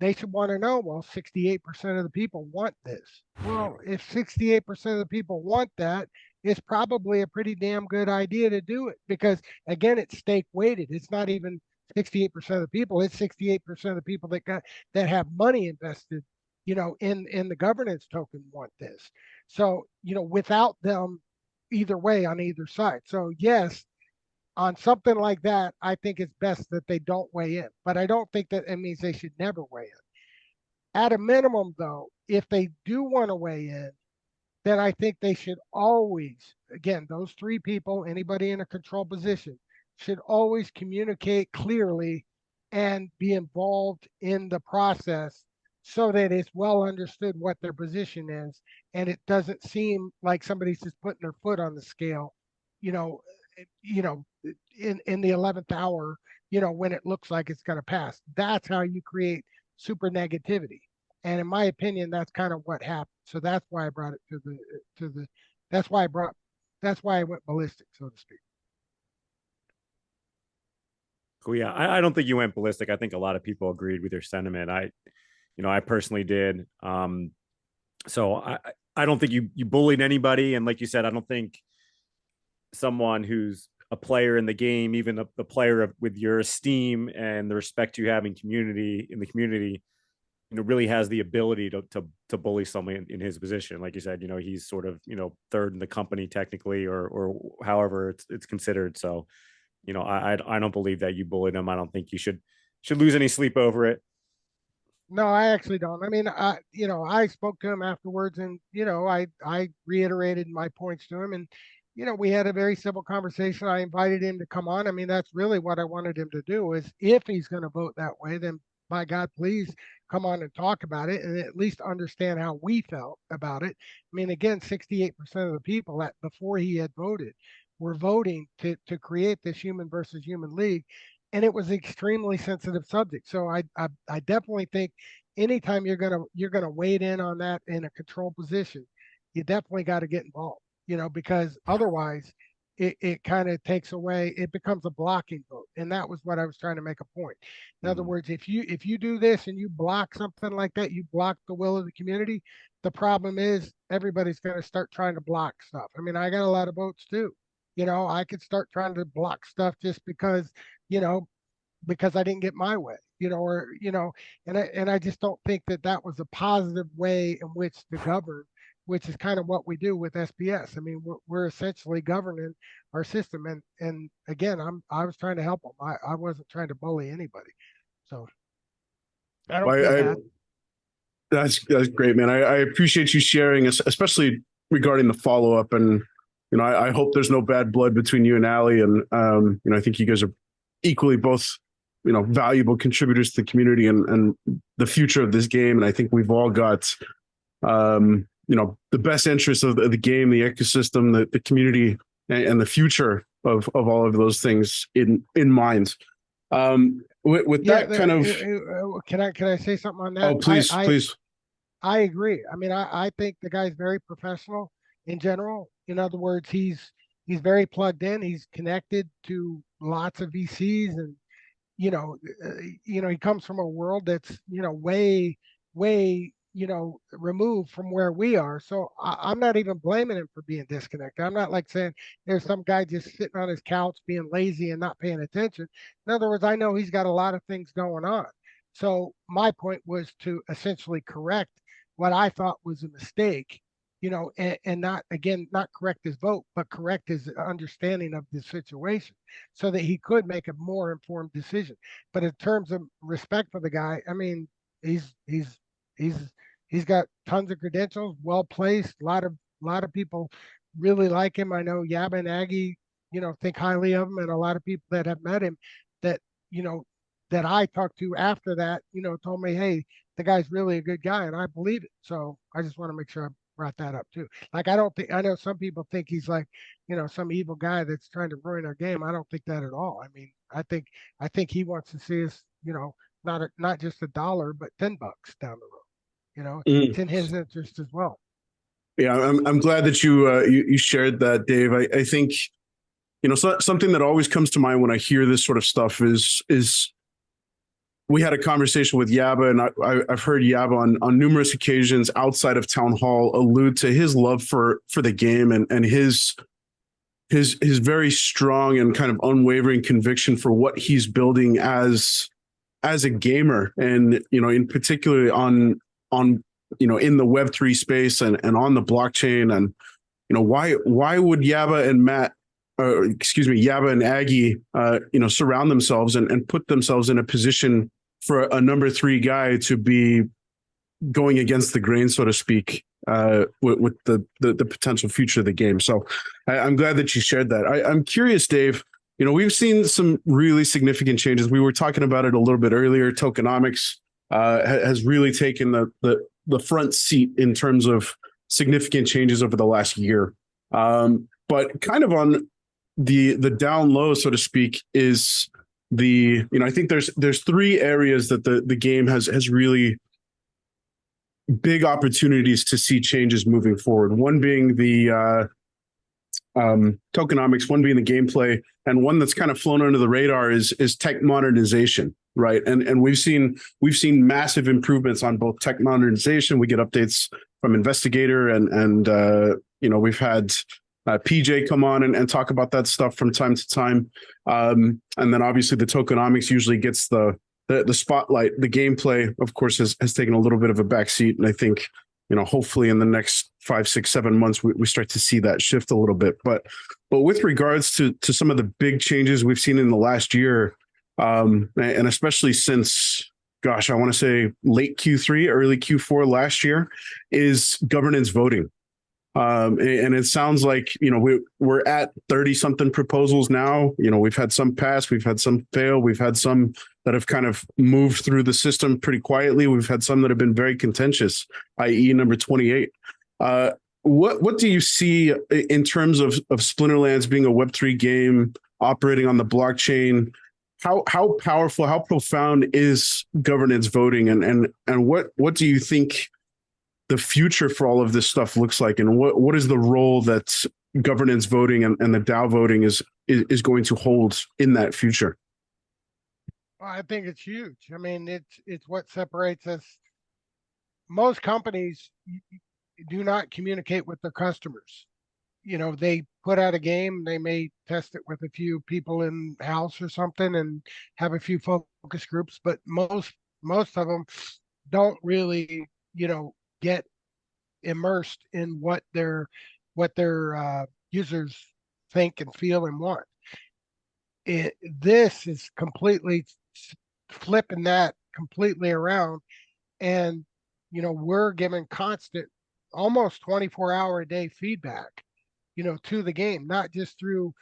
they should want to know, well, 68% of the people want this. Well, if 68% of the people want that, it's probably a pretty damn good idea to do it, because again, it's stake weighted. It's not even 68% of the people, it's 68% of the people that have money invested, in the governance token want this. So, without them either way on either side. So yes, on something like that, I think it's best that they don't weigh in, but I don't think that it means they should never weigh in. At a minimum, though, if they do want to weigh in, then I think they should always, again, those three people, anybody in a control position, should always communicate clearly and be involved in the process so that it's well understood what their position is, and it doesn't seem like somebody's just putting their foot on the scale, in the 11th hour, when it looks like it's going to pass. That's how you create super negativity. And in my opinion, that's kind of what happened. So that's why I brought it that's why I went ballistic, so to speak. Cool. Yeah, I don't think you went ballistic. I think a lot of people agreed with your sentiment. I personally did. So I don't think you bullied anybody. And like you said, I don't think someone who's a player in the game, even a player with your esteem and the respect you have in the community, really has the ability to bully someone in his position. Like you said, he's sort of, third in the company technically, or however it's considered. So, I don't believe that you bullied him. I don't think you should lose any sleep over it. No, I actually don't. I mean, I spoke to him afterwards, and I reiterated my points to him, and we had a very civil conversation. I invited him to come on. I mean, that's really what I wanted him to do. Is if he's going to vote that way, then by God, please come on and talk about it and at least understand how we felt about it. I mean, again, 68% of the people that before he had voted were voting to create this human versus human league. And it was an extremely sensitive subject. So I definitely think anytime you're gonna wade in on that in a control position, you definitely got to get involved, because otherwise it kind of takes away, it becomes a blocking vote. And that was what I was trying to make a point. In other words, if you do this and you block something like that, you block the will of the community. The problem is everybody's going to start trying to block stuff. I mean, I got a lot of votes too. I could start trying to block stuff just because, because I didn't get my way, and I just don't think that was a positive way in which to govern, which is kind of what we do with SPS. I mean, we're essentially governing our system, and again, I was trying to help them. I wasn't trying to bully anybody, so I don't feel bad. That's great, man. I appreciate you sharing, especially regarding the follow up, and I hope there's no bad blood between you and Allie, and I think you guys are equally both valuable contributors to the community and the future of this game. And I think we've all got the best interests of the game, the ecosystem, the community, and the future of all of those things in mind. With that kind of, can I say something on that? Oh, please. I agree. I mean, I think the guy's very professional in general. In other words, he's very plugged in. He's connected to lots of VCs, and he comes from a world that's way removed from where we are. So I'm not even blaming him for being disconnected. I'm not like saying there's some guy just sitting on his couch being lazy and not paying attention. In other words, I know he's got a lot of things going on. So my point was to essentially correct what I thought was a mistake, and not correct his vote, but correct his understanding of the situation so that he could make a more informed decision. But in terms of respect for the guy, I mean, he's got tons of credentials, well placed. A lot of people really like him. I know Yaba and Aggie, think highly of him, and a lot of people that have met him that that I talked to after that, told me, hey, the guy's really a good guy, and I believe it. So I just want to make sure I brought that up too. Like, I know some people think he's like, some evil guy that's trying to ruin our game. I don't think that at all. I mean, I think he wants to see us, not just $1, but $10 down the road. It's in his interest as well. Yeah, I'm glad that you shared that, Dave. I think something that always comes to mind when I hear this sort of stuff is we had a conversation with Yaba, and I've heard Yaba on numerous occasions outside of town hall allude to his love for the game and his very strong and kind of unwavering conviction for what he's building as a gamer, and in particular on in the Web3 space and on the blockchain. And why would Yaba and Aggie surround themselves and put themselves in a position for a number 3 guy to be going against the grain, so to speak, with the potential future of the game. So I'm glad that you shared that. I'm curious, Dave, we've seen some really significant changes. We were talking about it a little bit earlier. Tokenomics has really taken the front seat in terms of significant changes over the last year. But kind of on the down low, so to speak, is I think there's 3 areas that the game has really big opportunities to see changes moving forward. One being the tokenomics, one being the gameplay, and one that's kind of flown under the radar is tech modernization, right? And we've seen massive improvements on both tech modernization. We get updates from Investigator, and we've had PJ come on and talk about that stuff from time to time. And then obviously the tokenomics usually gets the spotlight. The gameplay, of course, has taken a little bit of a backseat. And I think, hopefully in the next 5, 6, 7 months, we start to see that shift a little bit. But with regards to some of the big changes we've seen in the last year, and especially since, I want to say late Q3, early Q4 last year, is governance voting. And it sounds like, we're at 30 something proposals now. We've had some pass, we've had some fail, we've had some that have kind of moved through the system pretty quietly. We've had some that have been very contentious, i.e. number 28. What do you see in terms of Splinterlands being a Web3 game operating on the blockchain? How powerful, how profound is governance voting, and what do you think the future for all of this stuff looks like, and what is the role that governance voting and the DAO voting is going to hold in that future? Well, I think it's huge. I mean, it's what separates us. Most companies do not communicate with their customers. They put out a game, they may test it with a few people in house or something and have a few focus groups, but most of them don't really, get immersed in what their users think and feel and want. This is completely flipping that completely around, and we're giving constant, almost 24-hour a day feedback, to the game, not just through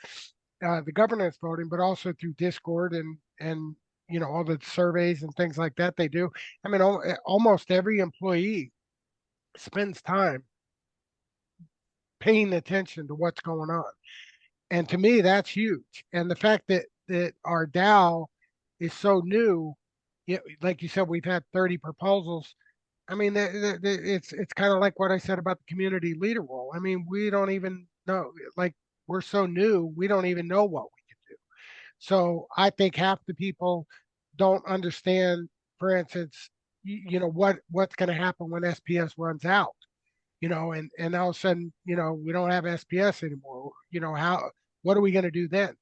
the governance voting, but also through Discord and all the surveys and things like that they do. I mean, almost every employee spends time paying attention to what's going on. And to me, that's huge. And the fact that our DAO is so new, like you said, we've had 30 proposals. I mean, it's kind of like what I said about the community leader role. I mean, we don't even know, like, we're so new, we don't even know what we can do. So I think half the people don't understand, for instance, what's going to happen when SPS runs out, and all of a sudden, we don't have SPS anymore. What are we going to do then?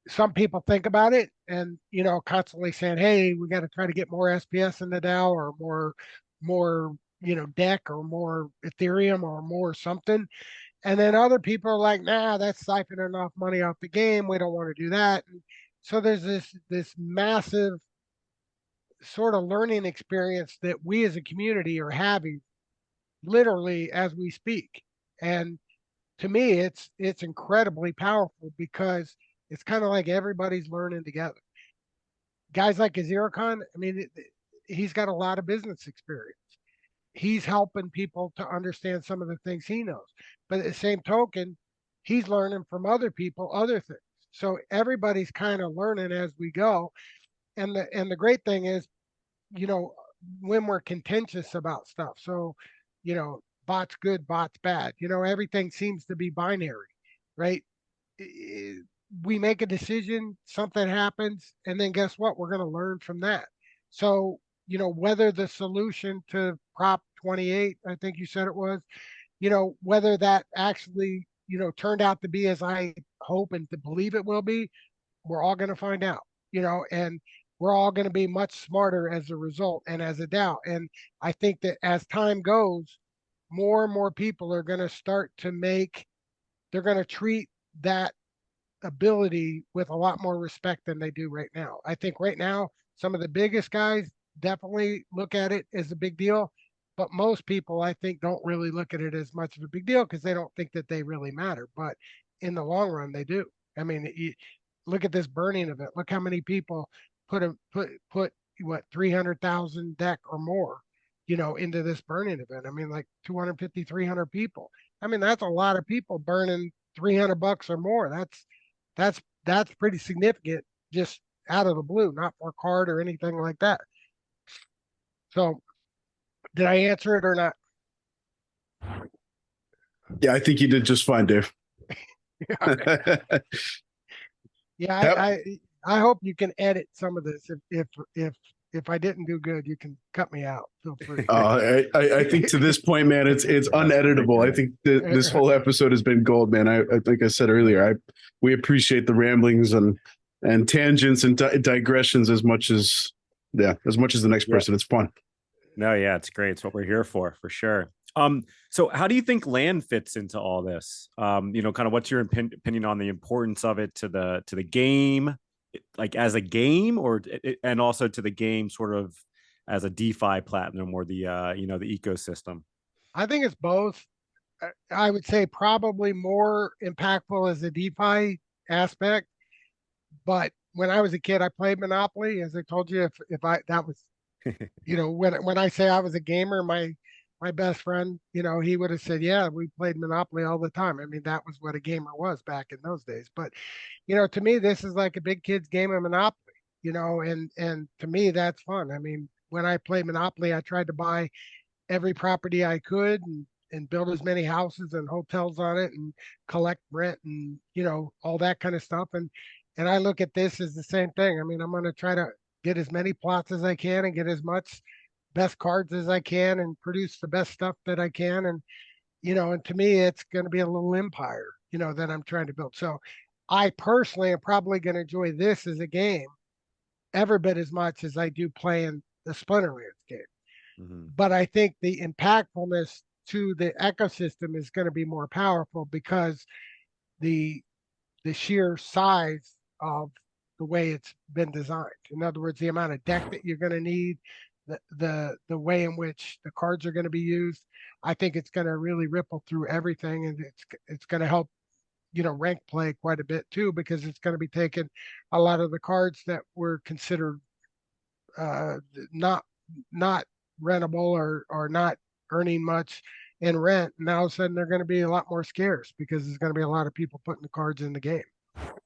Some people think about it and, constantly saying, hey, we got to try to get more SPS in the DAO, or more, DEC, or more Ethereum, or more something. And then other people are like, nah, that's siphoning enough money off the game. We don't want to do that. And so there's this massive sort of learning experience that we as a community are having literally as we speak. And to me, it's incredibly powerful, because it's kind of like everybody's learning together. Guys like Aziricon, I mean, he's got a lot of business experience. He's helping people to understand some of the things he knows. But at the same token, he's learning from other people other things. So everybody's kind of learning as we go. And the great thing is, when we're contentious about stuff. So, bots good, bots bad. Everything seems to be binary, right? We make a decision, something happens, and then guess what? We're going to learn from that. So, whether the solution to Prop 28, I think you said it was, whether that actually, turned out to be as I hope and to believe it will be, we're all going to find out, and we're all going to be much smarter as a result and as a DAO. And I think that as time goes, more and more people are going to start to they're going to treat that ability with a lot more respect than they do right now. I think right now, some of the biggest guys definitely look at it as a big deal, but most people, I think, don't really look at it as much of a big deal because they don't think that they really matter. But in the long run, they do. I mean, look at this burning event. Look how many people put what 300,000 DEC or more, into this burning event. I mean, like 250, 300 people. I mean, that's a lot of people burning $300 or more. That's pretty significant, just out of the blue, not for card or anything like that. So, did I answer it or not? Yeah, I think you did just fine, Dave. Yeah, I hope you can edit some of this. If I didn't do good, you can cut me out. Feel free. I think to this point, man, it's uneditable. I think this whole episode has been gold, man. I think I said earlier, we appreciate the ramblings and tangents and digressions as much as the next person. It's fun. No, yeah, it's great. It's what we're here for sure. So how do you think land fits into all this? Kind of what's your opinion on the importance of it to the game, like as a game, and also to the game sort of as a DeFi platinum, or the the ecosystem? I think it's both. I would say probably more impactful as a DeFi aspect. But when I was a kid, I played Monopoly. As I told you, if I that was, when I say I was a gamer, my best friend, he would have said, yeah, we played Monopoly all the time. I mean, that was what a gamer was back in those days. But to me, this is like a big kid's game of Monopoly. And to me, that's fun. I mean, when I played Monopoly, I tried to buy every property I could and build as many houses and hotels on it and collect rent and all that kind of stuff. And I look at this as the same thing. I mean, I'm going to try to get as many plots as I can and get as much best cards as I can and produce the best stuff that I can. And to me, it's going to be a little empire, that I'm trying to build. So I personally am probably going to enjoy this as a game every bit as much as I do playing the Splinterlands game. Mm-hmm. But I think the impactfulness to the ecosystem is going to be more powerful because the sheer size of the way it's been designed. In other words, the amount of deck that you're going to need, the way in which the cards are going to be used. I think it's going to really ripple through everything, and it's going to help rank play quite a bit too, because it's going to be taking a lot of the cards that were considered not rentable or not earning much in rent. And all of a sudden they're going to be a lot more scarce because there's going to be a lot of people putting the cards in the game.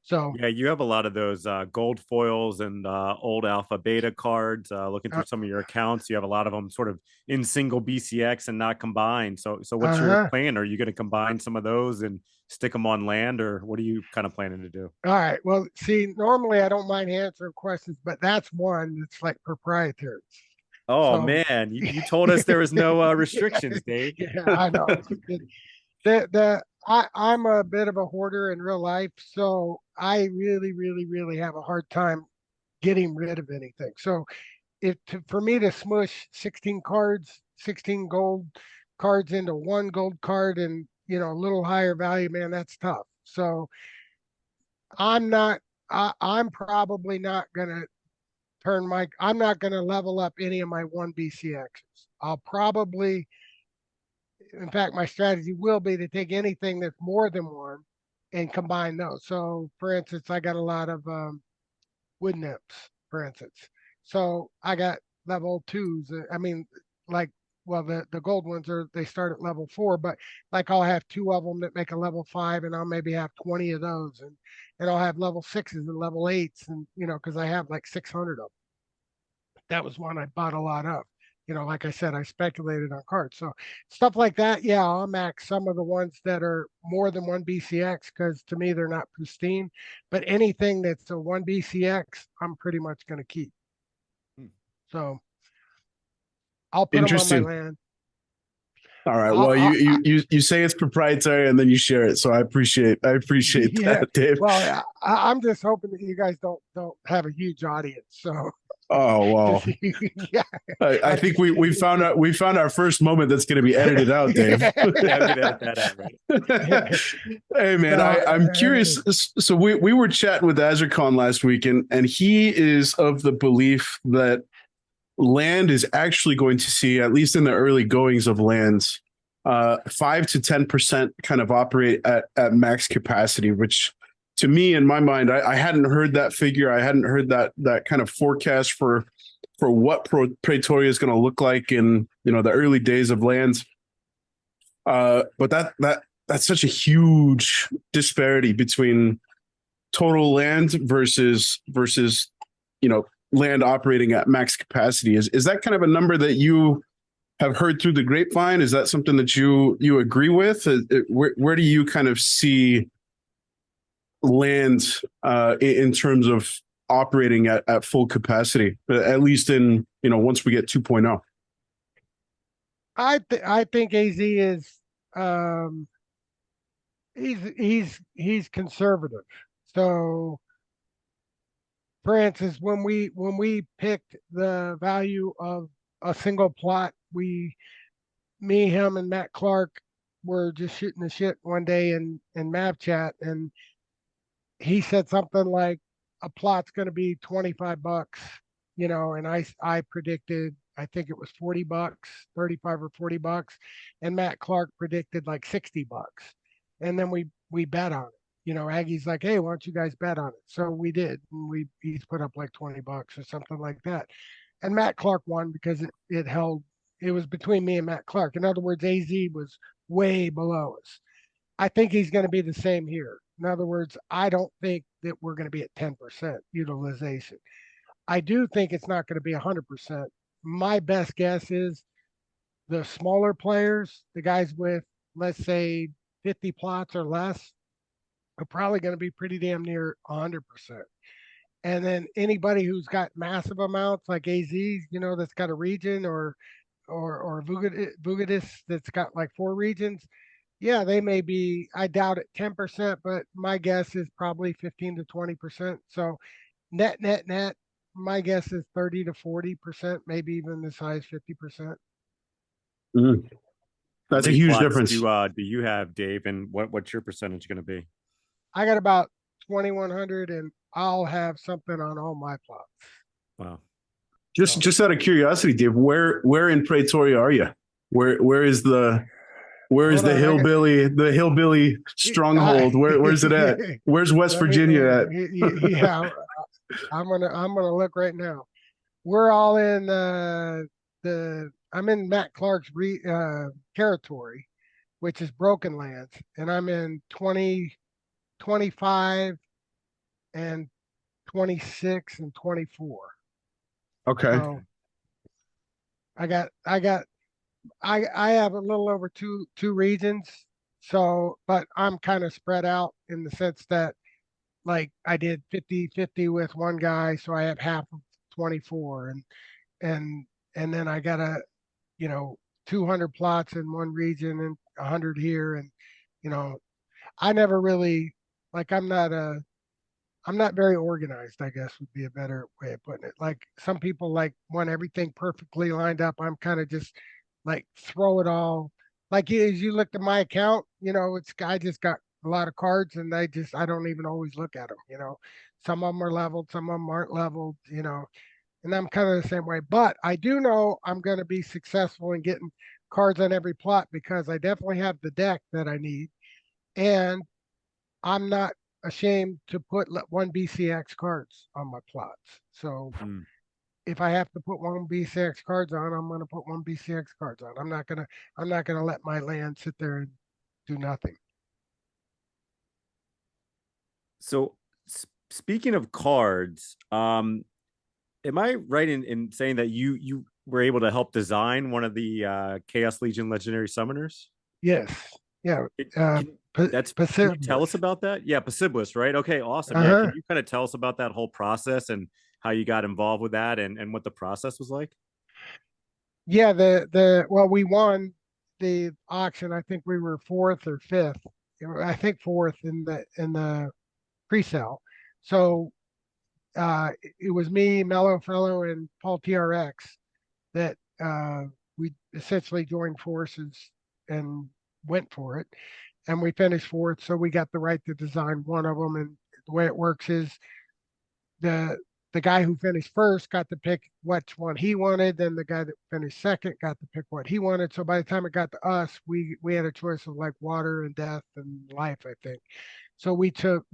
So yeah, you have a lot of those gold foils and old alpha beta cards. Looking through some of your accounts, you have a lot of them sort of in single BCX and not combined. So what's your plan? Are you going to combine some of those and stick them on land, or what are you kind of planning to do? All right. Well, see, normally I don't mind answering questions, but that's one that's like proprietary. Oh, man, you told us there was no restrictions, Dave. Yeah, I know. I'm a bit of a hoarder in real life, so I really, really, really have a hard time getting rid of anything. So for me to smush 16 cards, 16 gold cards into one gold card and a little higher value, man, that's tough. So I'm probably not gonna I'm not gonna level up any of my one BCXs. I'll probably, in fact, my strategy will be to take anything that's more than one and combine those. So, for instance, I got a lot of wood nymphs, for instance. So I got level 2s. I mean, like, well, the gold ones they start at level 4, but like I'll have 2 of them that make a level 5, and I'll maybe have 20 of those, and I'll have level 6s and level 8s, and because I have like 600 of them. That was one I bought a lot of. Like I said, I speculated on cards. So stuff like that, yeah, I'll max some of the ones that are more than one BCX because to me they're not pristine. But anything that's a one BCX, I'm pretty much going to keep. So I'll put them on my land. All right. Well, you say it's proprietary and then you share it, so I appreciate that, Dave. Well, I'm just hoping that you guys don't have a huge audience. So. Oh well, yeah. I think we found our first moment that's going to be edited out, Dave. Yeah, I'm gonna edit that out, right? Hey man, I'm curious. So we were chatting with AzureCon last week, and he is of the belief that land is actually going to see, at least in the early goings of lands, 5 to 10% kind of operate at max capacity, which to me, in my mind, I hadn't heard that figure. I hadn't heard that kind of forecast for what Praetoria is going to look like in the early days of lands. But that's such a huge disparity between total land versus land operating at max capacity. Is that kind of a number that you have heard through the grapevine? Is that something that you agree with? Where do you kind of see land in terms of operating at full capacity, at least in once we get 2.0? I think AZ is he's conservative. So for instance, when we picked the value of a single plot, me, him, and Matt Clark were just shooting the shit one day in map chat, and he said something like a plot's going to be $25, and I predicted I think it was $40, 35 or $40, and Matt Clark predicted like $60. And then we bet on it. Aggie's like, hey, why don't you guys bet on it? So we did, and we each put up like $20 or something like that. And Matt Clark won because it was between me and Matt Clark. In other words, AZ was way below us. I think he's going to be the same here. In other words, I don't think that we're going to be at 10% utilization. I do think it's not going to be 100%. My best guess is the smaller players, the guys with, let's say, 50 plots or less, are probably going to be pretty damn near 100%. And then anybody who's got massive amounts like AZ, that's got a region or Vugadis that's got like 4 regions, yeah, they may be, I doubt it, 10%, but my guess is probably 15 to 20%. So net, my guess is 30 to 40%, maybe even as high as 50%. Mm. That's a huge difference. Do you have, Dave, and what's your percentage going to be? I got about 2,100, and I'll have something on all my plots. Wow. Just out of curiosity, Dave, where in Praetoria are you? Where is the hillbilly stronghold? Where's it at? Where's West Virginia at? Yeah, I'm gonna look right now. We're all in I'm in Matt Clark's territory, which is Broken Lands, and I'm in 20, 25, and 26 and 24. Okay. So I have a little over two regions. So, but I'm kind of spread out in the sense that, like, I did 50-50 with one guy, so I have half of 24, and then I got 200 plots in one region and 100 here, and I never really, like, I'm not very organized, I guess would be a better way of putting it. Like, some people want everything perfectly lined up. I'm kind of just like throw it all. Like, as you looked at my account, I just got a lot of cards, and I don't even always look at them. Some of them are leveled, some of them aren't leveled, and I'm kind of the same way. But I do know I'm going to be successful in getting cards on every plot because I definitely have the deck that I need, and I'm not ashamed to put 1 BCX cards on my plots. So if I have to put 1 BCX cards on, I'm going to put 1 BCX cards on. I'm not going to let my land sit there and do nothing. So speaking of cards, am I right in saying that you were able to help design one of the Chaos Legion Legendary Summoners? Yes. Yeah. Can you tell us about that? Yeah, Possibilus, right? Okay, awesome. Yeah, can you kind of tell us about that whole process and how you got involved with that and what the process was like? Yeah, we won the auction. I think we were 4th or 5th. I think 4th in the pre-sale. So it was me, Mellow Fellow, and Paul TRX that we essentially joined forces and went for it, and we finished 4th. So we got the right to design one of them. And the way it works is the guy who finished 1st got to pick which one he wanted. Then the guy that finished 2nd got to pick what he wanted. So by the time it got to us, we had a choice of like water and death and life, I think. So we took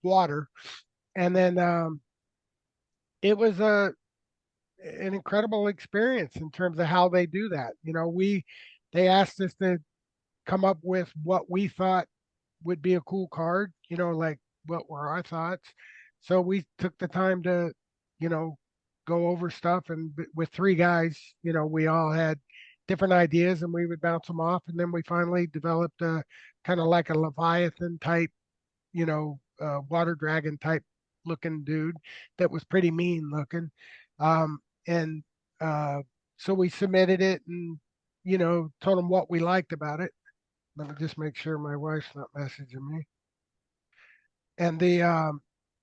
water, and then it was an incredible experience in terms of how they do that. They asked us to come up with what we thought would be a cool card, like what were our thoughts. So we took the time to, go over stuff, and with 3 guys, we all had different ideas, and we would bounce them off, and then we finally developed a kind of like a Leviathan type, water dragon type looking dude that was pretty mean looking. And so we submitted it and, told them what we liked about it. Let me just make sure my wife's not messaging me. And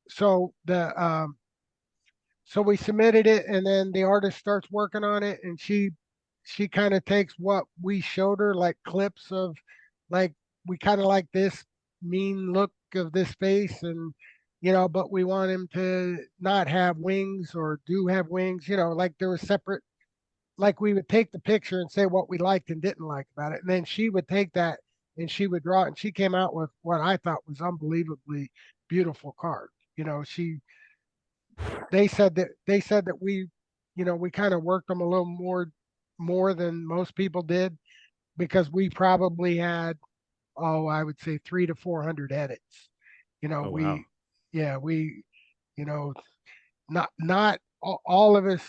so we submitted it, and then the artist starts working on it, and she kind of takes what we showed her, like clips of, like, we kind of like this mean look of this face, and but we want him to not have wings or do have wings, like there was separate, like we would take the picture and say what we liked and didn't like about it. And then she would take that and she would draw it. And she came out with what I thought was unbelievably beautiful card. They said that we kind of worked them a little more than most people did because we probably had, I would say 300 to 400 edits. Oh, We, wow. yeah, we, you know, not all of us,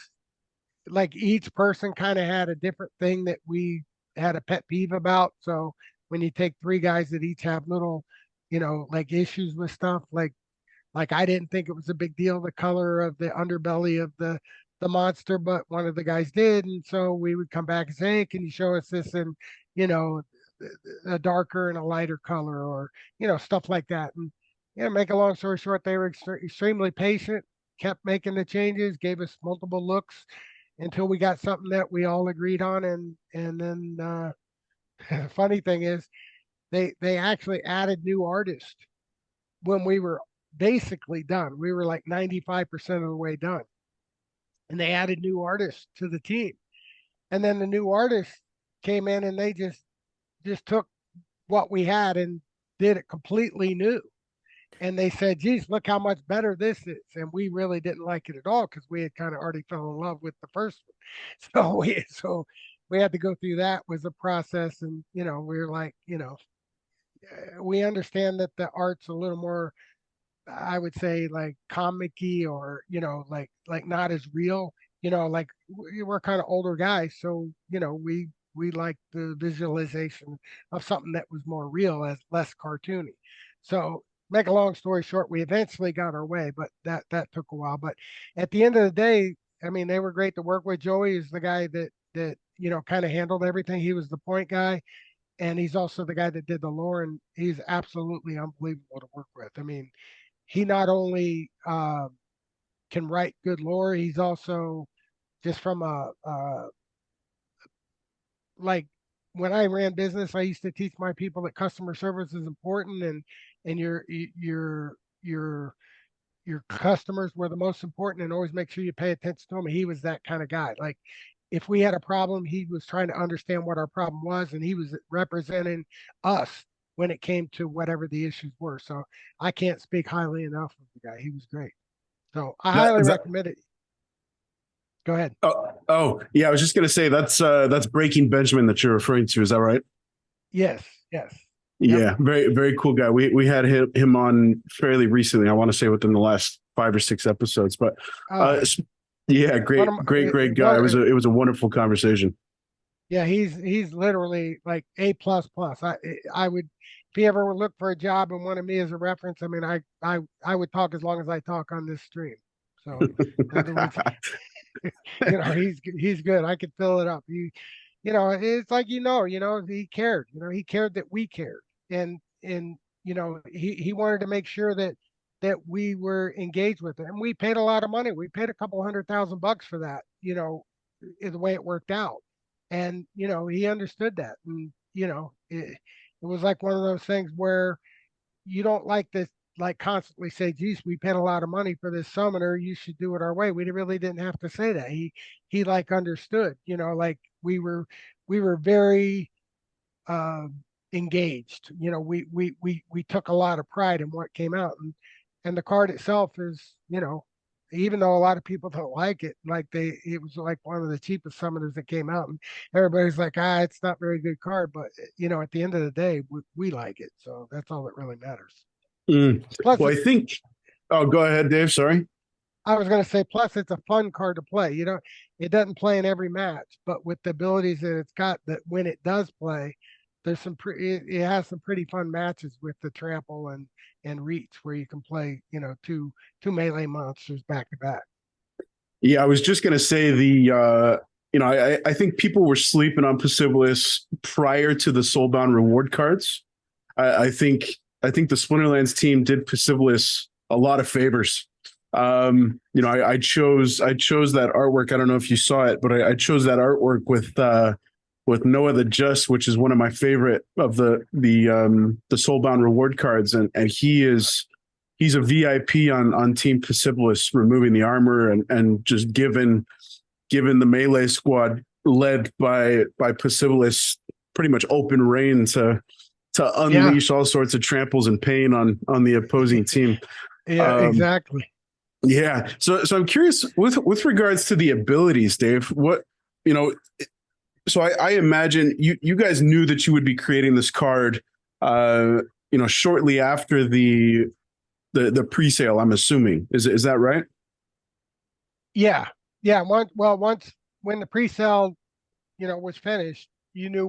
like each person kind of had a different thing that we had a pet peeve about. So when you take three guys that each have little, like issues with stuff, like I didn't think it was a big deal the color of the underbelly of the monster, but one of the guys did, and so we would come back and say, "Hey, can you show us this in, you know, a darker and a lighter color, or stuff like that?" And make a long story short, they were extremely patient, kept making the changes, gave us multiple looks until we got something that we all agreed on, and then the funny thing is, they actually added new artists when we were basically done. We were like 95% of the way done. And they added new artists to the team. And then the new artists came in and they just took what we had and did it completely new. And they said, geez, look how much better this is. And we really didn't like it at all because we had kind of already fell in love with the first one. So we had to go through that was a process. And, we were like, we understand that the art's a little more, I would say, like comic-y, or like not as real. Like we're kind of older guys, so we like the visualization of something that was more real, as less cartoony. So make a long story short, we eventually got our way, but that took a while. But at the end of the day, I mean, they were great to work with. Joey is the guy that kind of handled everything. He was the point guy, and he's also the guy that did the lore, and he's absolutely unbelievable to work with. I mean, he not only can write good lore, he's also just from like when I ran business, I used to teach my people that customer service is important, and your customers were the most important, and always make sure you pay attention to them. He was that kind of guy. Like if we had a problem, he was trying to understand what our problem was, and he was representing us when it came to whatever the issues were. So I can't speak highly enough of the guy. He was great. So I highly recommend it. Go ahead. Yeah. I was just gonna say that's Breaking Benjamin that you're referring to. Is that right? Yes. Yes. Yeah. Yep. Very very cool guy. We had him on fairly recently. I want to say within the last 5 or 6 episodes. But yeah, great guy. It was a wonderful conversation. Yeah, he's literally like A plus plus. I would, if he ever would look for a job and wanted me as a reference, I mean, I would talk as long as I talk on this stream. So in other words, he's good. I could fill it up. It's like he cared. He cared that we cared, and he wanted to make sure that we were engaged with it, and we paid a lot of money. We paid a couple $100,000 for that. The way it worked out, and he understood that, and it was like one of those things where you don't like this, like constantly say, geez, we paid a lot of money for this summoner, you should do it our way. We really didn't have to say that. He like understood, like we were very engaged. We took a lot of pride in what came out, and the card itself is, even though a lot of people don't like it, like it was like one of the cheapest summoners that came out, and everybody's like, it's not very good card, but at the end of the day, we like it, so that's all that really matters. Plus, well, I think. Oh, go ahead, Dave. Sorry. I was going to say, plus it's a fun card to play. It doesn't play in every match, but with the abilities that it's got, that when it does play, there's it has some pretty fun matches with the trample and reach, where you can play, two melee monsters back to back. Yeah, I was just going to say I think people were sleeping on Possibilis prior to the Soulbound reward cards. I think the Splinterlands team did Possibilis a lot of favors. I chose that artwork. I don't know if you saw it, but I chose that artwork with Noah the Just, which is one of my favorite of the Soulbound reward cards, and he is he's a VIP on Team Possibilis, removing the armor and just given the melee squad led by Possibilis pretty much open reign to unleash all sorts of tramples and pain on the opposing team. Yeah, exactly. Yeah. So I'm curious with regards to the abilities, Dave, so I imagine you guys knew that you would be creating this card, shortly after the pre-sale, I'm assuming. Is that right? Yeah. Yeah. Once when the pre-sale, was finished, you knew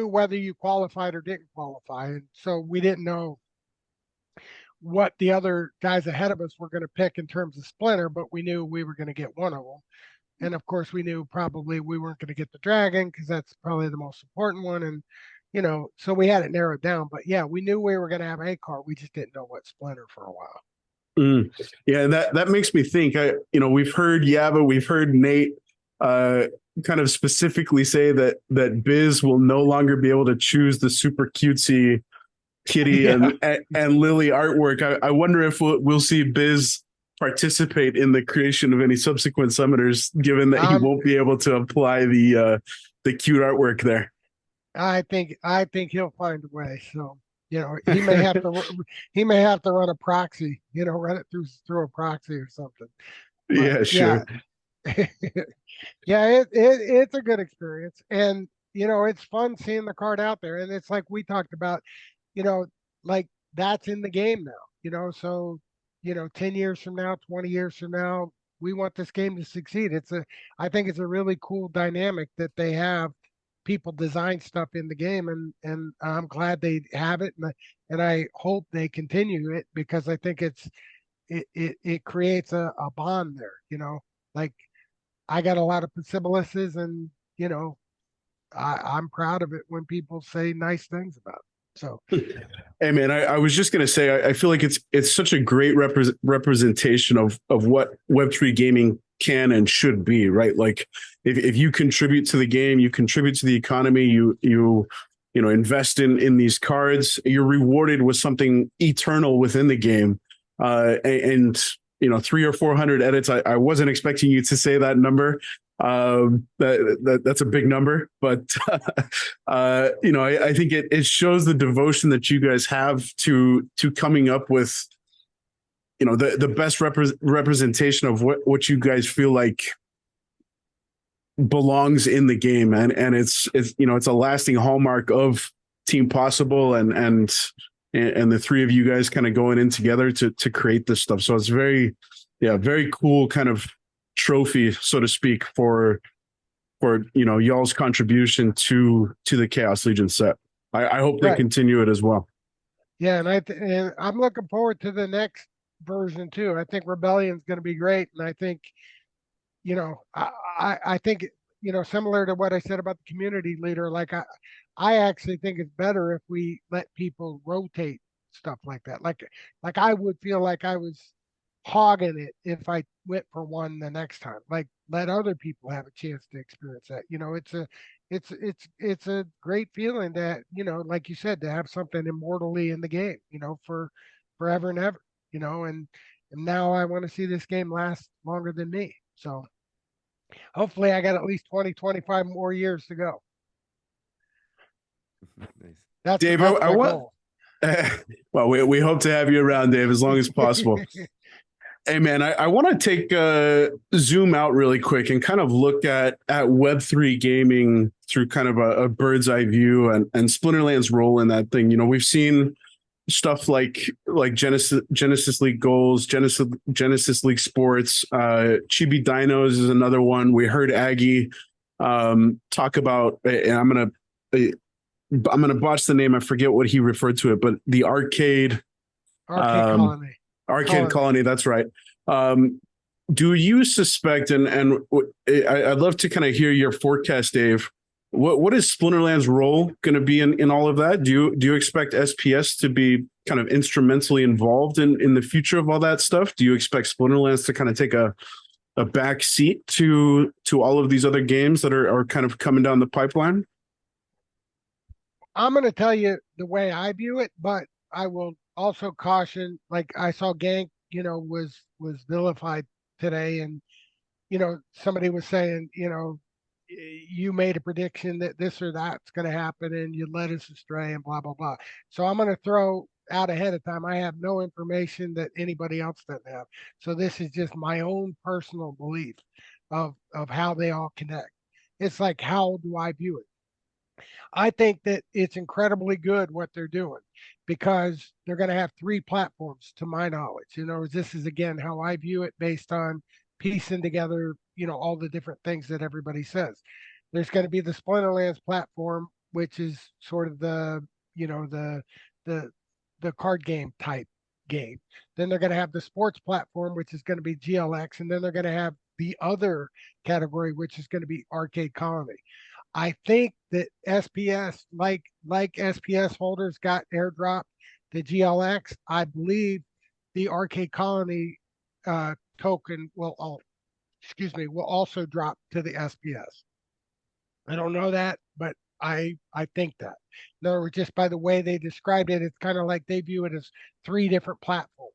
whether you qualified or didn't qualify. And so we didn't know what the other guys ahead of us were going to pick in terms of Splinter, but we knew we were going to get one of them. And of course, we knew probably we weren't going to get the Dragon because that's probably the most important one. And, so we had it narrowed down. But yeah, we knew we were going to have a card. We just didn't know what Splinter for a while. Yeah, that makes me think. We've heard Yaba, we've heard Nate kind of specifically say that Biz will no longer be able to choose the super cutesy Kitty and Lily artwork. I wonder if we'll see Biz participate in the creation of any subsequent summoners, given that he won't be able to apply the cute artwork there. I think he'll find a way. So he may have to run a proxy. Run it through a proxy or something. But, yeah, sure. Yeah, it's a good experience, and it's fun seeing the card out there, and it's like we talked about. Like that's in the game now. So 10 years from now, 20 years from now, we want this game to succeed. I think it's a really cool dynamic that they have people design stuff in the game, and I'm glad they have it, and I hope they continue it because I think it creates a bond there. Like I got a lot of Possibilises, and I'm proud of it when people say nice things about it. So, hey man, I was just gonna say I feel like it's such a great representation of what Web3 gaming can and should be, right? Like if you contribute to the game, you contribute to the economy, you invest in these cards, you're rewarded with something eternal within the game. And 300 or 400 edits. I wasn't expecting you to say that number. That's a big number, but I think it shows the devotion that you guys have to coming up with the best representation of what you guys feel like belongs in the game, and it's a lasting hallmark of Team Possible and the three of you guys kind of going in together to create this stuff. So it's very cool kind of trophy, so to speak, for y'all's contribution to the Chaos Legion set. I hope they continue it as well. Yeah, and I'm looking forward to the next version too. I think Rebellion's going to be great, and I think I think similar to what I said about the community leader, like I actually think it's better if we let people rotate stuff like that. Like I would feel like I was hogging it if I went for one the next time. Like let other people have a chance to experience that. It's a great feeling that like you said, to have something immortally in the game. For forever and ever. And now I want to see this game last longer than me. So hopefully I got at least 20-25 more years to go. Nice. That's Dave, that's I want. Well, we hope to have you around, Dave, as long as possible. Hey man, I want to take zoom out really quick and kind of look at Web3 gaming through kind of a bird's eye view and Splinterland's role in that thing. We've seen stuff like Genesis League Goals, Genesis League Sports, Chibi Dinos is another one. We heard Aggie talk about, and I'm gonna botch the name. I forget what he referred to it, but the arcade Colony. Arcade Colony, that's right. Do you suspect, and I'd love to kind of hear your forecast, Dave. What is Splinterland's role going to be in all of that? Do you expect SPS to be kind of instrumentally involved in the future of all that stuff? Do you expect Splinterlands to kind of take a back seat to all of these other games that are kind of coming down the pipeline? I'm going to tell you the way I view it, but I'll also caution, like I saw Gank, was vilified today, and somebody was saying, you made a prediction that this or that's going to happen and you led us astray and blah, blah, blah. So I'm going to throw out ahead of time. I have no information that anybody else doesn't have. So this is just my own personal belief of how they all connect. It's like, how do I view it? I think that it's incredibly good what they're doing because they're going to have three platforms to my knowledge. This is again how I view it based on piecing together, all the different things that everybody says. There's going to be the Splinterlands platform, which is sort of the the card game type game. Then they're going to have the sports platform, which is going to be GLX, and then they're going to have the other category, which is going to be Arcade Colony. I think that SPS, like SPS holders got airdropped to GLX, I believe the Arcade Colony token will also drop to the SPS. I don't know that, but I think that. In other words, just by the way they described it, it's kind of like they view it as three different platforms.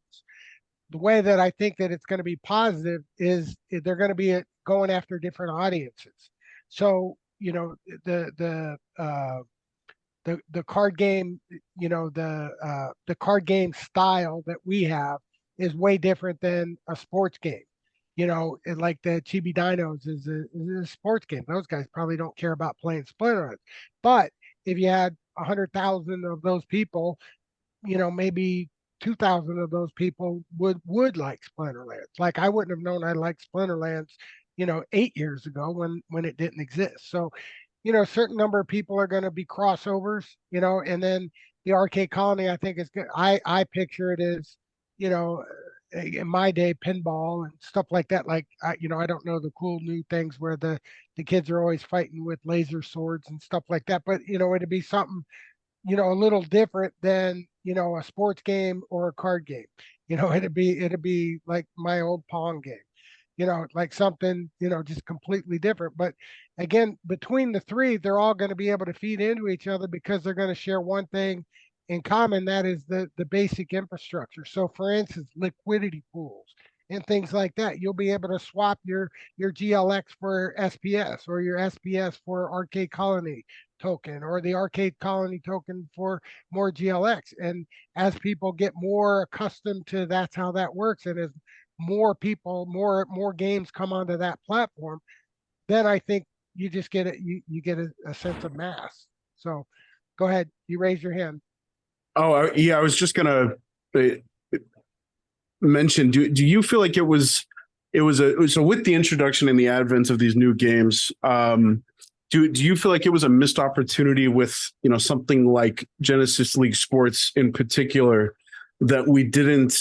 The way that I think that it's going to be positive is they're going to be going after different audiences. So the card game, the card game style that we have is way different than a sports game. Like the Chibi Dinos is a sports game. Those guys probably don't care about playing Splinterlands. But if you had 100,000 of those people, maybe 2,000 of those people would like Splinterlands. Like I wouldn't have known I liked Splinterlands, 8 years ago when it didn't exist. So, a certain number of people are going to be crossovers, and then the Arcade Colony, I think is good. I picture it as, in my day, pinball and stuff like that. Like I don't know the cool new things where the kids are always fighting with laser swords and stuff like that. But it'd be something, a little different than a sports game or a card game. It'd be like my old Pong game. Like something, just completely different. But again, between the three, they're all going to be able to feed into each other because they're going to share one thing in common, that is the basic infrastructure. So for instance, liquidity pools and things like that. You'll be able to swap your GLX for SPS or your SPS for Arcade Colony token or the Arcade Colony token for more GLX. And as people get more accustomed to that's how that works, and as more people, more games come onto that platform, then I think you just get it. You get a sense of mass. So, go ahead. You raise your hand. Oh, yeah. I was just gonna mention. Do you feel like it was so with the introduction and the advent of these new games? Do you feel like it was a missed opportunity with something like Genesis League Sports in particular, that we didn't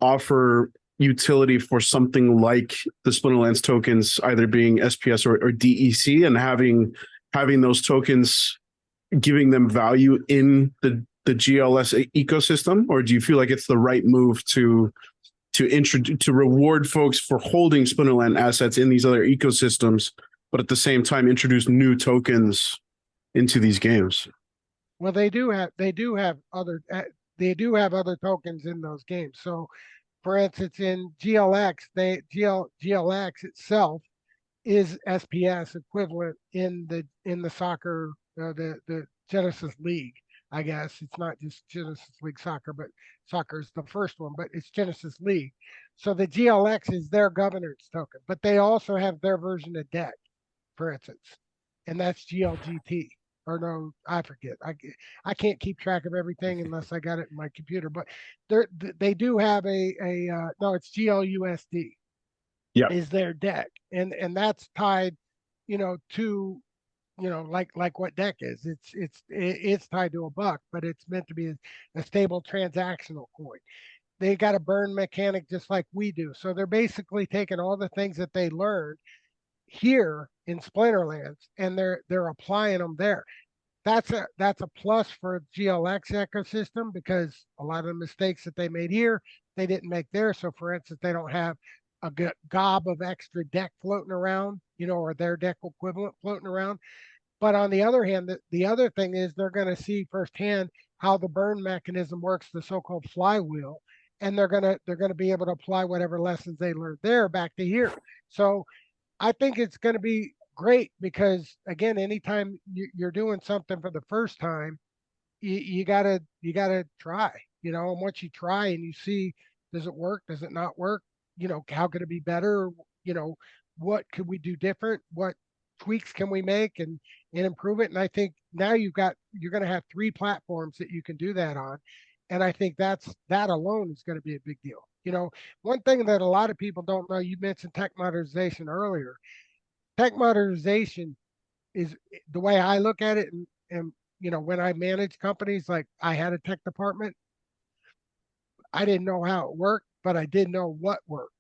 offer utility for something like the Splinterlands tokens, either being SPS or DEC, and having those tokens, giving them value in the GLS ecosystem? Or do you feel like it's the right move to reward folks for holding Splinterland assets in these other ecosystems, but at the same time introduce new tokens into these games? Well, they do have other tokens in those games. So, for instance, in GLX, GLX itself is SPS equivalent in the soccer, the Genesis League. I guess it's not just Genesis League Soccer, but soccer is the first one, but it's Genesis League. So the GLX is their governance token, but they also have their version of deck, for instance, and that's GLGT. Or no, I forget. I can't keep track of everything unless I got it in my computer. But they do have no, it's GLUSD. Yeah, is their deck, and that's tied, to, like what deck is. It's tied to a buck, but it's meant to be a stable transactional coin. They got a burn mechanic just like we do. So they're basically taking all the things that they learned here in Splinterlands, and they're applying them there. That's a plus for GLX ecosystem, because a lot of the mistakes that they made here, they didn't make there. So for instance, they don't have a gob of extra deck floating around, or their deck equivalent floating around. But on the other hand, the other thing is they're going to see firsthand how the burn mechanism works, the so-called flywheel, and they're gonna be able to apply whatever lessons they learned there back to here. So I think it's going to be great because again, anytime you're doing something for the first time, you gotta try, and once you try and you see, does it work, does it not work, how could it be better, you know what could we do different, what tweaks can we make and improve it. And I think now you're going to have three platforms that you can do that on, and I think that alone is going to be a big deal. One thing that a lot of people don't know, you mentioned tech modernization earlier. Tech modernization is the way I look at it, and when I manage companies, like I had a tech department, I didn't know how it worked, but I did know what worked.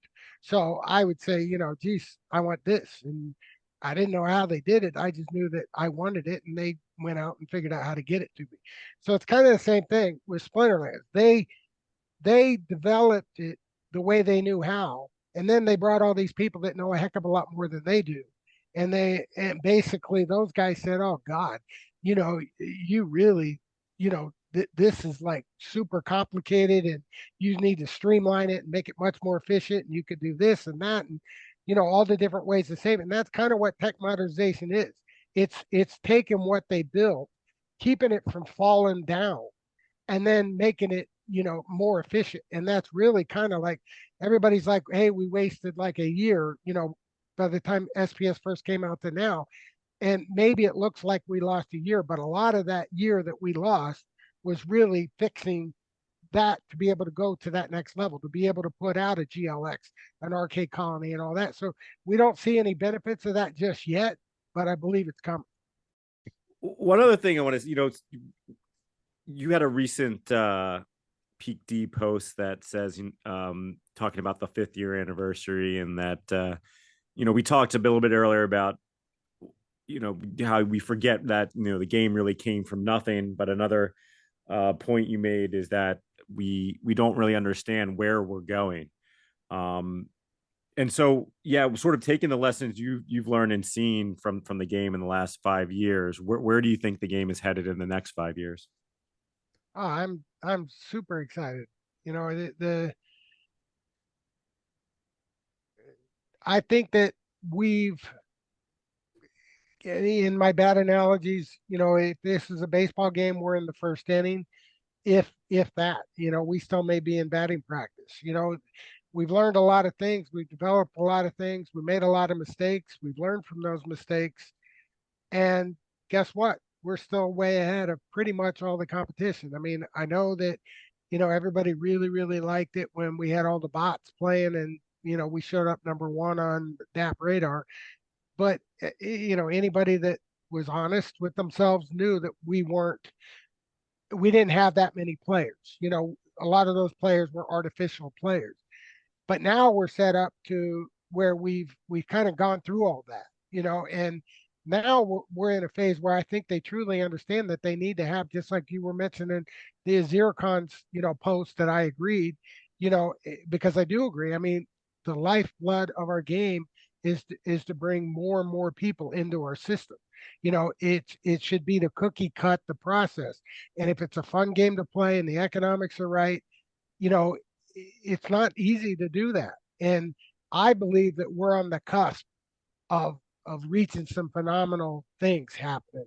So I would say, geez, I want this. And I didn't know how they did it. I just knew that I wanted it, and they went out and figured out how to get it to me. So it's kind of the same thing with Splinterlands. They developed it the way they knew how, and then they brought all these people that know a heck of a lot more than they do. And basically those guys said, "Oh God, you really, this is like super complicated, and you need to streamline it and make it much more efficient. And you could do this and that, and all the different ways to save it." And that's kind of what tech modernization is. It's taking what they built, keeping it from falling down, and then making it more efficient. And that's really kind of like, everybody's like, hey, we wasted like a year, by the time SPS first came out to now. And maybe it looks like we lost a year, but a lot of that year that we lost was really fixing that to be able to go to that next level, to be able to put out a GLX, an arcade colony, and all that. So we don't see any benefits of that just yet, but I believe it's coming. One other thing I want to, you had a recent Peak D post that says, talking about the 5th year anniversary, and that, we talked a little bit earlier about, how we forget that, the game really came from nothing. But another point you made is that we don't really understand where we're going. And so, yeah, sort of taking the lessons you've learned and seen from the game in the last 5 years, where do you think the game is headed in the next 5 years? Oh, I'm super excited. I think that we've, in my bad analogies, if this is a baseball game, we're in the first inning, if that, we still may be in batting practice. We've learned a lot of things, we've developed a lot of things, we made a lot of mistakes, we've learned from those mistakes, and guess what? We're still way ahead of pretty much all the competition. I mean, I know that, everybody really, really liked it when we had all the bots playing, and, we showed up number one on DAP radar. But, anybody that was honest with themselves knew that we didn't have that many players. A lot of those players were artificial players. But now we're set up to where we've kind of gone through all that, and now we're in a phase where I think they truly understand that they need to have, just like you were mentioning the Aziracon's, post, that I agreed, because I do agree. I mean, the lifeblood of our game is to bring more and more people into our system. It should be the cookie cut, the process. And if it's a fun game to play and the economics are right, it's not easy to do that. And I believe that we're on the cusp of reaching some phenomenal things happening.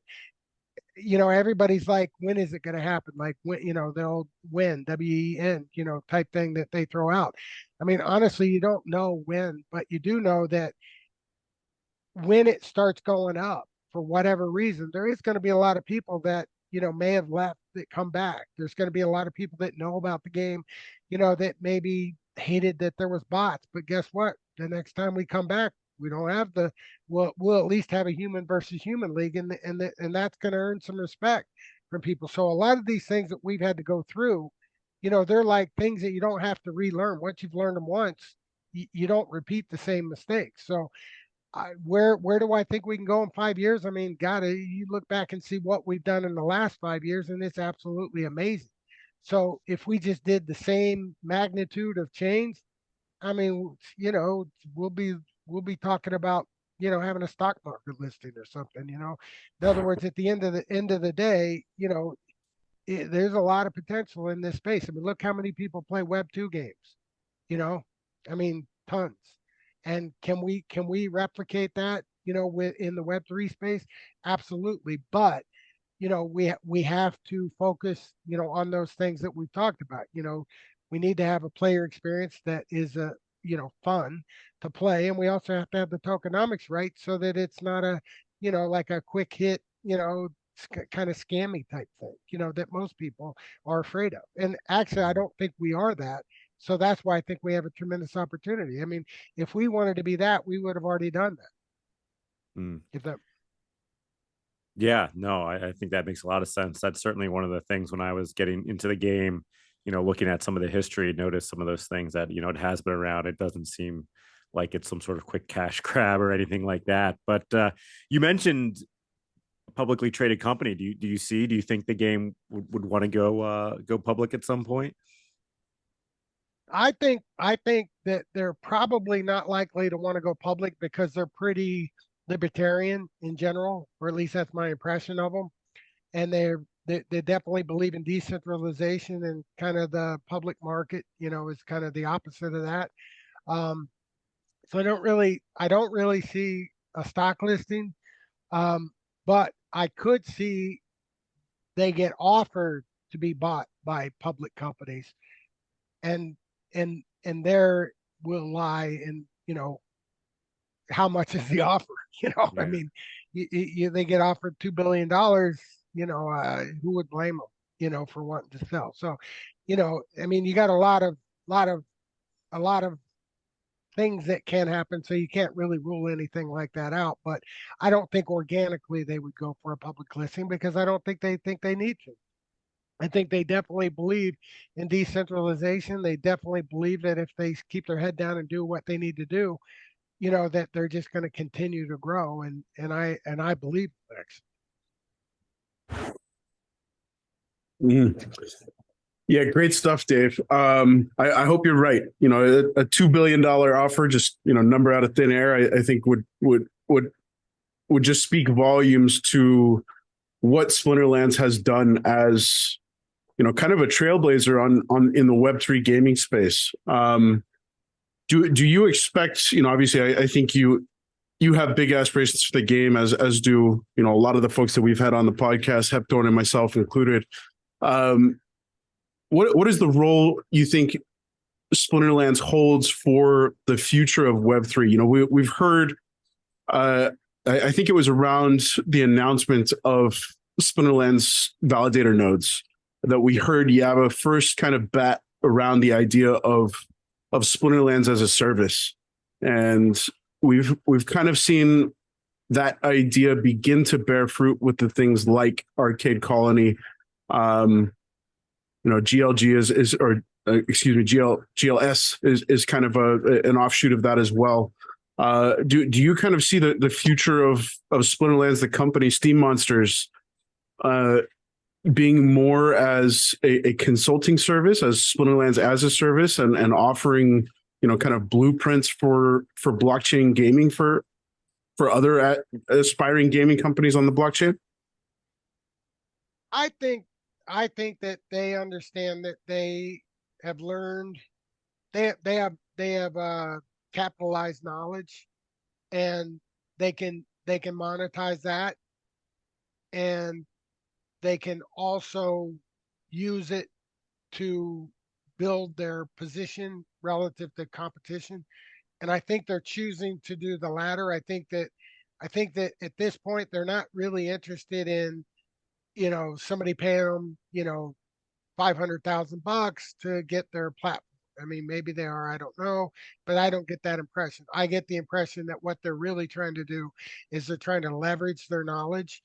Everybody's like, when is it going to happen? Like, when, the old when, WEN, type thing that they throw out. I mean, honestly, you don't know when, but you do know that when it starts going up, for whatever reason, there is going to be a lot of people that, may have left that come back. There's going to be a lot of people that know about the game, that maybe hated that there was bots. But guess what? The next time we come back, we don't have we'll at least have a human versus human league, and that's going to earn some respect from people. So a lot of these things that we've had to go through, they're like things that you don't have to relearn. Once you've learned them once, you don't repeat the same mistakes. So where do I think we can go in 5 years? I mean, God, you look back and see what we've done in the last 5 years, and it's absolutely amazing. So if we just did the same magnitude of change, I mean, we'll be talking about, having a stock market listing or something. In other words, at the end of the day, there's a lot of potential in this space. I mean, look how many people play Web 2 games. I mean, tons. And can we replicate that, in the Web 3 space? Absolutely. But we have to focus, on those things that we've talked about. We need to have a player experience that is fun to play, and we also have to have the tokenomics right so that it's not like a quick hit, kind of scammy type thing, that most people are afraid of. And actually, I don't think we are that. So that's why I think we have a tremendous opportunity. I mean, if we wanted to be that, we would have already done that. If that Yeah, no, I think that makes a lot of sense. That's certainly one of the things when I was getting into the game, looking at some of the history, noticed some of those things that, it has been around. It doesn't seem like it's some sort of quick cash grab or anything like that. But you mentioned a publicly traded company. Do you think the game would want to go public at some point? I think that they're probably not likely to want to go public because they're pretty libertarian in general, or at least that's my impression of them. And they definitely believe in decentralization, and kind of the public market, is kind of the opposite of that. So I don't really see a stock listing, but I could see they get offered to be bought by public companies, and there will lie in, how much is the offer. Yeah. I mean, they get offered $2 billion. Who would blame them, for wanting to sell? So, I mean, you got a lot of things that can happen, so you can't really rule anything like that out. But I don't think organically they would go for a public listing, because I don't think they need to. I think they definitely believe in decentralization. They definitely believe that if they keep their head down and do what they need to do, that they're just going to continue to grow. And I believe that. Yeah, great stuff, Dave. I hope you're right. A $2 billion offer, just number out of thin air, I think would just speak volumes to what Splinterlands has done as kind of a trailblazer on in the Web3 gaming space. Do you expect, obviously I think you have big aspirations for the game, as do, a lot of the folks that we've had on the podcast, Hepthorn and myself included. What is the role you think Splinterlands holds for the future of Web3? We've heard, I think it was around the announcement of Splinterlands validator nodes that we heard Yava first kind of bat around the idea of Splinterlands as a service. And we've kind of seen that idea begin to bear fruit with the things like Arcade Colony. GLG GLS is kind of an offshoot of that as well. Do you kind of see the future of Splinterlands, the company, Steam Monsters, being more as a consulting service, as Splinterlands as a service, and offering kind of blueprints for blockchain gaming for other aspiring gaming companies on the blockchain? I think that they understand that they have learned, they have capitalized knowledge, and they can monetize that, and they can also use it to build their position relative to competition. And I think they're choosing to do the latter. I think that at this point they're not really interested in, somebody paying them, $500,000 to get their platform. I mean, maybe they are, I don't know, but I don't get that impression. I get the impression that what they're really trying to do is they're trying to leverage their knowledge,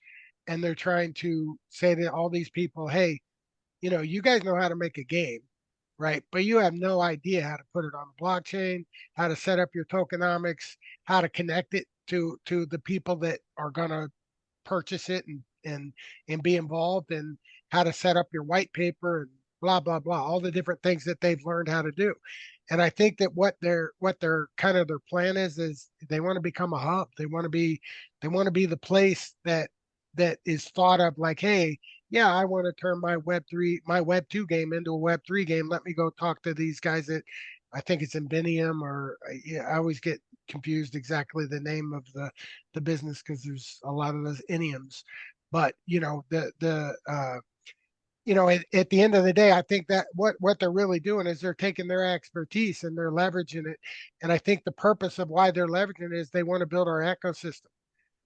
and they're trying to say to all these people, hey, you guys know how to make a game, right? But you have no idea how to put it on the blockchain, how to set up your tokenomics, how to connect it to the people that are going to purchase it and be involved, and how to set up your white paper, and blah, blah, blah, all the different things that they've learned how to do. And I think that what their kind of their plan is they want to become a hub. They want to be the place that is thought of like, hey, yeah, I want to turn my Web 2 game into a Web 3 game. Let me go talk to these guys at, I think it's Invenium, or yeah, I always get confused exactly the name of the business because there's a lot of those Iniums. But at the end of the day, I think that what they're really doing is they're taking their expertise and they're leveraging it. And I think the purpose of why they're leveraging it is they want to build our ecosystem,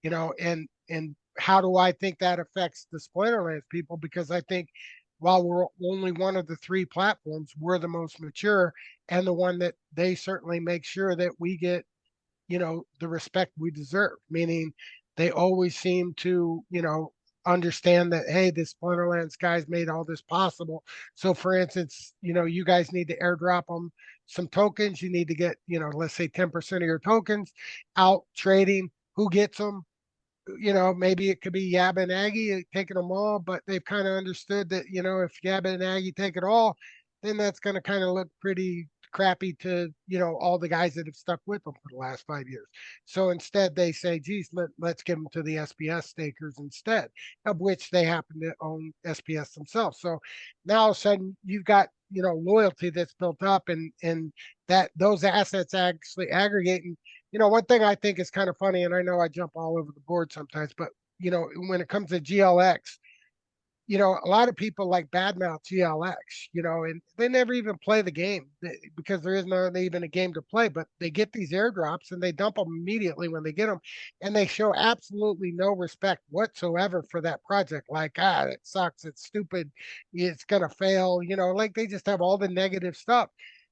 and how do I think that affects the Splinterlands people? Because I think while we're only one of the three platforms, we're the most mature and the one that they certainly make sure that we get, the respect we deserve. Meaning they always seem to, understand that, hey, the Splinterlands guys made all this possible. So for instance, you guys need to airdrop them some tokens. You need to get, let's say 10% of your tokens out trading. Who gets them? Maybe it could be Yabba and Aggie taking them all, but they've kind of understood that, if Yabba and Aggie take it all, then that's going to kind of look pretty crappy to, all the guys that have stuck with them for the last 5 years. So instead they say, geez, let's give them to the SPS stakers instead, of which they happen to own SPS themselves. So now all of a sudden you've got, loyalty that's built up, and that those assets actually aggregating. One thing I think is kind of funny, and I know I jump all over the board sometimes, but when it comes to GLX, a lot of people like badmouth GLX, and they never even play the game because there is not even a game to play, but they get these airdrops and they dump them immediately when they get them. And they show absolutely no respect whatsoever for that project. Like, it sucks. It's stupid. It's going to fail, like they just have all the negative stuff.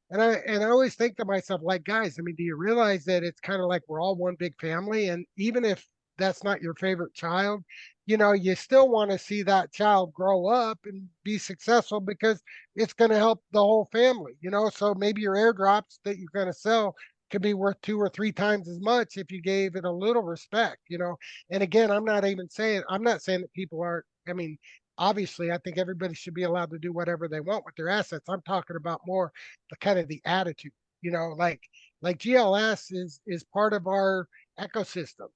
And I always think to myself, like, guys, I mean, do you realize that it's kind of like we're all one big family? And even if that's not your favorite child, you still want to see that child grow up and be successful because it's going to help the whole family, So maybe your airdrops that you're going to sell could be worth 2 or 3 times as much if you gave it a little respect. And again, I'm not saying that people aren't, I mean, obviously I think everybody should be allowed to do whatever they want with their assets. I'm talking about more the kind of the attitude, like GLS is part of our ecosystem.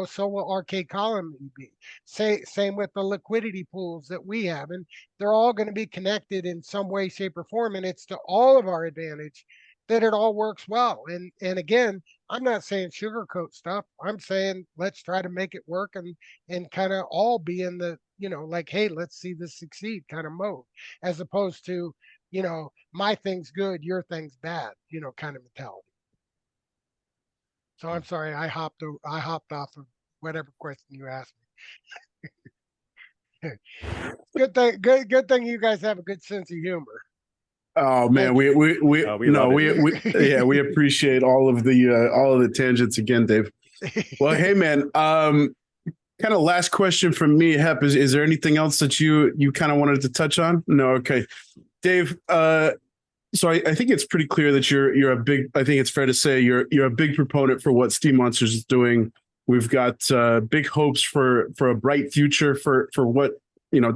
So will Arcade Colony be. Same with the liquidity pools that we have, and they're all going to be connected in some way, shape, or form. And it's to all of our advantage that it all works well. And again, I'm not saying sugarcoat stuff. I'm saying let's try to make it work and kind of all be in the like, hey, let's see this succeed kind of mode, as opposed to my thing's good, your thing's bad, kind of mentality. So I'm sorry, I hopped off of whatever question you asked me. Good thing you guys have a good sense of humor. Oh man, we yeah, we appreciate all of the tangents again, Dave. Well, hey man, kind of last question from me, Hep, is there anything else that you kind of wanted to touch on? No, okay. Dave, so I think it's pretty clear that you're a big, I think it's fair to say you're a big proponent for what Steam Monsters is doing. We've got big hopes for a bright future for what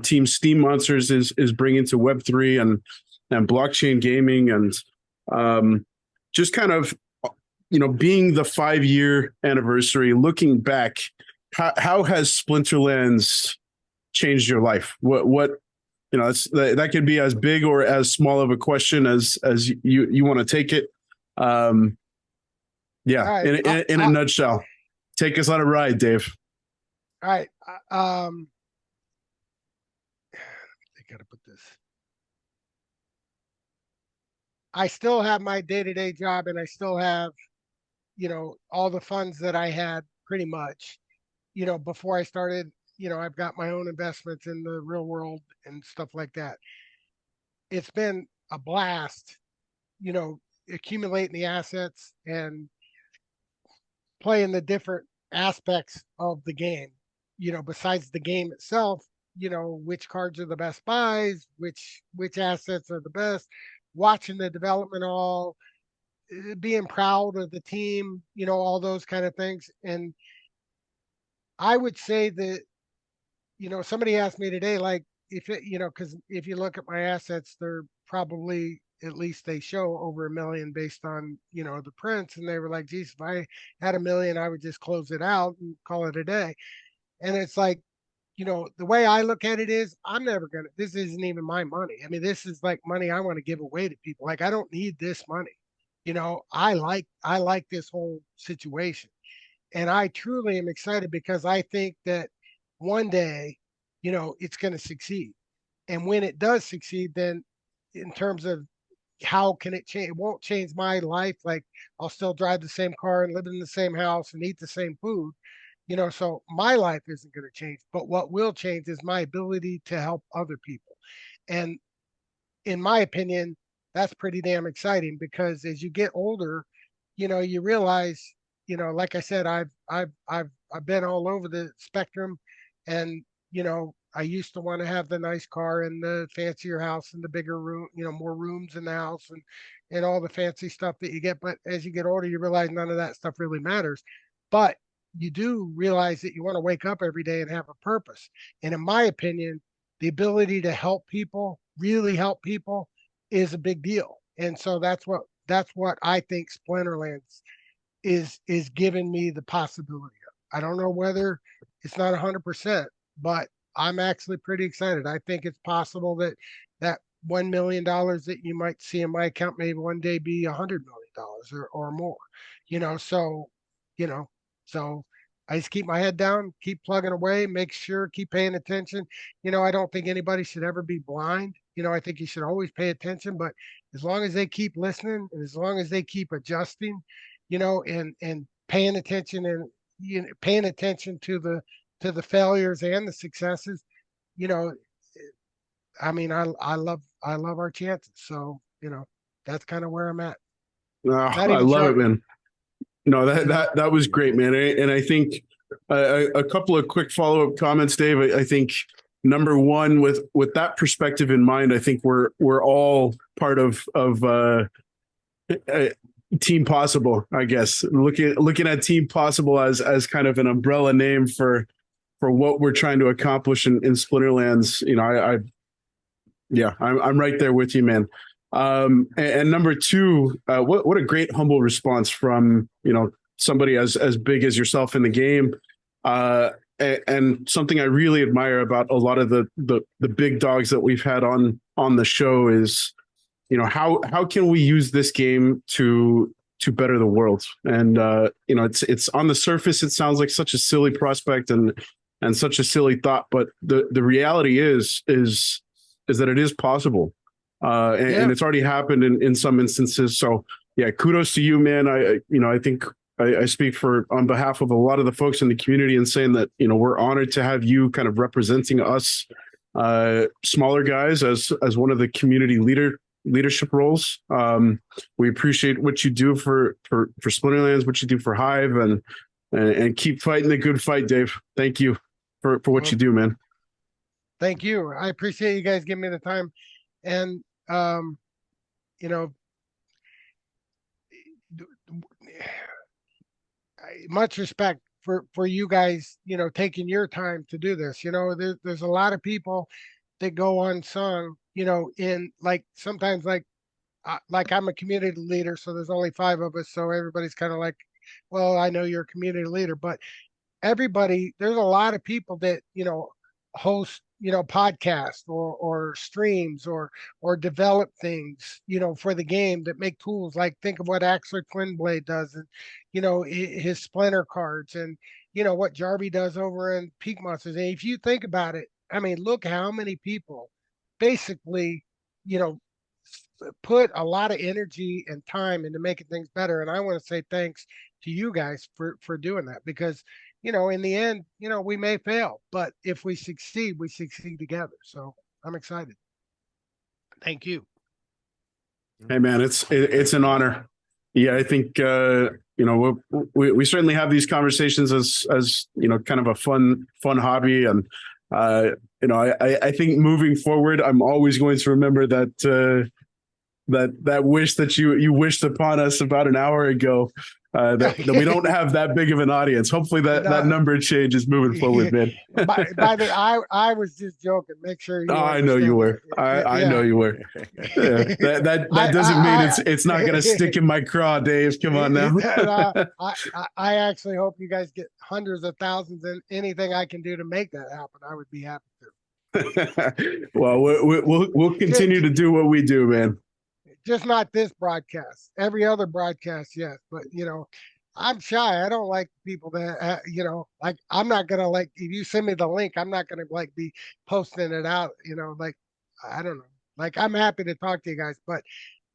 Team Steam Monsters is bringing to Web3 and blockchain gaming, and just kind of being the 5-year anniversary. Looking back, how has Splinterlands changed your life? What that could be as big or as small of a question as you want to take it. Yeah, right. in a nutshell, take us on a ride, Dave. All right. I gotta put this. I still have my day-to-day job, and I still have, all the funds that I had pretty much, before I started. I've got my own investments in the real world and stuff like that. It's been a blast, accumulating the assets and playing the different aspects of the game, besides the game itself, which cards are the best buys, which assets are the best, watching the development, all being proud of the team, all those kind of things. And I would say that, somebody asked me today, like, if it, because if you look at my assets, they're probably, at least they show over 1 million based on, the prints. And they were like, geez, if I had 1 million, I would just close it out and call it a day. And it's like, the way I look at it is this isn't even my money. I mean, this is like money I want to give away to people. Like, I don't need this money. I like this whole situation. And I truly am excited because I think that one day, it's going to succeed. And when it does succeed, then in terms of how can it change, it won't change my life. Like, I'll still drive the same car and live in the same house and eat the same food. So my life isn't going to change, but what will change is my ability to help other people. And in my opinion, that's pretty damn exciting because as you get older, you realize, like I said, I've been all over the spectrum, and I used to want to have the nice car and the fancier house and the bigger room, more rooms in the house and all the fancy stuff that you get. But as you get older, you realize none of that stuff really matters. But you do realize that you want to wake up every day and have a purpose. And in my opinion, the ability to help people, really help people, is a big deal. And so that's what I think Splinterlands is giving me the possibility of. I don't know whether it's not 100%, but I'm actually pretty excited. I think it's possible that $1 million that you might see in my account may one day be $100 million or more. So I just keep my head down, keep plugging away, keep paying attention. I don't think anybody should ever be blind. I think you should always pay attention, but as long as they keep listening and as long as they keep adjusting, and paying attention and paying attention to the failures and the successes, I mean, I love our chances. So, that's kind of where I'm at. I love it, man. No, that was great, man. And I think a couple of quick follow-up comments, Dave. I think number one, with that perspective in mind, I think we're all part of Team Possible, I guess. Looking at Team Possible as kind of an umbrella name for what we're trying to accomplish in Splinterlands. I'm right there with you, man. And number two, what a great humble response from somebody as big as yourself in the game, and something I really admire about a lot of the big dogs that we've had on the show is how can we use this game to better the world? And it's on the surface it sounds like such a silly prospect and such a silly thought, but the reality is that it is possible. And it's already happened in some instances. So yeah, kudos to you, man. I think I speak on behalf of a lot of the folks in the community and saying that, we're honored to have you kind of representing us, smaller guys as one of the community leadership roles. We appreciate what you do for Splinterlands, what you do for Hive, and keep fighting the good fight, Dave. Thank you for what you do, man. Thank you. I appreciate you guys giving me the time. And, much respect for you guys, taking your time to do this. There's a lot of people that go unsung, in sometimes I'm a community leader, so there's only 5 of us. So everybody's kind of like, well, I know you're a community leader, but there's a lot of people that, host, podcasts or streams or develop things, for the game that make tools. Like, think of what Axler Twinblade does, and, his Splinter cards, and, what Jarby does over in Peak Monsters. And if you think about it, I mean, look how many people basically, put a lot of energy and time into making things better. And I want to say thanks to you guys for doing that, because in the end, we may fail, but if we succeed together. So I'm excited. Thank you. Hey, man, it's an honor. Yeah, I think we certainly have these conversations as kind of a fun hobby, and I think moving forward, I'm always going to remember that wish that you wished upon us about an hour ago. that we don't have that big of an audience. Hopefully that number changes moving forward, man. I was just joking. Make sure you. I know you were. I know you were. Yeah, that doesn't mean it's not going to stick in my craw, Dave. Come on now. I actually hope you guys get hundreds of thousands, and anything I can do to make that happen, I would be happy to. Well, we'll continue to do what we do, man. Just not this broadcast. Every other broadcast, yes. But, I'm shy. I don't like people that, like, I'm not going to, like, if you send me the link, I'm not going to, like, be posting it out, like, I don't know. Like, I'm happy to talk to you guys, but,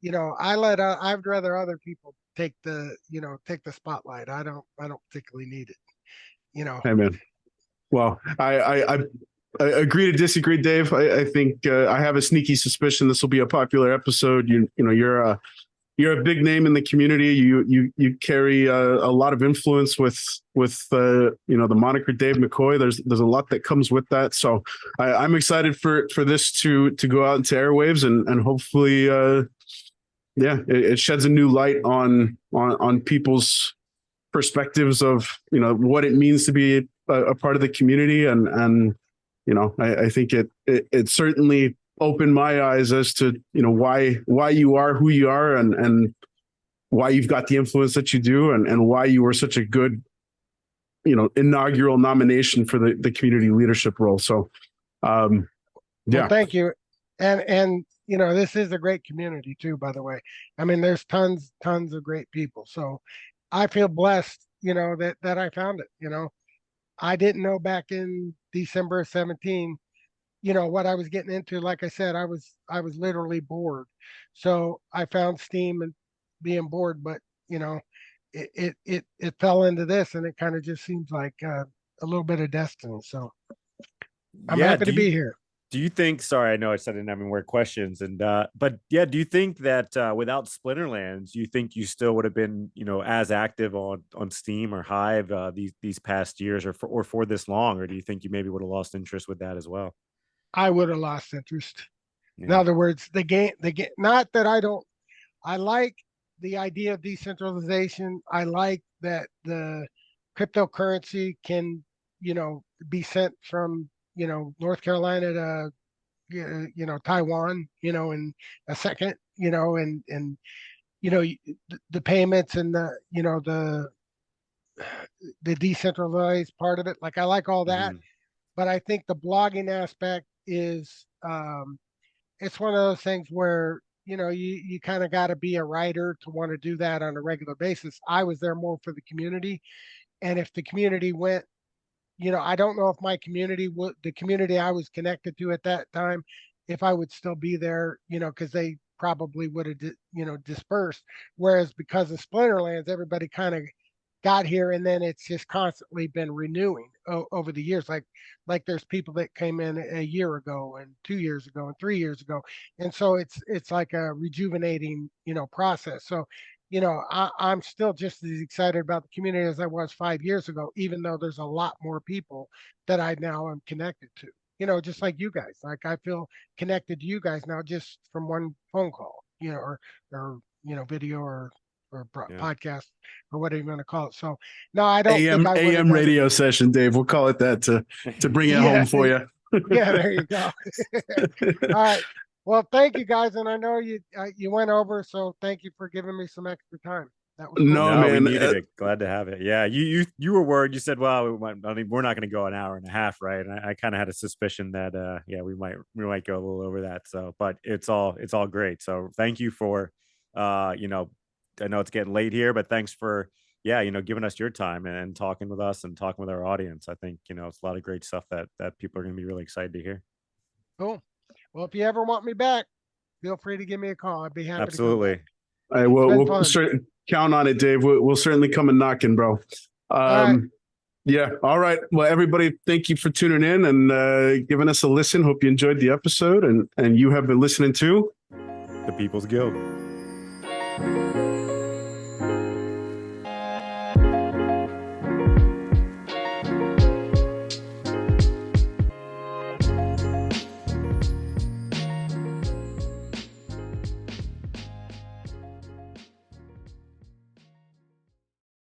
I'd rather other people take the spotlight. I don't particularly need it, Hey, man. Well, I agree to disagree, Dave. I think I have a sneaky suspicion this will be a popular episode. You're a big name in the community. You carry a lot of influence with the moniker Dave McCoy. There's a lot that comes with that. So I'm excited for this to go out into airwaves and hopefully it sheds a new light on people's perspectives of what it means to be a part of the community and I think it certainly opened my eyes as to why you are who you are and why you've got the influence that you do and why you were such a good inaugural nomination for the community leadership role. So yeah, well, thank you. And this is a great community too, by the way. I mean, there's tons of great people, so I feel blessed that I found it. I didn't know back in December of 17 what I was getting into. Like I said, I was literally bored. So I found steam and being bored, but it fell into this, and it kind of just seems like a little bit of destiny. So I'm happy to be here. Do you think, sorry, I know I said I didn't have any more questions, but yeah, do you think that without Splinterlands, you think you still would have been, as active on Steam or Hive these past years or for this long, or do you think you maybe would have lost interest with that as well? I would have lost interest. Yeah. In other words, the game, not that I like the idea of decentralization. I like that the cryptocurrency can, be sent from, North Carolina to, Taiwan, in a second, and the payments and the decentralized part of it. Like, I like all that, but I think the blogging aspect is, it's one of those things where, you kind of got to be a writer to want to do that on a regular basis. I was there more for the community. And if the community went, I don't know if the community I was connected to at that time, if I would still be there, because they probably would have, dispersed. Whereas because of Splinterlands, everybody kind of got here, and then it's just constantly been renewing over the years. Like there's people that came in a year ago and 2 years ago and 3 years ago. And so it's like a rejuvenating, process. So I'm still just as excited about the community as I was 5 years ago, even though there's a lot more people that I now am connected to, just like you guys. Like, I feel connected to you guys now just from one phone call, or video or podcast or whatever you want to call it. So no, I don't AM radio session, Dave. We'll call it that to bring it home for you. Yeah, there you go. All right. Well, thank you guys, and I know you went over, so thank you for giving me some extra time. That was cool. No, man, we needed it. Glad to have it. Yeah, you were worried. You said, "Well, we're not going to go an hour and a half, right?" And I kind of had a suspicion that, we might go a little over that. So, but it's all great. So, thank you for, I know it's getting late here, but thanks for, giving us your time and talking with us and talking with our audience. I think it's a lot of great stuff that people are going to be really excited to hear. Cool. Well, if you ever want me back, feel free to give me a call. I'd be happy. Absolutely. To come back. We'll count on it, Dave. We'll certainly come and knocking, bro. Yeah. All right. Well, everybody, thank you for tuning in and giving us a listen. Hope you enjoyed the episode, and you have been listening to The People's Guild.